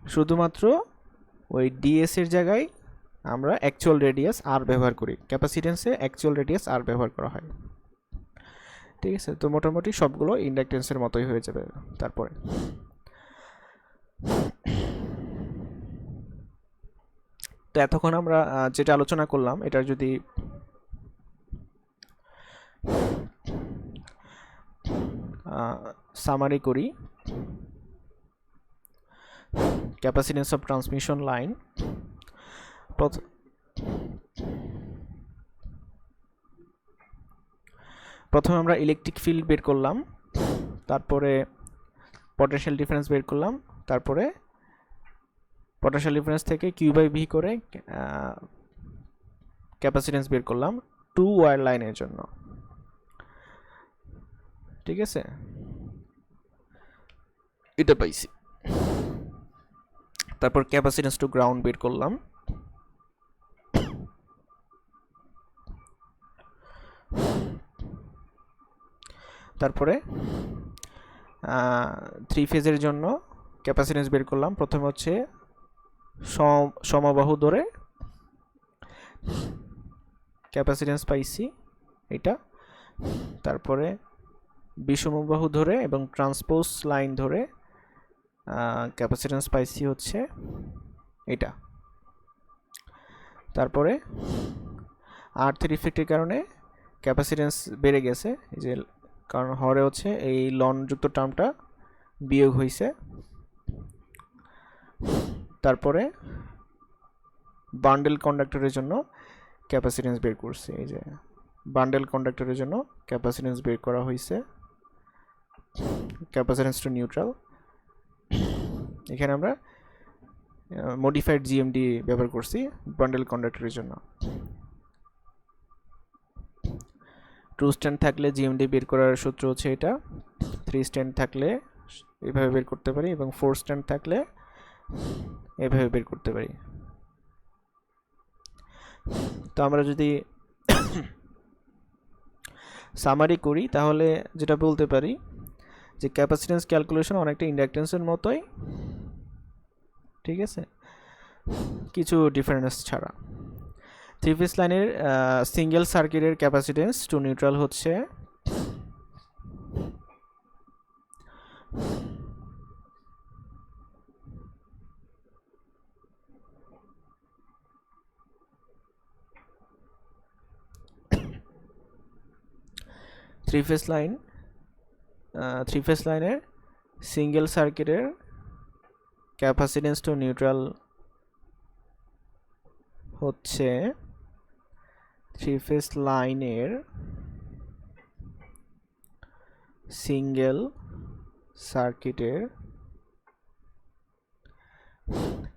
শুধুমাত্র ওই ডিএস এর জায়গায় আমরা অ্যাকচুয়াল রেডিয়াস আর ব্যবহার করি, ক্যাপাসিট্যান্সে অ্যাকচুয়াল রেডিয়াস আর ব্যবহার করা হয়, ঠিক আছে? তো মোটামুটি সবগুলো ইন্ডাকটেন্সের মতোই হয়ে যাবে। তারপরে তো এতক্ষণ আমরা যেটা আলোচনা করলাম এটার যদি সামারি করি, ক্যাপাসিট্যান্স অফ ট্রান্সমিশন লাইন, প্রথমে আমরা ইলেকট্রিক ফিল্ড বের করলাম, তারপরে পটেনশিয়াল ডিফারেন্স বের করলাম, তারপরে পটেনশিয়াল ডিফারেন্স থেকে কিউ বাই ভি করে ক্যাপাসিট্যান্স বের করলাম 2 ওয়্যার লাইনের জন্য, ঠিক আছে? এটা পাইছি। তারপর ক্যাপাসিট্যান্স টু গ্রাউন্ড বের করলাম, তারপরে 3 ফেজের জন্য ক্যাপাসিট্যান্স বের করলাম। প্রথমে হচ্ছে সমবাহু ধরে ক্যাপাসিট্যান্স পাইছি এটা, তারপরে বিষমবাহু ধরে এবং ট্রান্সপোজ লাইন ধরে ক্যাপাসিট্যান্স পাইছি হচ্ছে এটা। তারপরে আর্থের ইফেক্টের কারণে ক্যাপাসিট্যান্স বেড়ে গেছে, এই যে কারণ হরে হচ্ছে এই লনযুক্ত টার্মটা বিয়োগ হয়েছে। তারপরে বান্ডেল কন্ডাক্টরের জন্য ক্যাপাসিট্যান্স বের করছে, এই যে বান্ডেল কন্ডাক্টরের জন্য ক্যাপাসিট্যান্স বের করা হয়েছে, ক্যাপাসিট্যান্স টু নিউট্রাল। এখানে আমরা মডিফাইড জিএমডি ব্যবহার করছি বান্ডেল কন্ডাক্টরের জন্য। 2 স্ট্যান্ড থাকলে জিএমডি বের করার সূত্র হচ্ছে এটা, 3 স্ট্যান্ড থাকলে এভাবে বের করতে পারি এবং 4 স্ট্যান্ড থাকলে এভাবে বের করতে পারি। তো আমরা যদি সামারি করি তাহলে যেটা বলতে পারি যে ক্যাপাসিট্যান্স ক্যালকুলেশন অনেকটা ইন্ডাকটেন্সের মতোই, ঠিক আছে, কিছু ডিফারেন্স ছাড়া। থ্রি ফেজ লাইনের সিঙ্গেল সার্কিটের ক্যাপাসিট্যান্স টু নিউট্রাল হচ্ছে থ্রি ফেজ লাইনের সিঙ্গেল সার্কিটের ক্যাপাসিট্যান্স টু নিউট্রাল হচ্ছে থ্রি ফেজ লাইনের সিঙ্গেল সার্কিটের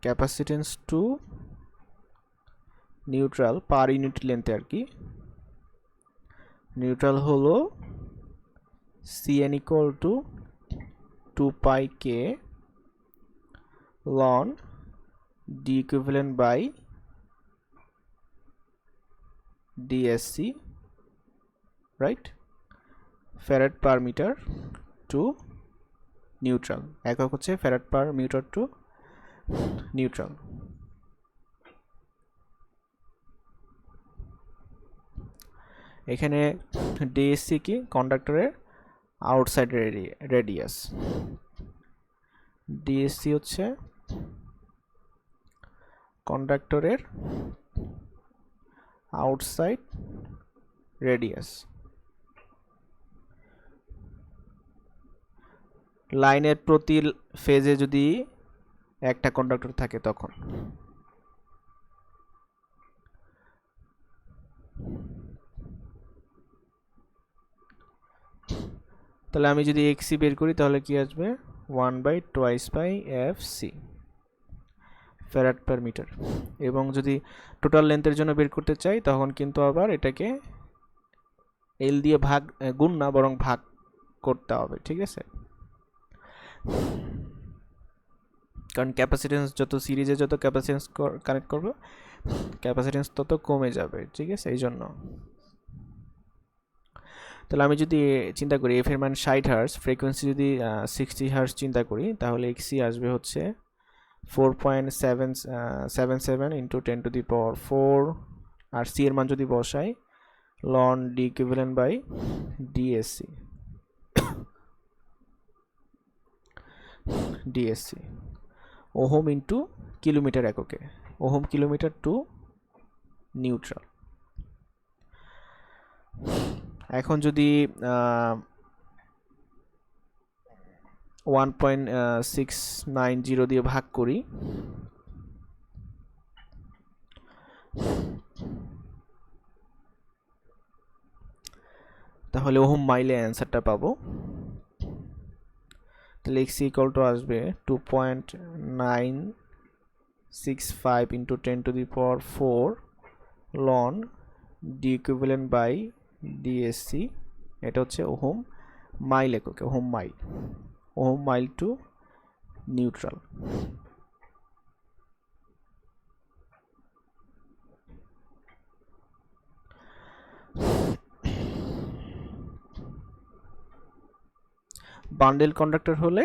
capacitance to neutral per unit লেন্থে আর কি, নিউট্রাল হলো Cn equal to 2 pi k ln d equivalent by dsc, right, farad per meter to neutral, একক হচ্ছে farad per meter to neutral। এখানে dsc কি কন্ডাক্টরের আউটসাইড রেডিয়াস, ডিএসসি হচ্ছে কন্ডাক্টরের outside radius. লাইনের প্রতি ফেজে যদি একটা কন্ডাক্টর থাকে তখন। তাহলে আমি যদি এক্সি বের করি তাহলে কি আসবে 1/2/fc ফ্যারাড পার মিটার। এবং যদি টোটাল লেন্থের জন্য বের করতে চাই তখন কিন্তু আবার এটাকে এল দিয়ে গুণ না বরং ভাগ করতে হবে, ঠিক আছে, কারণ ক্যাপাসিট্যান্স যত সিরিজে যত ক্যাপাসিট্যান্স কানেক্ট করব ক্যাপাসিট্যান্স তত কমে যাবে, ঠিক আছে, এই জন্য। তাহলে আমি যদি চিন্তা করি এফ এর মান 60 হার্জ, ফ্রিকোয়েন্সি যদি 60 হার্জ চিন্তা করি তাহলে এক্সি আসবে হচ্ছে 4.77 ইন্টু 10 টু দি পাওয়ার 4, আর সি এর মান যদি বসাই ln D equivalent by DSC, ohm into kilometre এককে, ওহম কিলোমিটার টু নিউট্রাল। এখন যদি 1.690 দিয়ে ভাগ করি তাহলে ওহম মাইলে অ্যান্সারটা পাবো। তাহলে x ইকুয়াল টু আসবে 2.965 into 10 to the power 4 ln D equivalent by DSC, এটা হচ্ছে ওহম মাইল এককে, ohm mile to neutral. Bundle conductor হলে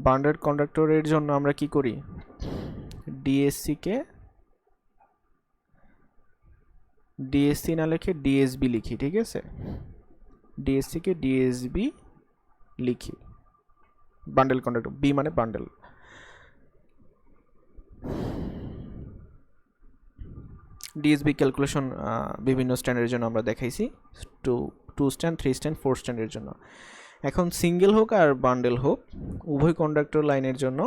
বান্ডেল কন্ডাক্টরের জন্য আমরা কি করি, ডিএসসি না লিখে ডিএসবি লিখি, ঠিক আছে, ডিএসসি কে ডিএসবি লিখি, বান্ডেল কন্ডাক্টর, বি মানে বান্ডেল। ডিএসবি ক্যালকুলেশন বিভিন্ন স্ট্যান্ডের জন্য আমরা দেখাইছি, 2 স্ট্যান্ড, 3 স্ট্যান্ড, 4 স্ট্যান্ডের জন্য। এখন সিঙ্গেল হোক আর বান্ডেল হোক উভয় কন্ডাক্টর লাইনের জন্য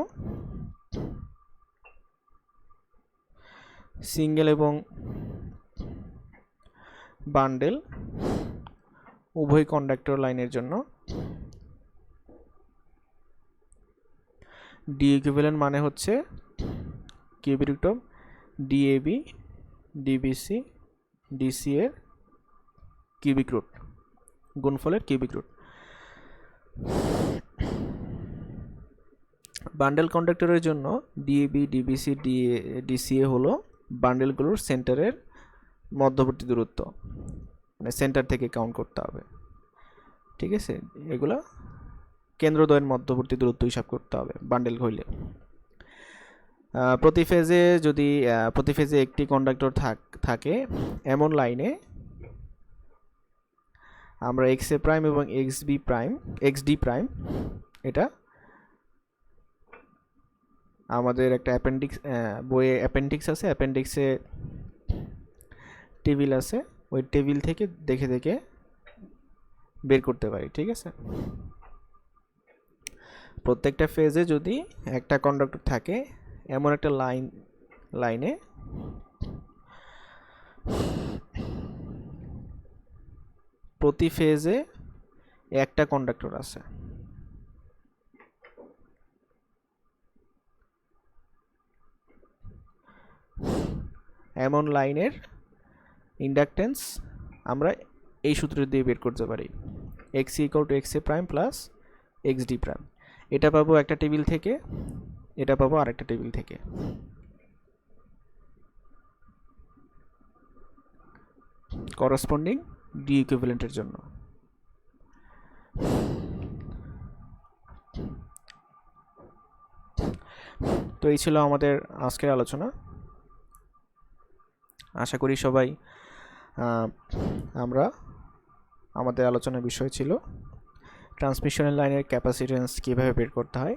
সিঙ্গেল এবং বান্ডেল উভয় কন্ডাক্টর লাইনের জন্য ডি ইকুইভ্যালেন্ট মানে হচ্ছে cubic root of D A B D B C D C এর কিউবিক রুট, গুণফলের কিউবিক রুট। বান্ডেল কন্ডাক্টরের জন্য ডিএবি ডিবিসি ডিসিএ হলো বান্ডেলগুলোর সেন্টারের মধ্যবর্তী দূরত্ব, মানে সেন্টার থেকে কাউন্ট করতে হবে। ঠিক আছে, এগুলা কেন্দ্রদ্বয়ের মধ্যবর্তী দূরত্ব হিসাব করতে হবে বান্ডেল হইলে। প্রতি ফেজে একটি কন্ডাক্টর থাকে এমন লাইনে আমরা এক্স এ প্রাইম এবং এক্স ডি প্রাইম, এটা আমাদের একটা বইয়ে অ্যাপেন্ডিক্স আছে, অ্যাপেন্ডিক্সে টেবিল আছে, ওই টেবিল থেকে দেখে দেখে বের করতে পারি। ঠিক আছে, প্রত্যেকটা ফেজে যদি একটা কন্ডাক্টর থাকে এমন একটা লাইনে প্রতি ফেজে একটা কন্ডাক্টর আছে। এমন লাইনের ইন্ডাকটেন্স আমরা এই সূত্র দিয়ে বের করতে পারি, x equal to x A prime plus x D prime. এটা পাবো একটা টেবিল থেকে, এটা পাবো আরেকটা টেবিল থেকে। করসপন্ডিং ডি ইকুইভ্যালেন্টের জন্য। তো এই ছিল আমাদের আজকের আলোচনা। আশা করি সবাই আমাদের আলোচনার বিষয় ছিল ট্রান্সমিশনের লাইনের ক্যাপাসিটেন্স কীভাবে বের করতে হয়।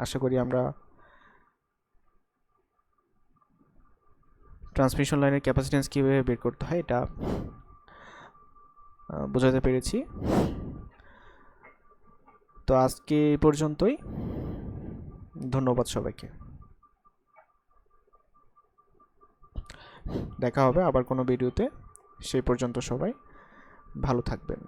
আশা করি আমরা ট্রান্সমিশন লাইনের ক্যাপাসিটেন্স কীভাবে বের করতে হয় এটা বোঝাতে পেরেছি। তো আজকে এই পর্যন্তই, ধন্যবাদ সবাইকে। দেখা হবে আবার কোনো ভিডিওতে, সেই পর্যন্ত সবাই ভালো থাকবেন।